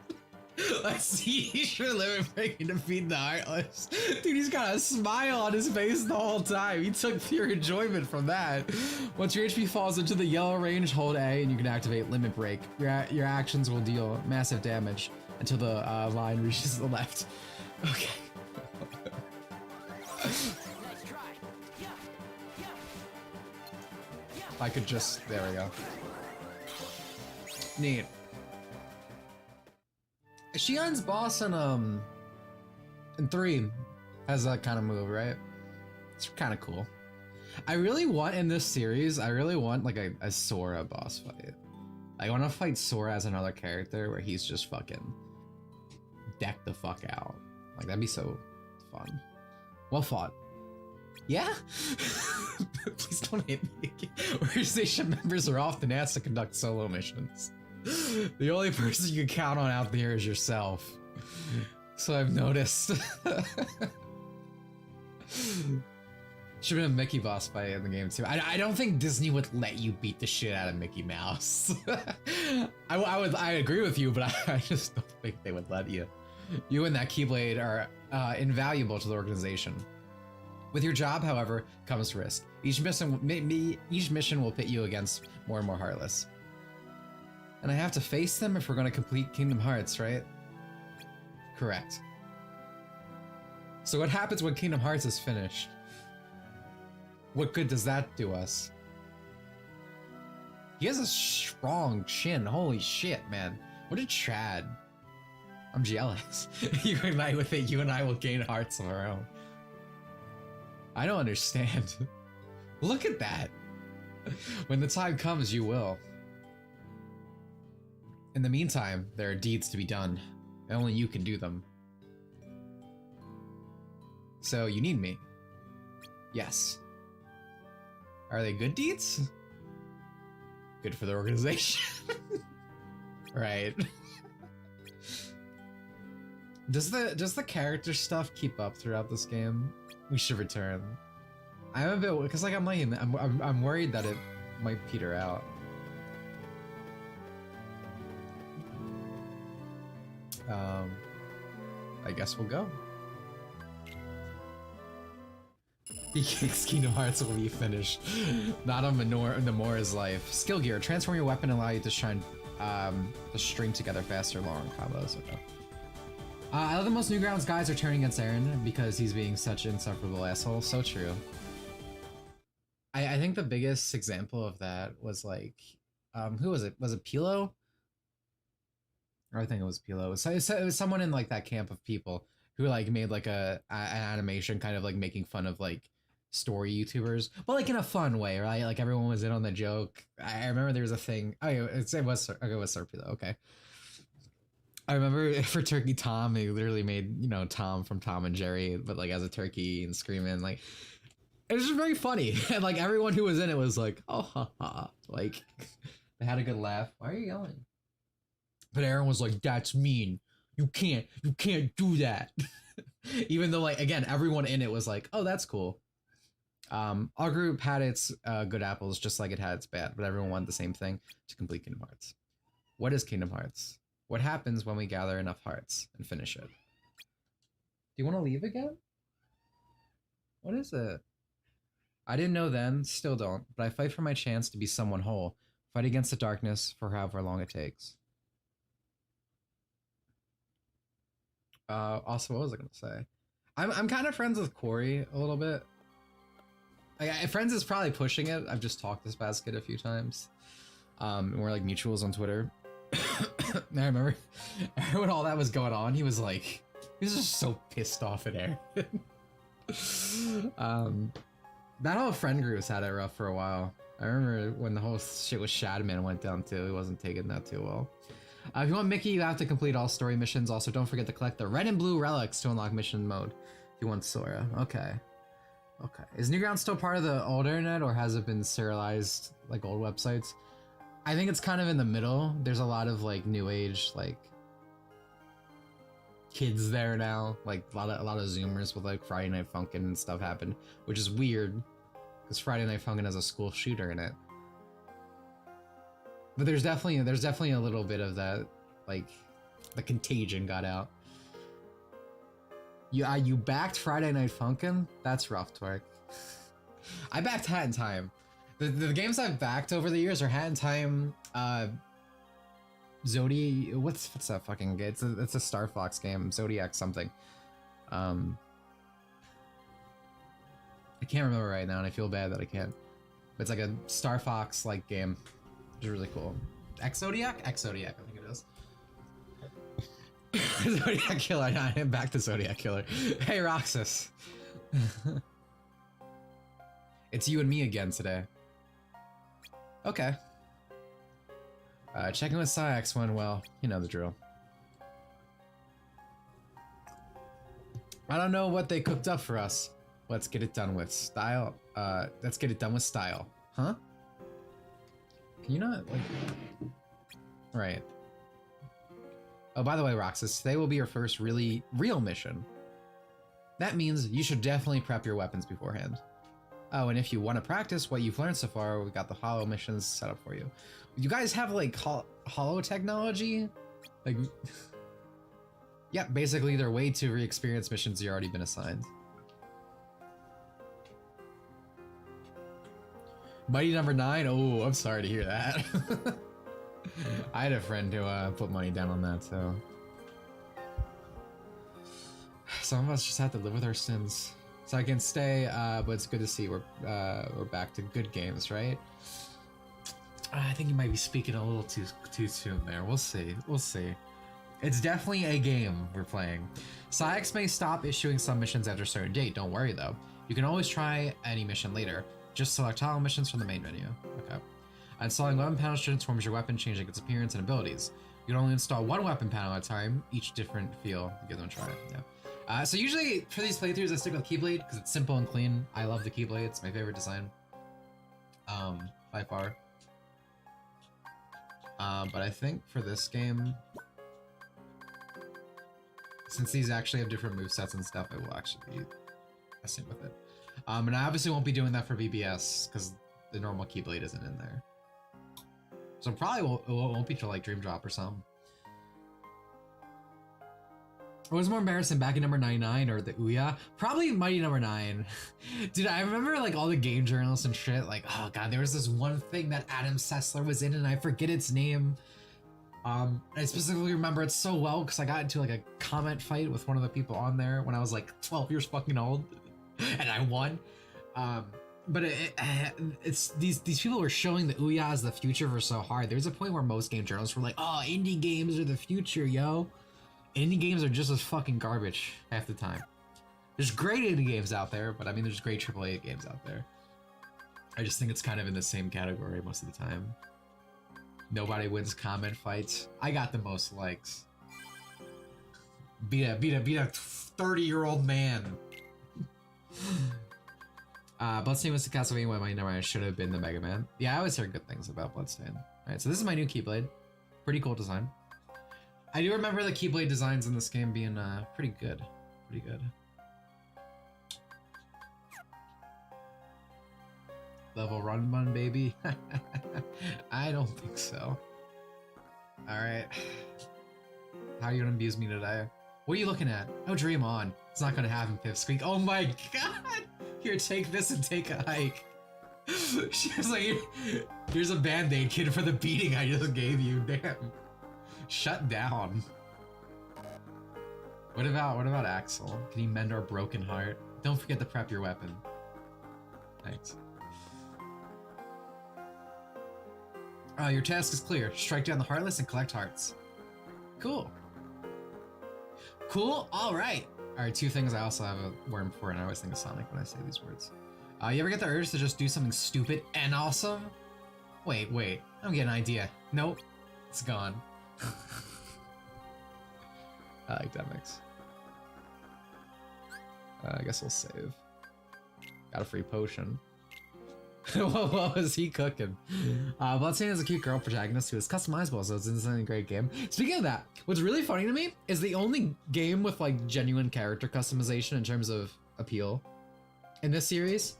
Let's see your limit breaking to feed the Heartless. Dude, he's got a smile on his face the whole time. He took pure enjoyment from that. Once your HP falls into the yellow range, hold A and you can activate Limit Break. Your actions will deal massive damage until the line reaches the left. Okay. I could just, there we go. Neat. Shion's boss in 3 has that kind of move, right? It's kind of cool. I really want in this series, I really want like a Sora boss fight. I want to fight Sora as another character where he's just fucking decked the fuck out. Like that'd be so fun. Well fought. Yeah? Please don't hit me again. Organization members are often asked to conduct solo missions. The only person you can count on out there is yourself. So I've noticed. Should have been a Mickey boss fight in the game too. I don't think Disney would let you beat the shit out of Mickey Mouse. I agree with you, but I just don't think they would let you. You and that Keyblade are invaluable to the organization. With your job, however, comes risk. Each mission will pit you against more and more Heartless. And I have to face them if we're going to complete Kingdom Hearts, right? Correct. So what happens when Kingdom Hearts is finished? What good does that do us? He has a strong chin. Holy shit, man. What a Chad. I'm jealous. You ignite with it, you and I will gain hearts of our own. I don't understand. Look at that. When the time comes, you will. In the meantime, there are deeds to be done, and only you can do them. So you need me. Yes. Are they good deeds? Good for the organization. Right. Does the character stuff keep up throughout this game? We should return. I'm a bit, because like I'm worried that it might peter out. I guess we'll go. He kicks Kingdom Hearts will be finished. Not on Nomura's life. Skill gear. Transform your weapon and allow you to shine to string together faster long combos. Okay. I love that most Newgrounds guys are turning against Aaron because he's being such an insufferable asshole. So true. I think the biggest example of that was like, who was it? Was it Pilo? Or I think it was Pilo. It was someone in like that camp of people who like made like an animation kind of like making fun of like story YouTubers, but like in a fun way, right? Like everyone was in on the joke. I remember there was a thing. Oh, it was Sir Pilo. Okay. I remember for Turkey Tom, they literally made, you know, Tom from Tom and Jerry, but like as a turkey and screaming. Like, it was just very funny. And like everyone who was in it was like, oh, ha, ha. Like, they had a good laugh. Why are you yelling? But Aaron was like, that's mean. You can't do that. Even though, like, again, everyone in it was like, oh, that's cool. Our group had its good apples just like it had its bad, but everyone wanted the same thing, to complete Kingdom Hearts. What is Kingdom Hearts? What happens when we gather enough hearts and finish it? Do you want to leave again? What is it? I didn't know then, still don't, but I fight for my chance to be someone whole. Fight against the darkness for however long it takes. Also, what was I gonna say? I'm kind of friends with Corey a little bit. Like, friends is probably pushing it. I've just talked this basket a few times. And we're like mutuals on Twitter. I remember when all that was going on, he was just so pissed off at Aaron. That whole friend group's had it rough for a while. I remember when the whole shit with Shadman went down too. He wasn't taking that too well. If you want Mickey, you have to complete all story missions. Also, don't forget to collect the red and blue relics to unlock mission mode. If you want Sora. Okay. Okay. Is Newgrounds still part of the old internet, or has it been serialized like old websites? I think it's kind of in the middle. There's a lot of like new age like kids there now. Like a lot of Zoomers with like Friday Night Funkin' and stuff happened, which is weird because Friday Night Funkin' has a school shooter in it. But there's definitely a little bit of that, like the contagion got out. You backed Friday Night Funkin'? That's rough, Twerk. I backed Hat in Time. The games I've backed over the years are Hat in Time, Zodiac. What's that fucking game? It's a Star Fox game, Zodiac something. I can't remember right now, and I feel bad that I can't. But it's like a Star Fox like game. Which is really cool. Zodiac, I think it is. Zodiac Killer. I am back to Zodiac Killer. Hey, Roxas. It's you and me again today. Okay. Checking with Syax went well. You know the drill. I don't know what they cooked up for us. Let's get it done with style. Let's get it done with style. Huh? Can you not, like... Right. Oh, by the way, Roxas, today will be your first real mission. That means you should definitely prep your weapons beforehand. Oh, and if you want to practice what you've learned so far, we've got the holo missions set up for you. You guys have, like, holo technology? Like... Yeah, basically they're way to re-experience missions you've already been assigned. Mighty number 9? Oh, I'm sorry to hear that. I had a friend who put money down on that, so... Some of us just have to live with our sins. So I can stay, but it's good to see we're back to good games, right? I think you might be speaking a little too soon there. We'll see. We'll see. It's definitely a game we're playing. Syax may stop issuing some missions after a certain date. Don't worry, though. You can always try any mission later. Just select toggle missions from the main menu. Okay. Installing weapon panels transforms your weapon, changing its appearance and abilities. You can only install one weapon panel at a time, each different feel. Give them a try. Yeah. So usually for these playthroughs, I stick with Keyblade because it's simple and clean. I love the Keyblade. It's my favorite design. By far. But I think for this game, since these actually have different movesets and stuff, I will actually be messing with it. And I obviously won't be doing that for BBS because the normal Keyblade isn't in there. So probably won't be till like Dream Drop or something. What was more embarrassing, back in number 99 or the Ouya? Probably Mighty number 9. Dude, I remember like all the game journalists and shit, like, oh god, there was this one thing that Adam Sessler was in and I forget its name. I specifically remember it so well because I got into like a comment fight with one of the people on there when I was like 12 years fucking old. And I won. But it's these people were showing the Ouya as the future for so hard. There's a point where most game journalists were like, oh, indie games are the future, yo. Indie games are just as fucking garbage half the time. There's great indie games out there, but I mean, there's great AAA games out there. I just think it's kind of in the same category most of the time. Nobody wins comment fights. I got the most likes. Beat a 30-year-old man. Bloodstain was the Castlevania one. My number should have been the Mega Man. Yeah, I always heard good things about Bloodstain. Alright, so this is my new Keyblade. Pretty cool design. I do remember the Keyblade designs in this game being pretty good. Pretty good. Level run, baby. I don't think so. Alright. How are you gonna abuse me today? What are you looking at? Oh, dream on. It's not gonna happen, Pipsqueak. Oh my god! Here, take this and take a hike. She was like, here's a band-aid, kid, for the beating I just gave you. Damn. Shut down. What about Axel? Can you mend our broken heart? Don't forget to prep your weapon. Thanks. Your task is clear. Strike down the Heartless and collect hearts. Cool. Cool? Alright. Alright, two things I also have a worm for, and I always think of Sonic when I say these words. You ever get the urge to just do something stupid and awesome? Wait. I'm getting an idea. Nope. It's gone. I like that mix. I guess we'll save. Got a free potion. What was he cooking? Bloodstain is a cute girl protagonist who is customizable, so it's an insanely great game. Speaking of that, what's really funny to me is the only game with like genuine character customization in terms of appeal in this series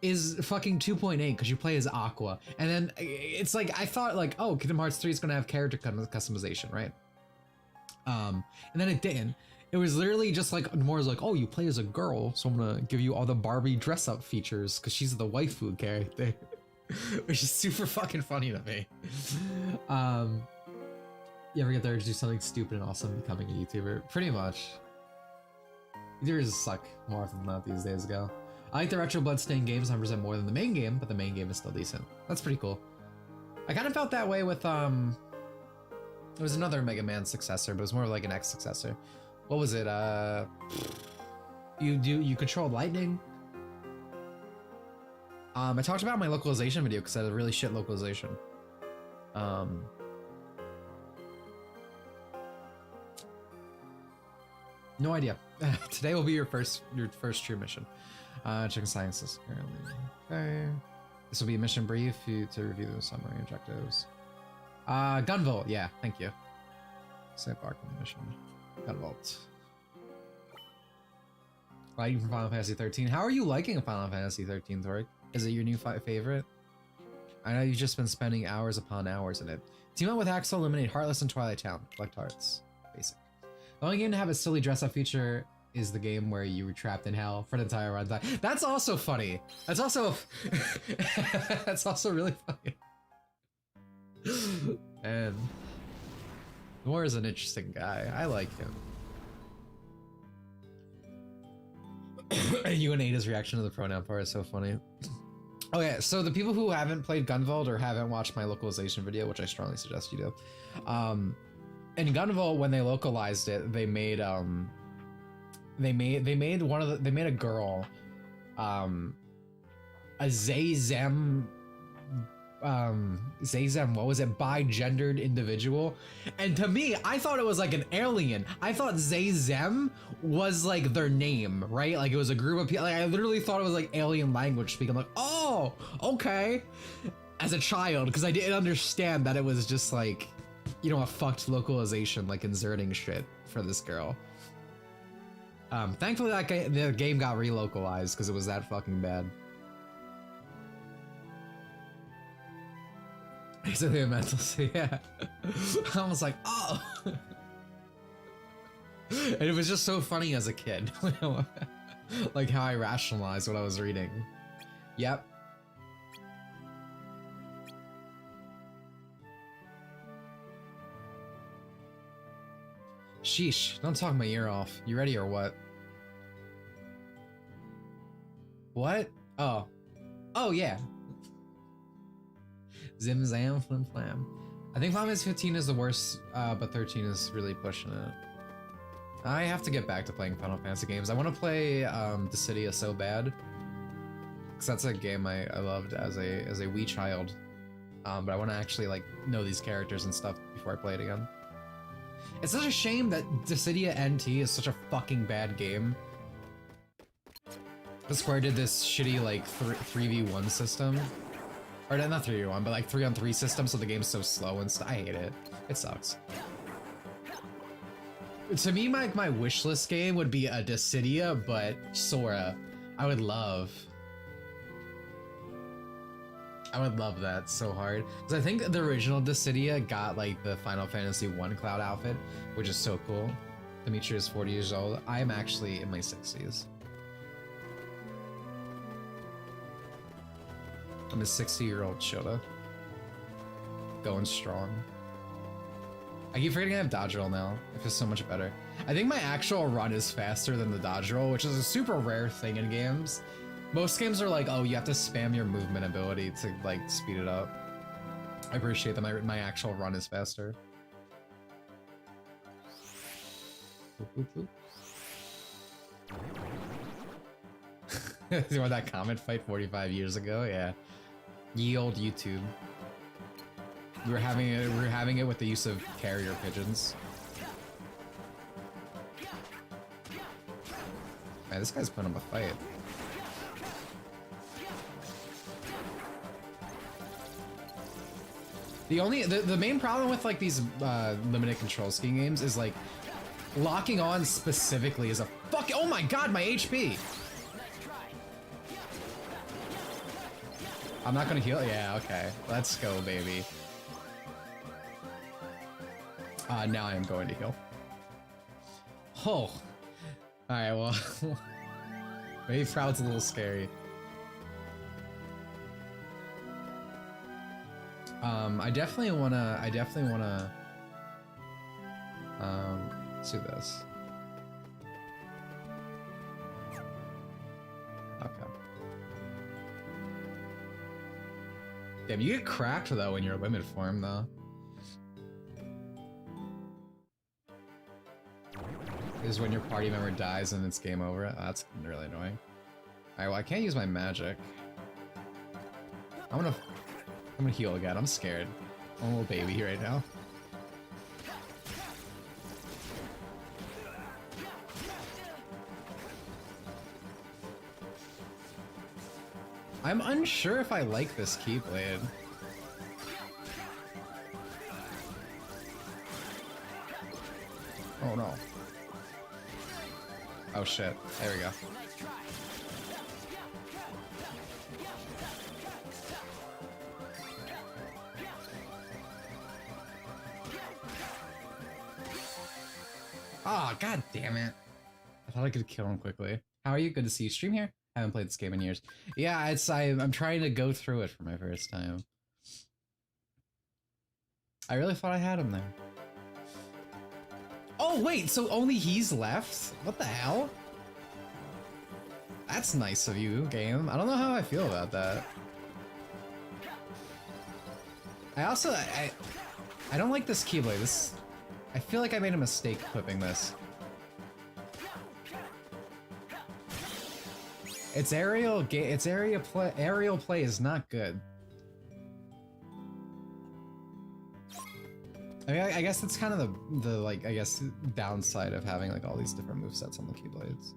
is fucking 2.8, because you play as Aqua. And then it's like, I thought like, oh, Kingdom Hearts 3 is gonna have character customization, right? And then it didn't. It was literally just like, Nomura's like, oh, you play as a girl, so I'm gonna give you all the Barbie dress-up features, because she's the waifu character. Which is super fucking funny to me. You ever get there to do something stupid and awesome becoming a YouTuber? Pretty much. YouTubers suck more often than not these days ago. I like the retro Bloodstained games 100% more than the main game, but the main game is still decent. That's pretty cool. I kind of felt that way with, there was another Mega Man successor, but it was more like an X successor. What was it? You control lightning. I talked about my localization video because I had a really shit localization. No idea. Today will be your first true mission. Checking sciences currently. Okay. This will be a mission brief to review the summary objectives. Gunvolt. Yeah, thank you. Save Arc on the mission. Gunvolt. Liking from Final Fantasy 13. How are you liking Final Fantasy 13, Thoric? Is it your new favorite? I know you've just been spending hours upon hours in it. Team up with Axel, eliminate Heartless and Twilight Town. Collect hearts. Basic. The only game to have a silly dress-up feature is the game where you were trapped in hell for the entire runtime. That's also funny. That's also that's also really funny. And Moore is an interesting guy. I like him. You and Ada's reaction to the pronoun part is so funny. Oh yeah, so the people who haven't played Gunvolt or haven't watched my localization video, which I strongly suggest you do, in Gunvolt, when they localized it, they made they made a girl, a Zayzem, what was it, bi-gendered individual, and to me, I thought it was like an alien. I thought Zayzem was like their name, right? Like it was a group of people. Like I literally thought it was like alien language speaking. I'm like, oh, okay. As a child, because I didn't understand that it was just like, you know, a fucked localization, like inserting shit for this girl. Thankfully the game got relocalized because it was that fucking bad. It's a bit mental, so yeah. I was like, oh. And it was just so funny as a kid. Like how I rationalized what I was reading. Yep. Sheesh, don't talk my ear off. You ready or what? What? Oh. Oh, yeah. Zim Zam Flim Flam. I think Final Fantasy 15 is the worst, but 13 is really pushing it. I have to get back to playing Final Fantasy games. I want to play Dissidia so bad. Because that's a game I loved as a wee child. But I want to actually like know these characters and stuff before I play it again. It's such a shame that Dissidia NT is such a fucking bad game. The Square did this shitty like 3v1 system. Or not 3v1, but like 3-on-3 system, so the game's so slow and I hate it. It sucks. To me, my wish list game would be a Dissidia, but Sora. I would love that so hard. Because I think the original Dissidia got like the Final Fantasy 1 Cloud outfit, which is so cool. Dimitri is 40 years old. I am actually in my 60s. I'm a 60-year-old Shota. Going strong. I keep forgetting I have dodge roll now. It feels so much better. I think my actual run is faster than the dodge roll, which is a super rare thing in games. Most games are like, oh, you have to spam your movement ability to like speed it up. I appreciate that my actual run is faster. Boop, boop, boop. You want that comment fight 45 years ago? Yeah. Ye old YouTube. We were having it with the use of carrier pigeons. Man, this guy's putting up a fight. The main problem with like these limited control scheme games is like locking on specifically is a fuck. Oh my god, my HP. I'm not gonna heal. Yeah, okay. Let's go, baby. Now I am going to heal. Oh. Alright, well. Maybe Proud's a little scary. I definitely wanna do this. Okay. Damn, you get cracked though in your limit form though. This is when your party member dies and it's game over. Oh, that's really annoying. Alright, well I can't use my magic. I'm gonna heal again. I'm scared. I'm a little baby right now. I'm unsure if I like this Keyblade. Oh no. Oh shit. There we go. Oh, god damn it. I thought I could kill him quickly. How are you? Good to see you stream here. I haven't played this game in years. Yeah, I'm trying to go through it for my first time. I really thought I had him there. Oh wait, so only he's left? What the hell? That's nice of you, game. I don't know how I feel about that. I don't like this Keyblade. I feel like I made a mistake equipping this. Its aerial play is not good. I mean, I guess that's kind of the like, I guess, downside of having like all these different movesets on the Keyblades.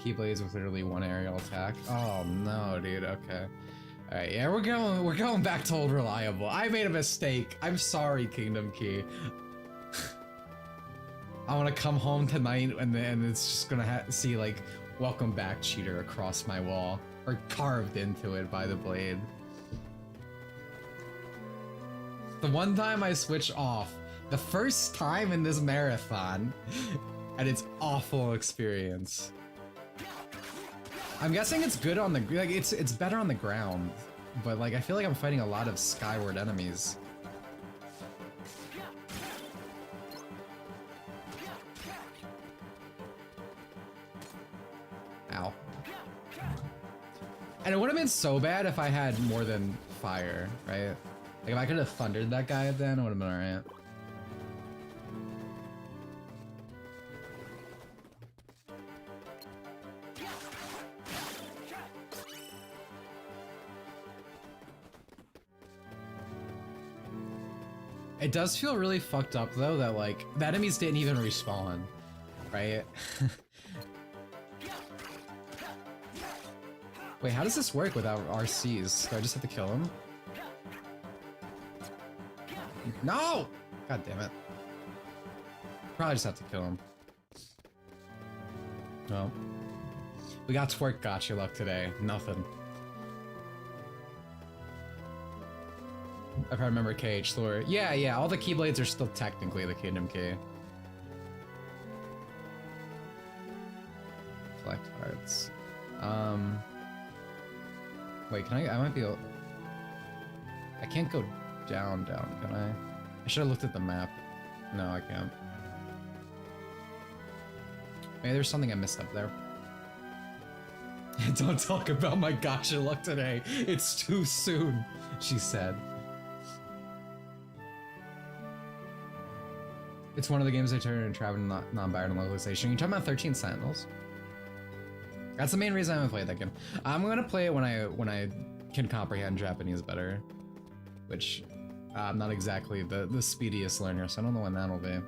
Keyblades with literally one aerial attack. Oh no, dude. Okay. All right. Yeah, we're going back to old reliable. I made a mistake. I'm sorry, Kingdom Key. I want to come home tonight and then it's just gonna see like "Welcome back, cheater" across my wall or carved into it by the blade. The one time I switch off, the first time in this marathon, and it's awful experience. I'm guessing it's good on the like it's better on the ground, but like I feel like I'm fighting a lot of skyward enemies. Ow. And it would have been so bad if I had more than fire, right? Like if I could have thundered that guy at the end, it would have been alright. It does feel really fucked up though that like the enemies didn't even respawn, right? Wait, how does this work without RCs? Do I just have to kill him? No! God damn it. Probably just have to kill him. Well, we got twerk gotcha luck today. Nothing. If I remember KH lore. Yeah, all the Keyblades are still technically the Kingdom Key. Collect hearts. Wait, can I might be able... I can't go down, can I? I should have looked at the map. No, I can't. Maybe there's something I missed up there. Don't talk about my gotcha luck today. It's too soon, she said. It's one of the games I turned into traveling non-binary localization. You're talking about 13 Sentinels? That's the main reason I haven't played that game. I'm gonna play it when I can comprehend Japanese better, which I'm not exactly the speediest learner, so I don't know when that'll be.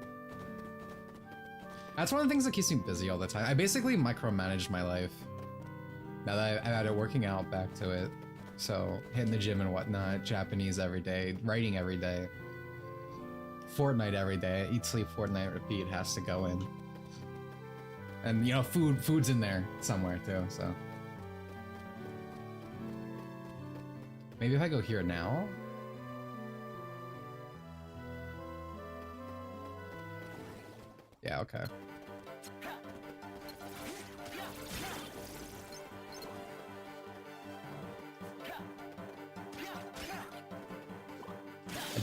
That's one of the things that keeps me busy all the time. I basically micromanage my life. Now that I've added working out back to it, so hitting the gym and whatnot, Japanese every day, writing every day, Fortnite every day, eat, sleep, Fortnite, repeat has to go in. And you know, food's in there somewhere too, so. Maybe if I go here now? Yeah, okay.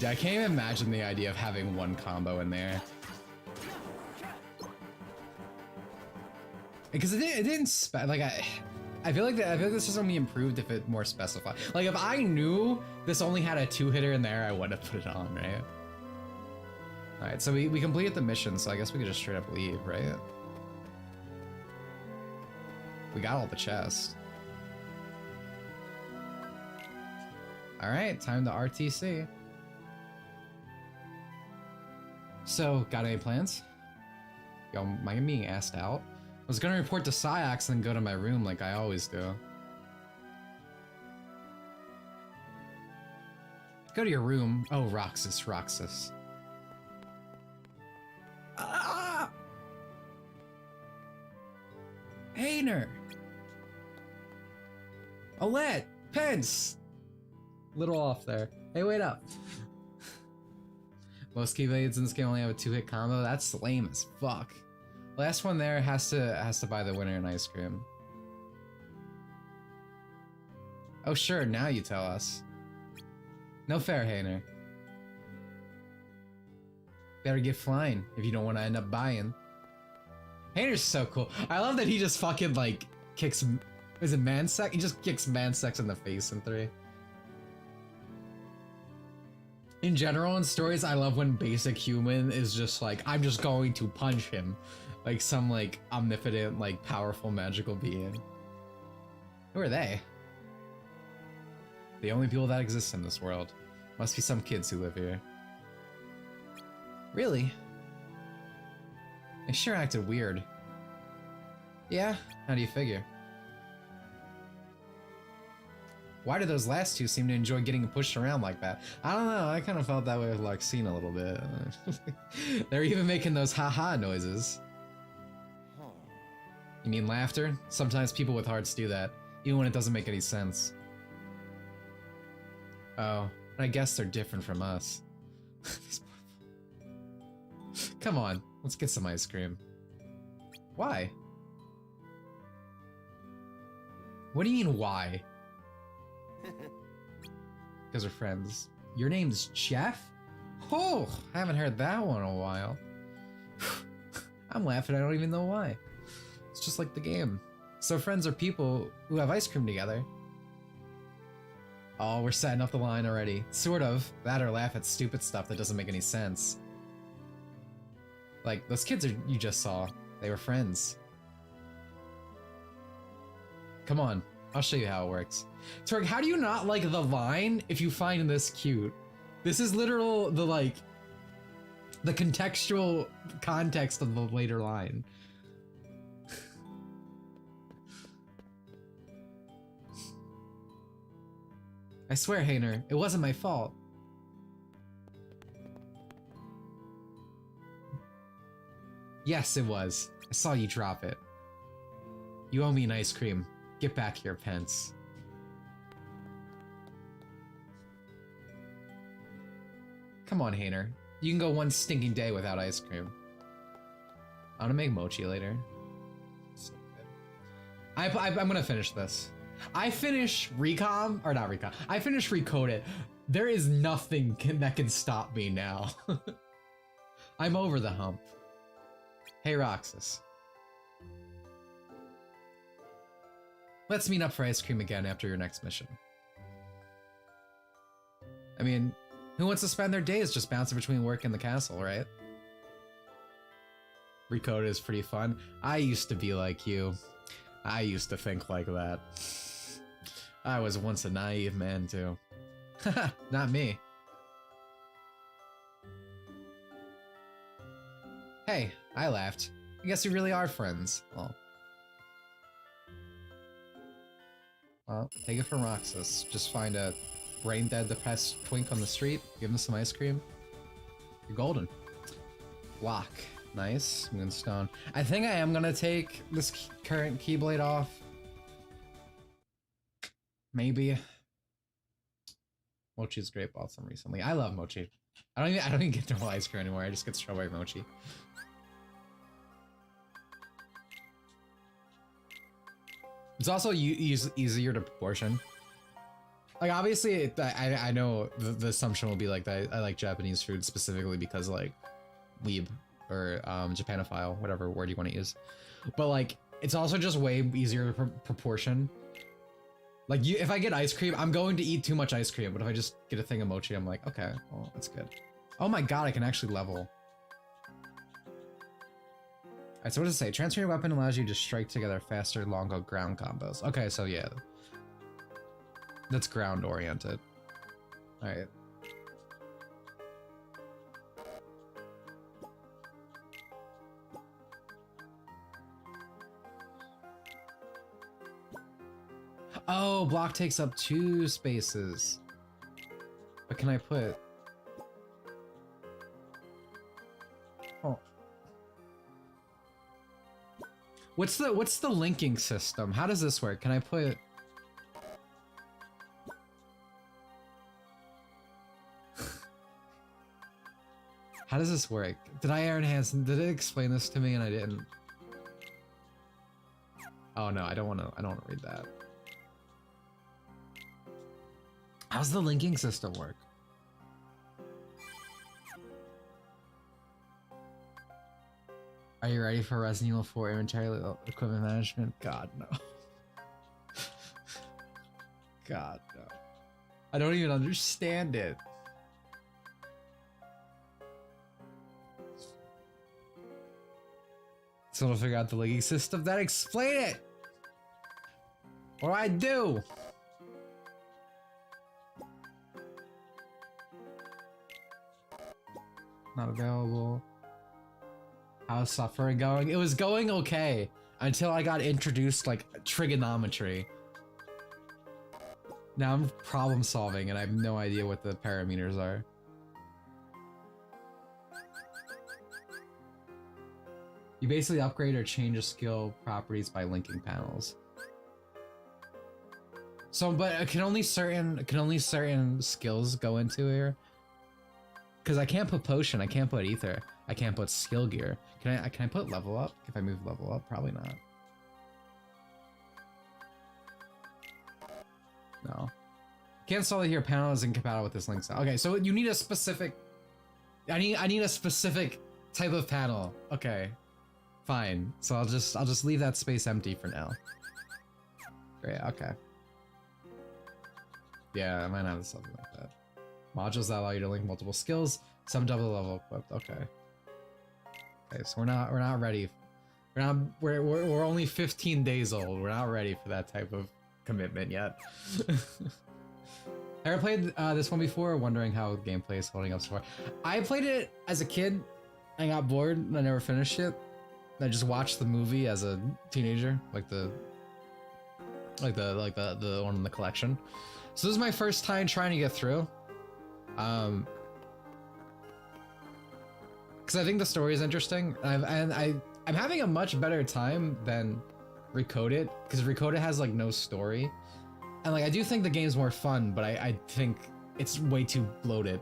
I can't even imagine the idea of having one combo in there. Because it didn't like I feel like this system would be improved if it more specified. Like if I knew this only had a 2-hitter in there, I would have put it on, right? Alright, so we completed the mission, so I guess we could just straight up leave, right? We got all the chests. Alright, time to RTC. So, got any plans? Yo, am I being asked out? I was gonna report to Syax and then go to my room like I always do. Go to your room. Oh, Roxas. Ah! Hayner! Olette! Pence! Little off there. Hey, wait up. Most Keyblades in this game only have a 2-hit combo. That's lame as fuck. Last one there has to buy the winner an ice cream. Oh sure, now you tell us. No fair, Hayner. Better get flying if you don't want to end up buying. Hayner's so cool. I love that he just fucking like kicks. Is it Mansex? He just kicks Mansex in the face in 3. In general, in stories, I love when basic human is just like, I'm just going to punch him. Like some like omnipotent, like powerful magical being. Who are they? The only people that exist in this world. Must be some kids who live here. Really? They sure acted weird. Yeah? How do you figure? Why do those last two seem to enjoy getting pushed around like that? I don't know, I kind of felt that way with Larxene a little bit. They're even making those haha noises. You mean laughter? Sometimes people with hearts do that, even when it doesn't make any sense. Oh, but I guess they're different from us. Come on, let's get some ice cream. Why? What do you mean, why? Because we're friends. Your name's Jeff? Oh, I haven't heard that one in a while. I'm laughing, I don't even know why. It's just like the game. So friends are people who have ice cream together. Oh, we're setting up the line already. Sort of. That or laugh at stupid stuff that doesn't make any sense. Like, those kids you just saw. They were friends. Come on, I'll show you how it works. Twerk, how do you not like the line if you find this cute? This is literal, the The contextual context of the later line. I swear, Hainer, it wasn't my fault. Yes, it was. I saw you drop it. You owe me an ice cream. Get back here, Pence. Come on, Hainer. You can go one stinking day without ice cream. I'm gonna make mochi later. So good. I'm gonna finish this. I finish Recom, or not Recom. I finish Recode It. There is nothing that can stop me now. I'm over the hump. Hey, Roxas. Let's meet up for ice cream again after your next mission. I mean, who wants to spend their days just bouncing between work and the castle, right? Recode is pretty fun. I used to be like you. I used to think like that. I was once a naive man too. Haha, not me. Hey, I laughed. I guess we really are friends. Well, take it from Roxas. Just find a brain-dead, depressed twink on the street, give him some ice cream. You're golden. Lock. Nice. Moonstone. I think I am gonna take this current Keyblade off. Maybe. Mochi's great. Bought some recently. I love mochi. I don't even get normal ice cream anymore. I just get strawberry mochi. It's also easier to portion. Like, obviously, I know the assumption will be like that I like Japanese food specifically because, like, weeb or Japanophile, whatever word you want to use. But, like, it's also just way easier to proportion. Like, if I get ice cream, I'm going to eat too much ice cream. But if I just get a thing of mochi, I'm like, okay, well, that's good. Oh my god, I can actually level. Alright, so what does it say? Transfer your weapon allows you to strike together faster, longer ground combos. Okay, so yeah. That's ground oriented. Alright. Oh, block takes up 2 spaces. What can I put? Oh. What's the linking system? How does this work? Can I put... How does this work? Did Aaron Hansen, did it explain this to me and I didn't? Oh no, I don't want to read that. How's the linking system work? Are you ready for Resident Evil 4 inventory equipment management? God, no. God, no. I don't even understand it. So to figure out the linking system, then explain it! What do I do? Not available. How's suffering going? It was going okay until I got introduced like trigonometry. Now I'm problem solving and I have no idea what the parameters are. You basically upgrade or change a skill properties by linking panels. So, but can only certain skills go into here? Because I can't put potion, I can't put ether, I can't put skill gear. Can I put level up? If I move level up, probably not. No. Can't install it here. Panel is incompatible with this link set. Okay, so you need a specific. I need a specific type of panel. Okay, fine. So I'll just leave that space empty for now. Great. Okay. Yeah, I might have something like that. Modules that allow you to link multiple skills. Some double level equipped. Okay. Okay, so we're not ready. We're only 15 days old. We're not ready for that type of commitment yet. Ever played this one before? Wondering how gameplay is holding up so far. I played it as a kid. I got bored and I never finished it. I just watched the movie as a teenager, like the one in the collection. So this is my first time trying to get through. Because I think the story is interesting, I'm having a much better time than Recoded, because Recoded has like no story, and like I do think the game's more fun, but I think it's way too bloated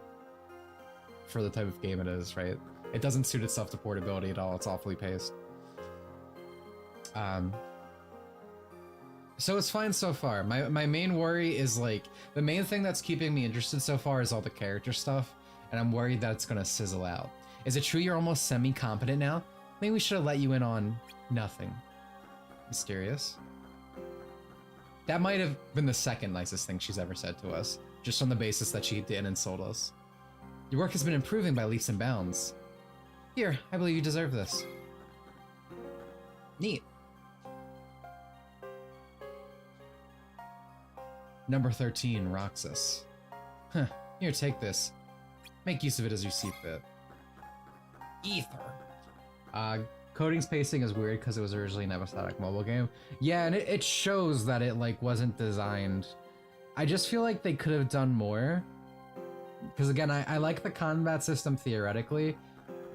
for the type of game it is, right? It doesn't suit itself to portability at all. It's awfully paced. So it's fine so far. My main worry is like, the main thing that's keeping me interested so far is all the character stuff, and I'm worried that it's gonna sizzle out. Is it true you're almost semi-competent now? Maybe we should have let you in on nothing. Mysterious. That might have been the second nicest thing she's ever said to us, just on the basis that she didn't insult us. Your work has been improving by leaps and bounds. Here, I believe you deserve this. Neat. Number 13, Roxas. Huh, here, take this. Make use of it as you see fit. Ether. Coding's pacing is weird because it was originally an episodic mobile game. Yeah, and it shows that it like wasn't designed. I just feel like they could have done more. Because again, I like the combat system theoretically,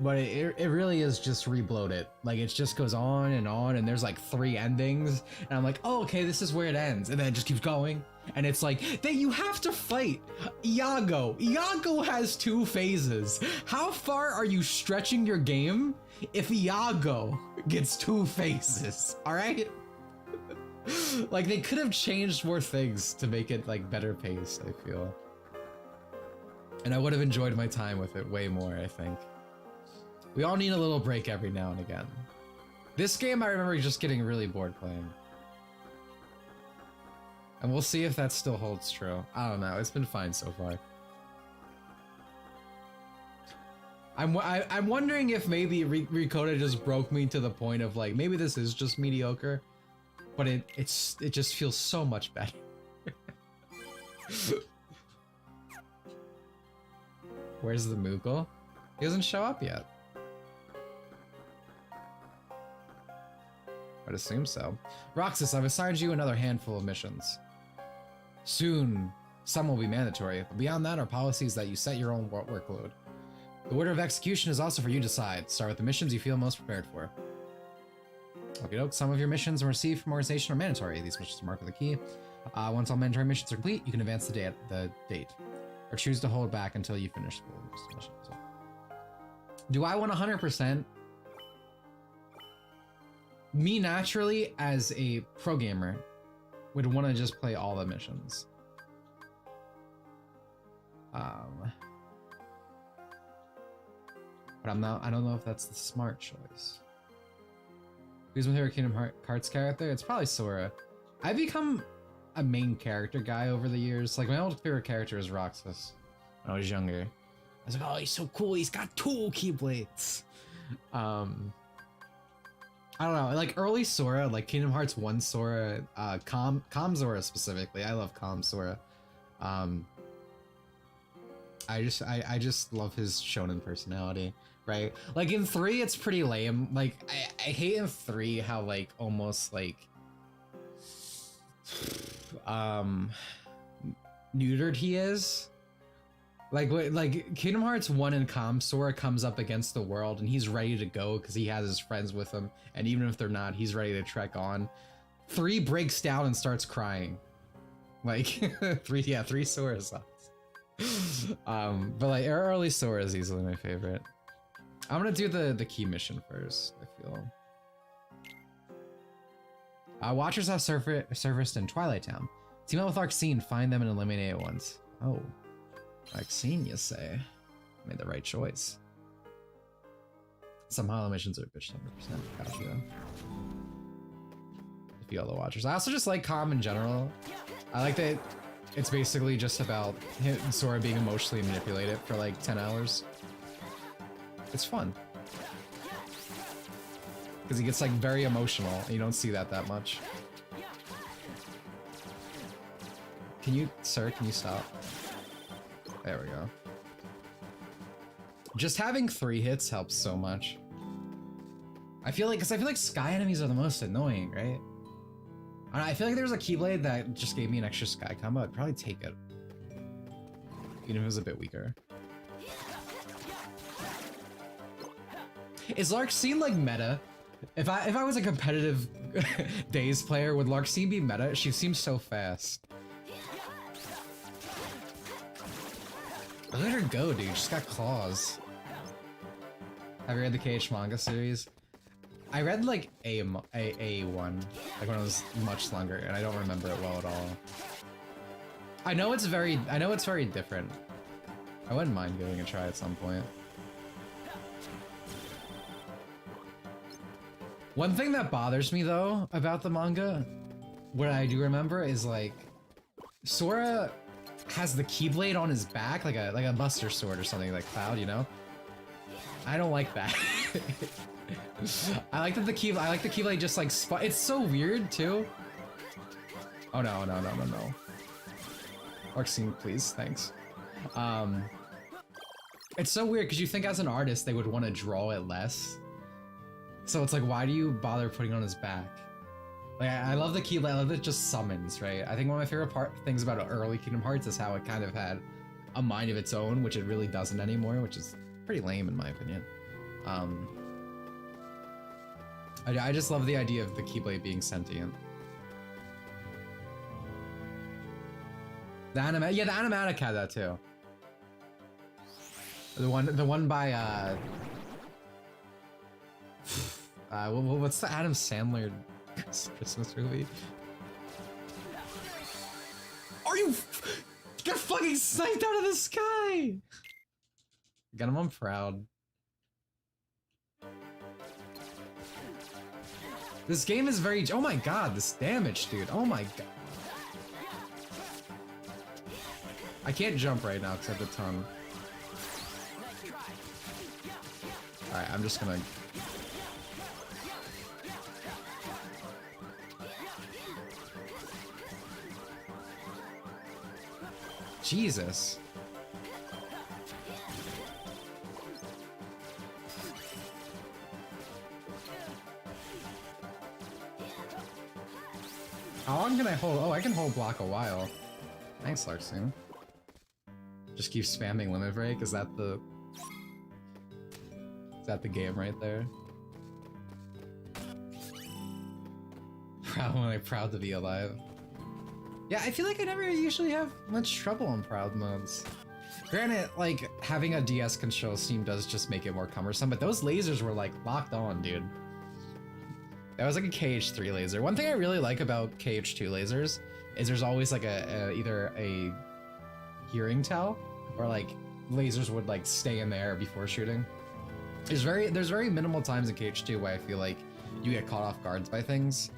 but it really is just rebloated. Like it just goes on, and there's like 3 endings, and I'm like, oh, okay, this is where it ends, and then it just keeps going. And it's like, that you have to fight Iago. Iago has 2 phases. How far are you stretching your game if Iago gets 2 phases? All right? Like they could have changed more things to make it like better paced, I feel. And I would have enjoyed my time with it way more, I think. We all need a little break every now and again. This game I remember just getting really bored playing. And we'll see if that still holds true. I don't know. It's been fine so far. I'm wondering if maybe Recoded just broke me to the point of like, maybe this is just mediocre, but it just feels so much better. Where's the Moogle? He doesn't show up yet. I'd assume so. Roxas, I've assigned you another handful of missions. Soon, some will be mandatory, but beyond that are policies that you set your own workload. The order of execution is also for you to decide. Start with the missions you feel most prepared for. Okay, doke. Some of your missions received from organization are mandatory. These missions are marked with a key. Once all mandatory missions are complete, you can advance the date, or choose to hold back until you finish the mission. So, do I want 100%? Me naturally, as a pro gamer, would want to just play all the missions. But I don't know if that's the smart choice. Who's my favorite Kingdom Hearts character? It's probably Sora. I've become a main character guy over the years. Like my old favorite character is Roxas when I was younger. I was like, oh, he's so cool. He's got 2 Keyblades. I don't know, like early Sora, like Kingdom Hearts 1 Sora, Calm Sora specifically. I love Calm Sora. I just love his shonen personality, right? Like in 3, it's pretty lame. Like I hate in 3 how like almost like neutered he is. Like Kingdom Hearts 1 and Calm Sora comes up against the world and he's ready to go because he has his friends with him, and even if they're not, he's ready to trek on. 3 breaks down and starts crying. Like 3 Sora sucks. But like early Sora is easily my favorite. I'm gonna do the key mission first, I feel. Watchers have surfaced in Twilight Town. Team up with Arxene, find them and eliminate it once. Oh. Arxene, you say? Made the right choice. Some hollow missions are bitch 100%. Gotcha. If you all the watchers. I also just like Calm in general. I like that it's basically just about him and Sora being emotionally manipulated for like 10 hours. It's fun. Because he gets like very emotional, and you don't see that much. Can you, sir, can you stop? There we go. Just having 3 hits helps so much. I feel like sky enemies are the most annoying, right? I feel like there was a Keyblade that just gave me an extra sky combo. I'd probably take it. Even if it was a bit weaker. Is Larxene like meta? If I was a competitive Days player, would Larxene be meta? She seems so fast. Look at her go, dude. She's got claws. Have you read the KH manga series? I read like a one, like when I was much longer, and I don't remember it well at all. I know it's very different. I wouldn't mind giving it a try at some point. One thing that bothers me though about the manga, what I do remember is like, Sora has the Keyblade on his back, like a Buster Sword or something, like Cloud, you know? I don't like that. I like the Keyblade just like it's so weird too. Oh no. Larxene, please, thanks. It's so weird because you think as an artist they would want to draw it less. So it's like, why do you bother putting it on his back? Like, I love the Keyblade, I love that it just summons, right? I think one of my favorite things about early Kingdom Hearts is how it kind of had a mind of its own, which it really doesn't anymore, which is pretty lame in my opinion. I just love the idea of the Keyblade being sentient. The animatic had that too. The one by what's the Adam Sandler Christmas movie? Are you get fucking sniped out of the sky? Get him, I'm proud. This game is very, oh my god, this damage, dude. Oh my god. I can't jump right now because I have the tongue. Alright, I'm just gonna... Jesus. How long can I hold? Oh, I can hold block a while. Thanks, Larxene. Just keep spamming limit break. Is that the game right there? Proud to be alive. Yeah, I feel like I never usually have much trouble on proud modes. Granted, like, having a DS control scheme does just make it more cumbersome, but those lasers were like locked on, dude. That was like a KH3 laser. One thing I really like about KH2 lasers is there's always like either a hearing tell or like lasers would like stay in the air before shooting. There's very minimal times in KH2 where I feel like you get caught off guards by things.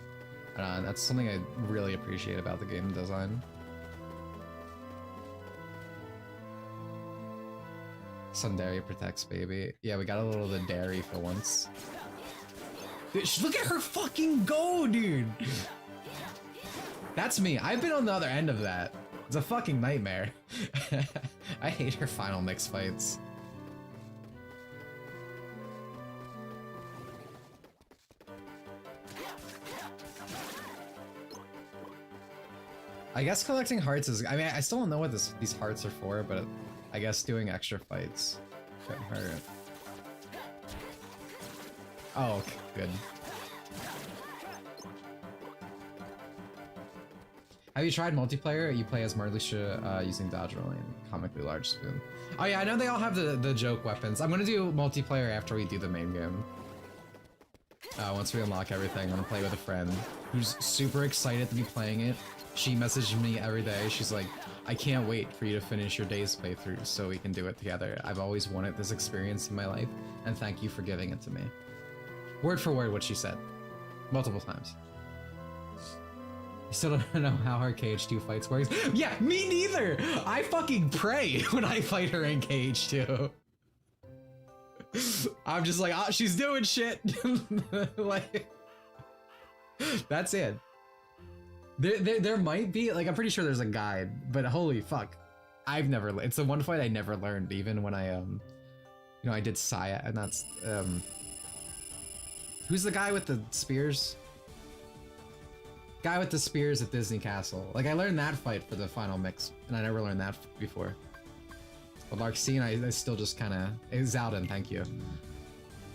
That's something I really appreciate about the game design. Sundari protects baby. Yeah, we got a little of the dairy for once. Dude, look at her fucking go, dude! That's me. I've been on the other end of that. It's a fucking nightmare. I hate her final mix fights. I guess collecting hearts is, I mean, I still don't know what these hearts are for, but I guess doing extra fights couldn't hurt. Oh, okay, good. Have you tried multiplayer? You play as Marluxia using dodge roll and comically large spoon. Oh yeah, I know they all have the joke weapons. I'm gonna do multiplayer after we do the main game. Once we unlock everything, I'm gonna play with a friend who's super excited to be playing it. She messaged me every day. She's like, I can't wait for you to finish your day's playthrough so we can do it together. I've always wanted this experience in my life, and thank you for giving it to me. Word for word what she said. Multiple times. I still don't know how her KH2 fights works. Yeah, me neither! I fucking pray when I fight her in KH2. I'm just like, she's doing shit. Like, that's it. There might be, like, I'm pretty sure there's a guide, but holy fuck. I've never. It's the one fight I never learned, even when I you know, I did Saya, and that's who's the guy with the spears? Guy with the spears at Disney Castle. Like, I learned that fight for the final mix, and I never learned that before. But Larxene, I still just kind of... Zaldin, thank you.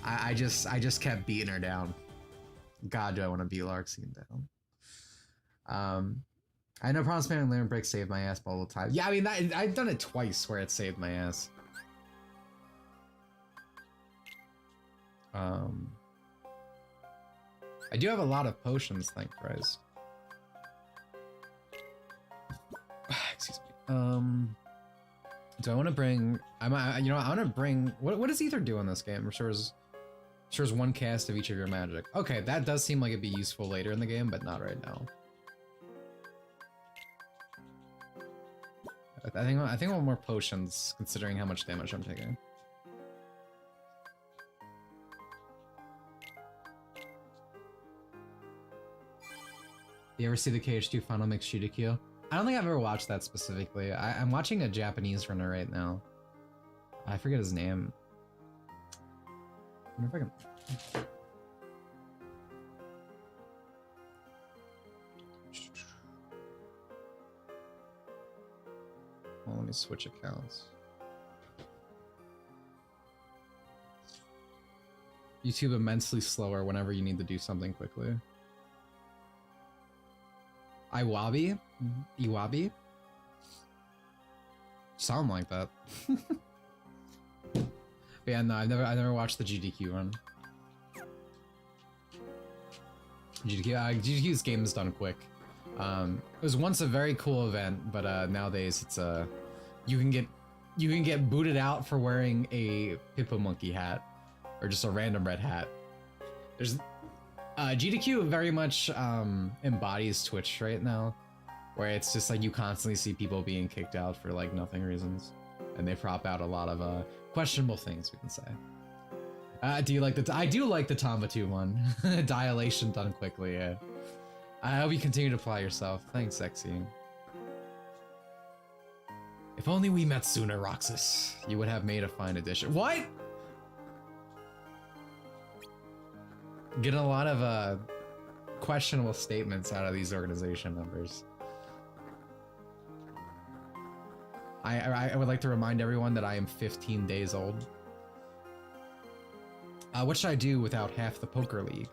I just kept beating her down. God, do I want to beat Larxene down. I know Promise Man and Limit Break saved my ass all the time. Yeah, I mean, I've done it twice where it saved my ass. I do have a lot of potions, thank Christ. Excuse me. Do I want to bring? You know, I want to bring. What does Ether do in this game? Restores one cast of each of your magic. Okay, that does seem like it'd be useful later in the game, but not right now. I think I want more potions, considering how much damage I'm taking. You ever see the KH2 Final Mix Shirikyo? I don't think I've ever watched that specifically. I'm watching a Japanese runner right now. I forget his name. I wonder if I can... Well, let me switch accounts. YouTube immensely slower whenever you need to do something quickly. Iwabi? Iwabi? Sound like that. But yeah, no, I never watched the GDQ run. GDQ's game is done quick. It was once a very cool event, but nowadays it's you can get booted out for wearing a Hippo Monkey hat or just a random red hat. There's GDQ very much embodies Twitch right now, where it's just like you constantly see people being kicked out for like nothing reasons, and they prop out a lot of questionable things, we can say. Do you like the? I do like the Tomba2 one. Dilation done quickly. Yeah. I hope you continue to apply yourself. Thanks, Sexy. If only we met sooner, Roxas. You would have made a fine addition. What? Getting a lot of questionable statements out of these organization members. I would like to remind everyone that I am 15 days old. What should I do without half the poker league?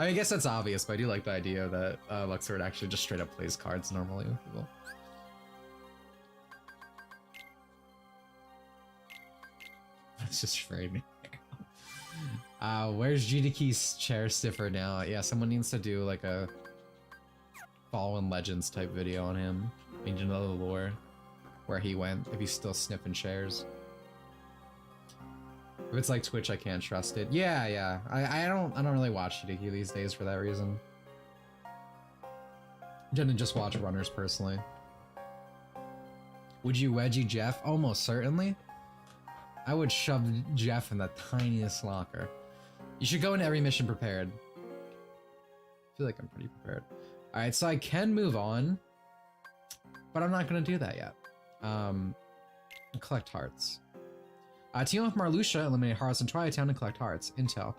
I guess that's obvious, but I do like the idea that Luxord actually just straight up plays cards normally with people. It's just framing. Where's GDK's chair stiffer now? Yeah, someone needs to do like a Fallen Legends type video on him. We need to know the lore, where he went, if he's still sniffing chairs. If it's like Twitch, I can't trust it. Yeah. I don't really watch GDK these days for that reason. Didn't just watch runners personally. Would you wedgie Jeff? Almost certainly. I would shove Jeff in the tiniest locker. You should go into every mission prepared. I feel like I'm pretty prepared. Alright, so I can move on, but I'm not gonna do that yet. Collect hearts. Team up with Marluxia, eliminate hearts in Twilight Town, and collect hearts. Intel.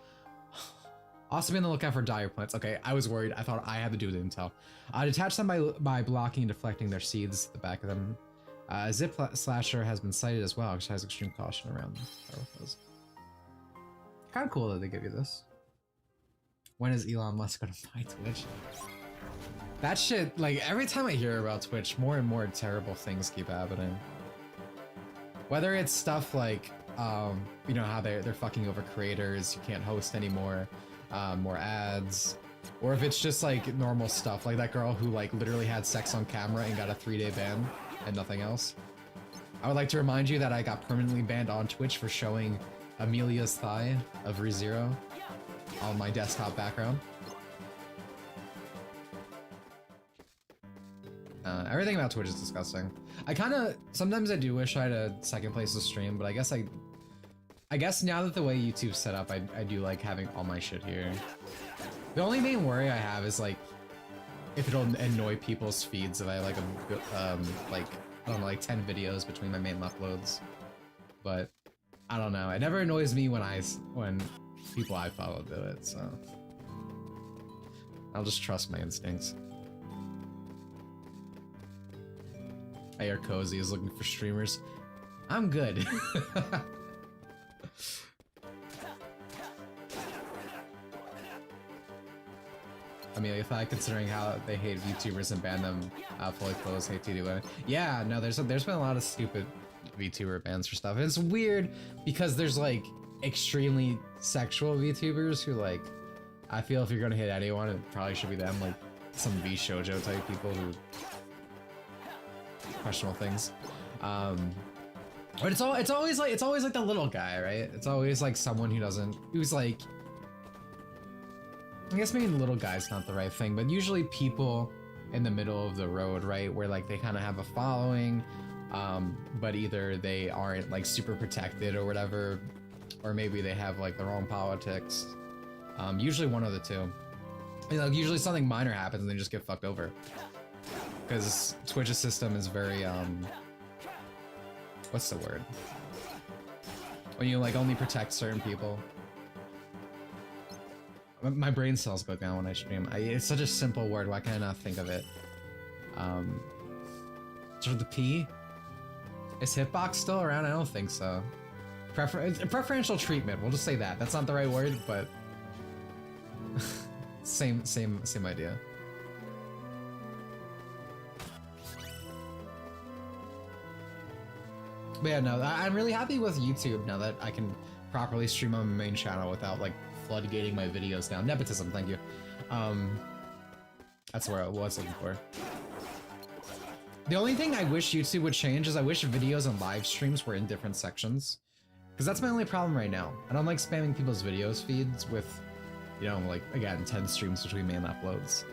Also be on the lookout for dire plants. Okay, I was worried. I thought I had to do the intel. Detach them by blocking and deflecting their seeds at the back of them. A zip slasher has been sighted as well, exercise extreme caution around kind of cool that they give you this. When is Elon Musk gonna buy Twitch? That shit, like, every time I hear about Twitch, more and more terrible things keep happening. Whether it's stuff like, you know, how they're fucking over creators, you can't host anymore, more ads, or if it's just like normal stuff, like that girl who like literally had sex on camera and got a 3-day ban and nothing else. I would like to remind you that I got permanently banned on Twitch for showing Amelia's thigh of ReZero on my desktop background. Everything about Twitch is disgusting. Sometimes I do wish I had a second place to stream, but I guess now that the way YouTube's set up, I do like having all my shit here. The only main worry I have is like, if it'll annoy people's feeds if I have like like I don't know, like 10 videos between my main uploads. But I don't know. It never annoys me when people I follow do it, so I'll just trust my instincts. I hear Cozy is looking for streamers. I'm good. I mean, if I considering how they hate VTubers and ban them, fully closed, hate to do it. Yeah, no, there's been a lot of stupid VTuber bans for stuff. And it's weird because there's like extremely sexual VTubers who like, I feel if you're gonna hit anyone, it probably should be them, like some V-shoujo type people who questionable things. But it's always like the little guy, right? It's always like someone who's like, I guess maybe little guy's not the right thing, but usually people in the middle of the road, right? Where like they kind of have a following, but either they aren't like super protected or whatever, or maybe they have like their own politics. Usually one of the two. You know, usually something minor happens and they just get fucked over. Because Twitch's system is very, what's the word? When you like only protect certain people. My brain cells go down when I stream. It's such a simple word, why can I not think of it? Sort of the P? Is Hitbox still around? I don't think so. Preferential treatment, we'll just say that. That's not the right word, but same idea. But yeah, no, I'm really happy with YouTube now that I can properly stream on my main channel without like floodgating my videos down. Nepotism, thank you. That's where I was looking for. The only thing I wish YouTube would change is I wish videos and live streams were in different sections. Because that's my only problem right now. I don't like spamming people's videos feeds with, you know, like, again, 10 streams between main uploads.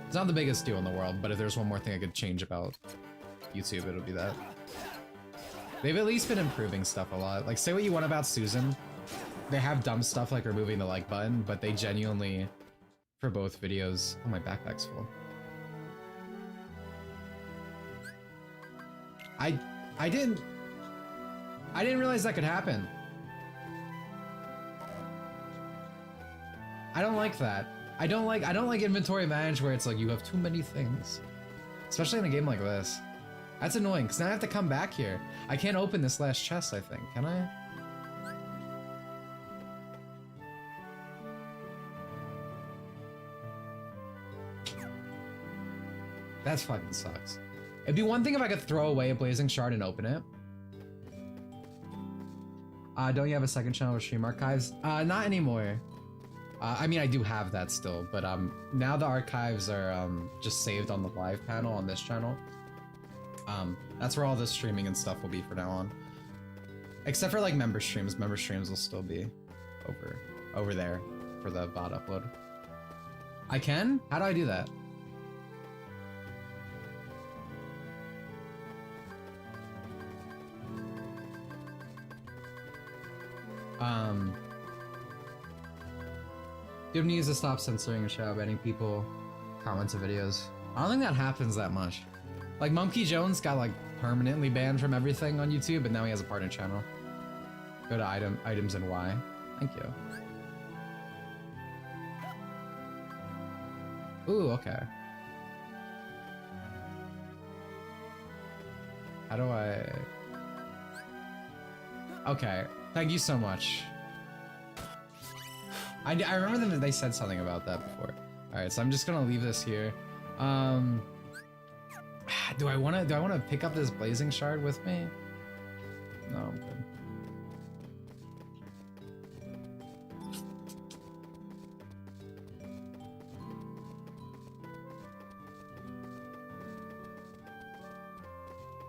It's not the biggest deal in the world, but if there's one more thing I could change about YouTube, it'll be that. They've at least been improving stuff a lot. Like, say what you want about Susan. They have dumb stuff like removing the like button, but they genuinely, for both videos... Oh, my backpack's full. I didn't realize that could happen. I don't like that. I don't like inventory management where it's like you have too many things. Especially in a game like this. That's annoying, because now I have to come back here. I can't open this last chest, I think. Can I? That fucking sucks. It'd be one thing if I could throw away a blazing shard and open it. Don't you have a second channel with stream archives? Not anymore. I mean, I do have that still, but now the archives are just saved on the live panel on this channel. That's where all the streaming and stuff will be for now on. Except for like member streams. Member streams will still be over there for the VOD upload. I can? How do I do that? Dude needs to stop censoring and shadow banning people comments of videos. I don't think that happens that much. Like Monkey Jones got like permanently banned from everything on YouTube, but now he has a partner channel. Go to items and Y. Thank you. Ooh, okay. How do I... Okay, thank you so much. I remember them, they said something about that before. Alright, so I'm just gonna leave this here. Do I wanna pick up this blazing shard with me? No, I'm good.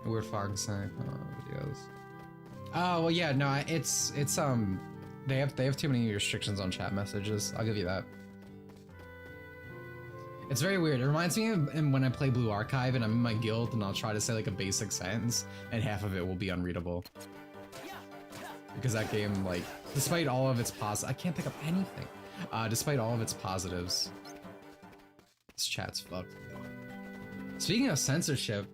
Weird fog sign videos. Oh well, yeah, no, it's they have too many restrictions on chat messages. I'll give you that. It's very weird. It reminds me of when I play Blue Archive and I'm in my guild and I'll try to say like a basic sentence and half of it will be unreadable. Because that game, like, despite all of its I can't pick up anything. Despite all of its positives, This chat's fucked. Speaking of censorship,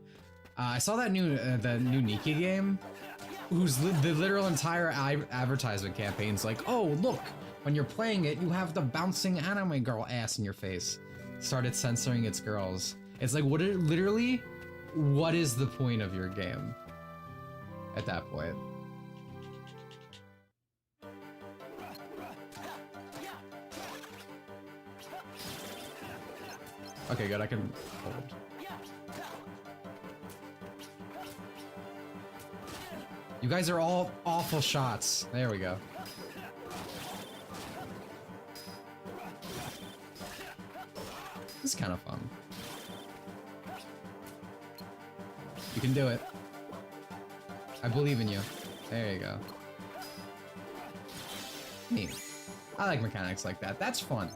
I saw that new the new Nikki game, whose the literal entire advertisement campaign's like, oh look, when you're playing it, you have the bouncing anime girl ass in your face. Started censoring its girls. It's like, literally, what is the point of your game? At that point. Okay, good, I can hold. You guys are all awful shots. There we go. This is kind of fun. You can do it. I believe in you. There you go. Neat. I like mechanics like that. That's fun.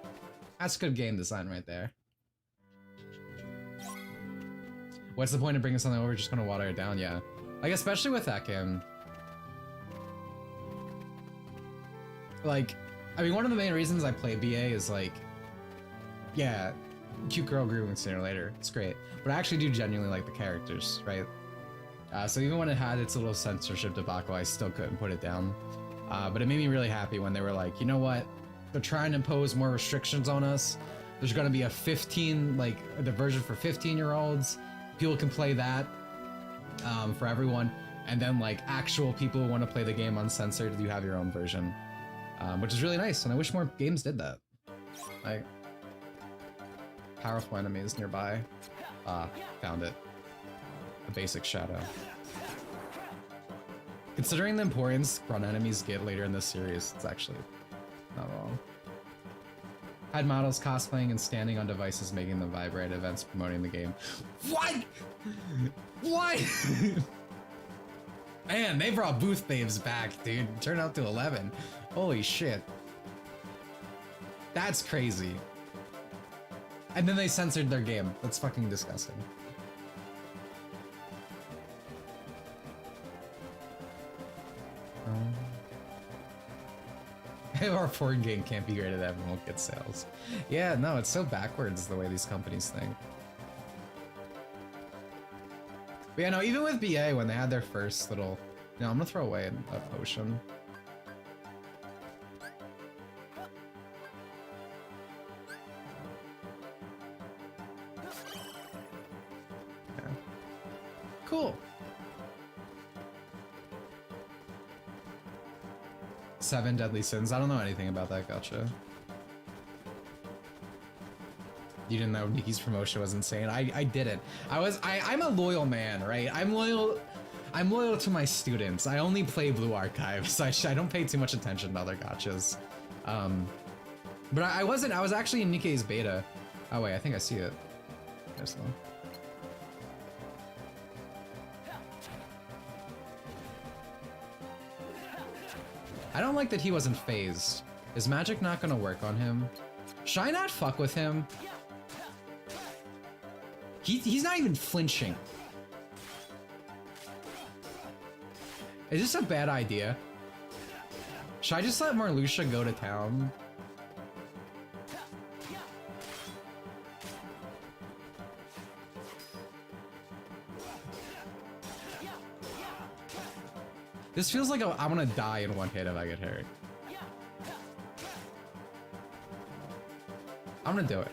That's good game design right there. What's the point of bringing something over? Just gonna water it down, yeah. Like, especially with that game. Like, I mean, one of the main reasons I play BA is like, yeah, cute girl grooming sooner or later. It's great. But I actually do genuinely like the characters, right? So even when it had its little censorship debacle, I still couldn't put it down. But it made me really happy when they were like, you know what? They're trying to impose more restrictions on us. There's gonna be a 15, like, the version for 15-year-olds. People can play that for everyone, and then like actual people who want to play the game uncensored, you have your own version, which is really nice. And I wish more games did that. Like powerful enemies nearby. Found it. A basic shadow. Considering the importance run enemies get later in this series, it's actually not wrong. Had models cosplaying and standing on devices making them vibrate, events promoting the game. What? What? Man, they brought booth babes back, dude. Turned out to 11. Holy shit. That's crazy. And then they censored their game. That's fucking disgusting. Our porn game can't be graded, everyone will get sales. Yeah, no, it's so backwards the way these companies think. But yeah, no, even with BA, when they had their first little... No, I'm gonna throw away a potion. Yeah. Cool. 7 deadly sins. I don't know anything about that. Gotcha. You didn't know Nikki's promotion was insane. I didn't. I'm a loyal man, right? I'm loyal to my students. I only play Blue Archives. I don't pay too much attention to other gachas. But I was actually in Nikkei's beta. Oh wait, I think I see it. There's one. I don't like that he wasn't phased. Is magic not gonna work on him? Should I not fuck with him? He's not even flinching. Is this a bad idea? Should I just let Marluxia go to town? This feels like I'm gonna die in one hit if I get hurt. I'm gonna do it.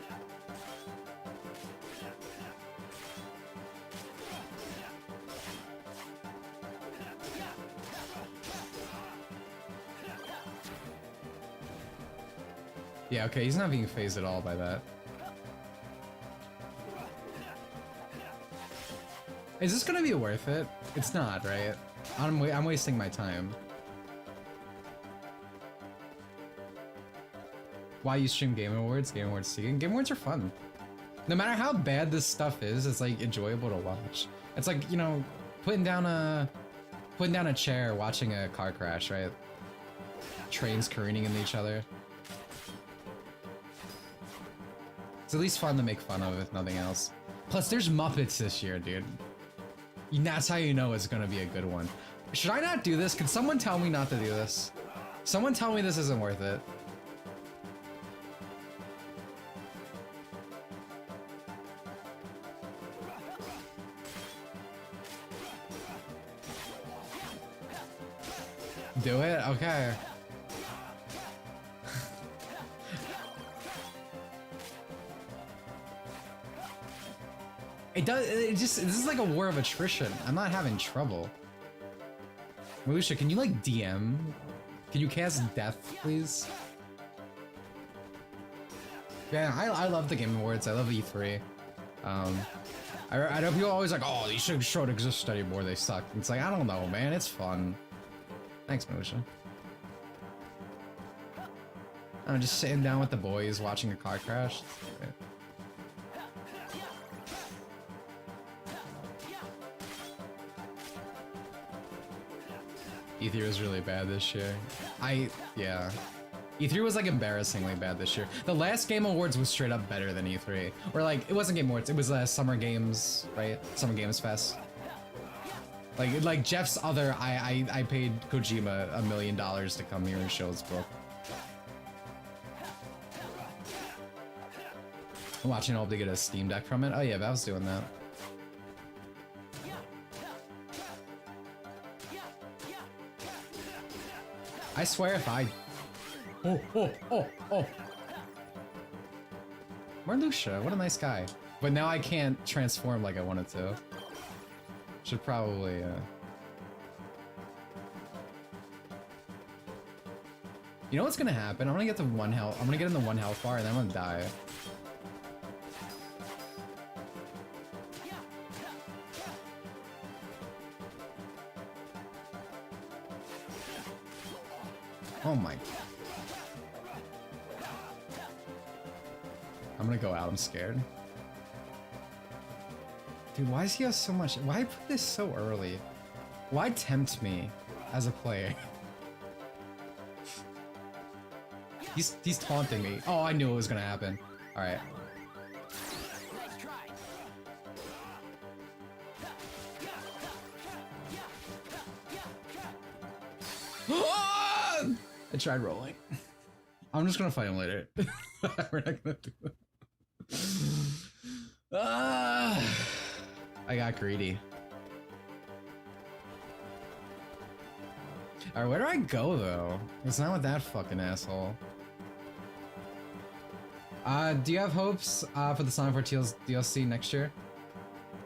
Yeah, okay, he's not being phased at all by that. Is this gonna be worth it? It's not, right? I'm wasting my time. Why you stream Game Awards? Game Awards seeking? Game Awards are fun. No matter how bad this stuff is, it's like enjoyable to watch. It's like, you know, putting down a chair watching a car crash, right? Trains careening into each other. It's at least fun to make fun of, if nothing else. Plus, there's Muppets this year, dude. That's how you know it's gonna be a good one. Should I not do this? Can someone tell me not to do this? Someone tell me this isn't worth it. Do it? Okay. It does, this is like a war of attrition. I'm not having trouble. Malusha, can you like DM? Can you cast death, please? Yeah, I love the Game Awards. I love E3. I know people are always like, oh, these shows don't exist anymore. They suck. It's like, I don't know, man. It's fun. Thanks, Malusha. I'm just sitting down with the boys watching a car crash. E3 was really bad this year. Yeah. E3 was like embarrassingly bad this year. The last Game Awards was straight up better than E3. Or like, it wasn't Game Awards, it was Summer Games, right? Summer Games Fest. Like Jeff's other, I paid Kojima $1 million to come here and show his book. I'm watching, I hope to get a Steam Deck from it. Oh yeah, Valve's doing that. I swear if I... Oh. Marluxia, what a nice guy. But now I can't transform like I wanted to. Should probably, You know what's gonna happen? I'm gonna get the 1 health. I'm gonna get in the 1 health bar and then I'm gonna die. Oh my. I'm gonna go out, I'm scared. Dude, why does he have so much? Why put this so early? Why tempt me as a player? He's taunting me. Oh, I knew it was gonna happen. Alright. I tried rolling. I'm just gonna fight him later. We're not gonna do it. I got greedy. Alright, where do I go though? It's not with that fucking asshole. Do you have hopes for the Sonic 4 DLC next year?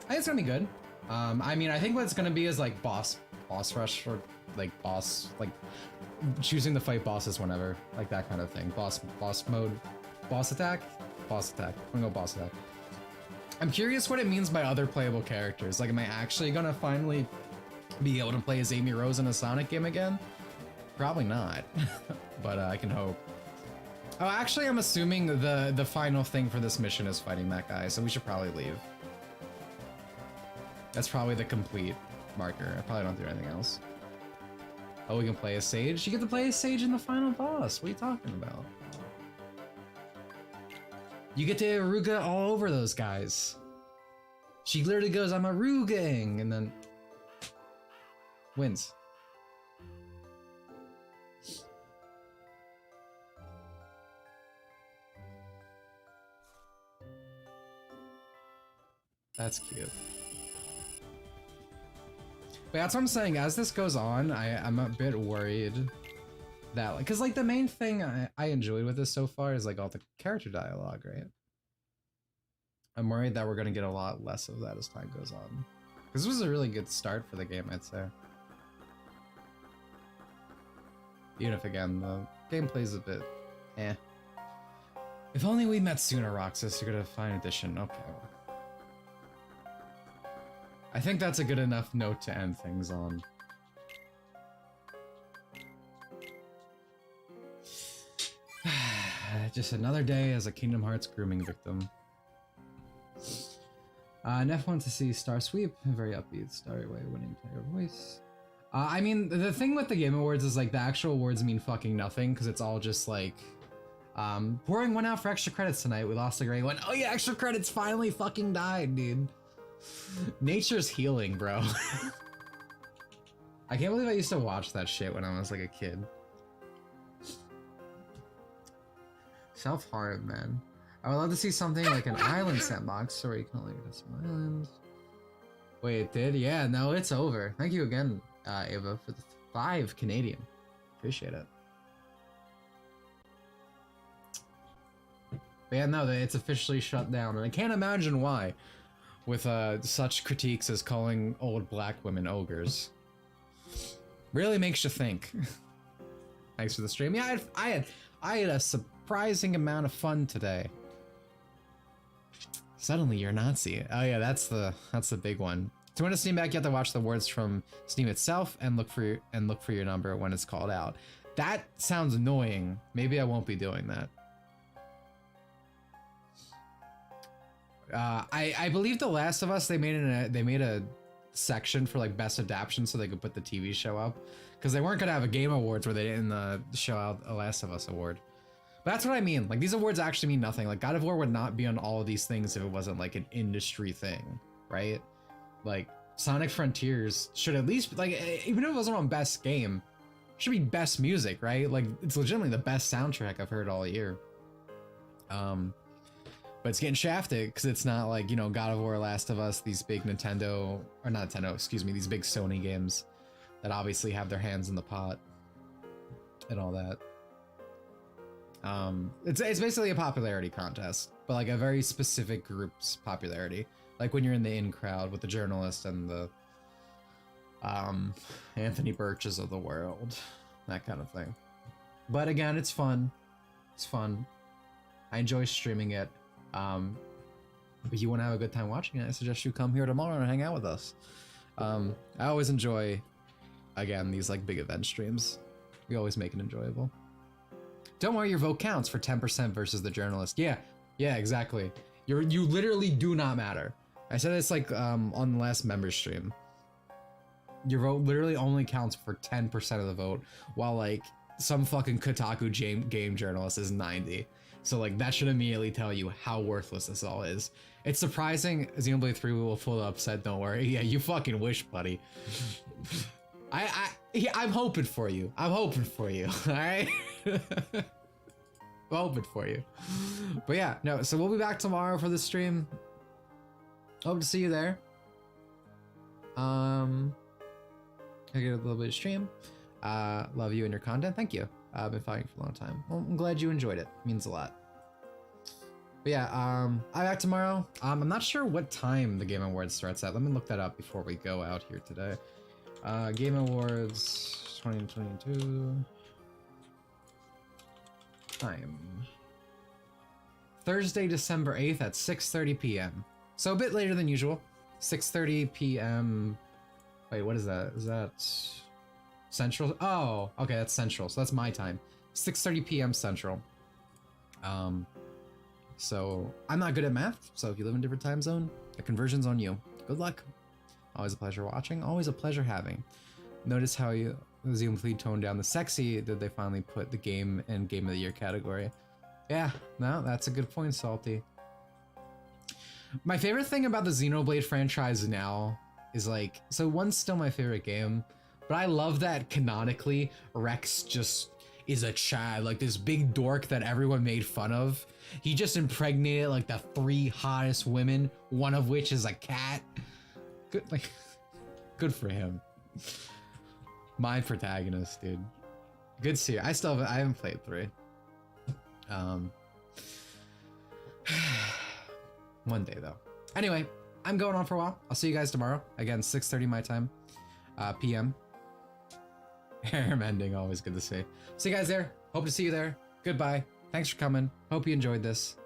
I think it's gonna be good. I mean, I think what it's gonna be is like boss rush or like boss, like choosing to fight bosses whenever, like that kind of thing. Boss mode, boss attack. I'm gonna go boss attack. I'm curious what it means by other playable characters. Like, am I actually gonna finally be able to play as Amy Rose in a Sonic game again? Probably not, but I can hope. Oh, actually, I'm assuming the final thing for this mission is fighting that guy, so we should probably leave. That's probably the complete marker. I probably don't do anything else. Oh, we can play as Sage? You get to play as Sage in the final boss. What are you talking about? You get to Aruga all over those guys. She literally goes, I'm Arugaing, and then wins. That's cute. But that's what I'm saying. As this goes on, I'm a bit worried that, like, because like the main thing I enjoyed with this so far is like all the character dialogue, right? I'm worried that we're gonna get a lot less of that as time goes on. Because this was a really good start for the game, I'd say. Even if again the gameplay's a bit, eh. If only we met sooner, Roxas. You're gonna find edition. Okay. I think that's a good enough note to end things on. Just another day as a Kingdom Hearts grooming victim. Neff wants to see Star Sweep, very upbeat, Starry Way, winning player voice. I mean, the thing with the Game Awards is like the actual awards mean fucking nothing because it's all just like, pouring one out for extra credits tonight. We lost a great one. Oh yeah, extra credits finally fucking died, dude. Nature's healing, bro. I can't believe I used to watch that shit when I was like a kid. Self-harm, man. I would love to see something like an island sandbox where you can only get some islands. Wait, it did? Yeah, no, it's over. Thank you again, Ava, for the 5 Canadian. Appreciate it. But yeah, no, it's officially shut down, and I can't imagine why, with such critiques as calling old black women ogres. Really makes you think. Thanks for the stream. Yeah, I had a surprising amount of fun today. Suddenly you're Nazi. Oh yeah, that's the big one. To win a Steam back, you have to watch the words from Steam itself and look for your number when it's called out. That sounds annoying. Maybe I won't be doing that. I believe The Last of Us, they made a section for like best adaptation so they could put the TV show up, because they weren't gonna have a Game Awards where they didn't show out a Last of Us award. But that's what I mean. Like, these awards actually mean nothing. Like, God of War would not be on all of these things if it wasn't like an industry thing, right? Like, Sonic Frontiers should at least, like, even if it wasn't on best game, it should be best music, right? Like, it's legitimately the best soundtrack I've heard all year. But it's getting shafted because it's not like, you know, God of War, Last of Us, these big Nintendo, or not Nintendo, excuse me, these big Sony games that obviously have their hands in the pot and all that. It's basically a popularity contest, but like a very specific group's popularity. Like when you're in the in crowd with the journalist and the Anthony Birches of the world, that kind of thing. But again, it's fun. It's fun. I enjoy streaming it. If you want to have a good time watching it, I suggest you come here tomorrow and hang out with us. I always enjoy, again, these like big event streams. We always make it enjoyable. Don't worry, your vote counts for 10% versus the journalist. Yeah, exactly. You literally do not matter. I said this like on the last member stream. Your vote literally only counts for 10% of the vote, while like some fucking Kotaku game journalist is 90. So like that should immediately tell you how worthless this all is. It's surprising. Xenoblade 3 will full upset. Don't worry. Yeah, you fucking wish, buddy. I'm hoping for you. I'm hoping for you. All right. I'm hoping for you. But yeah, no. So we'll be back tomorrow for the stream. Hope to see you there. I get a little bit of stream. Love you and your content. Thank you. I've been following you for a long time. Well, I'm glad you enjoyed it. It means a lot. But yeah, I'm back tomorrow. I'm not sure what time the Game Awards starts at. Let me look that up before we go out here today. Game Awards 2022. Time. Thursday, December 8th at 6:30 p.m. So a bit later than usual. 6:30 p.m. Wait, what is that? Is that Central? Oh, okay, that's Central. So that's my time. 6:30 p.m. Central. So I'm not good at math. So if you live in a different time zone, the conversion's on you. Good luck. Always a pleasure watching. Always a pleasure having. Notice how the Xenoblade toned down the sexy. Did they finally put the game in Game of the Year category? Yeah, no, that's a good point, Salty. My favorite thing about the Xenoblade franchise now is like, so one's still my favorite game, but I love that canonically Rex just is a child, like this big dork that everyone made fun of. He just impregnated like the 3 hottest women, one of which is a cat. Good, like, good for him. My protagonist, dude. Good series. I haven't played 3. One day though. Anyway, I'm going on for a while. I'll see you guys tomorrow. Again, 6:30 my time, PM. Hair mending, always good to see. See you guys there. Hope to see you there. Goodbye. Thanks for coming. Hope you enjoyed this.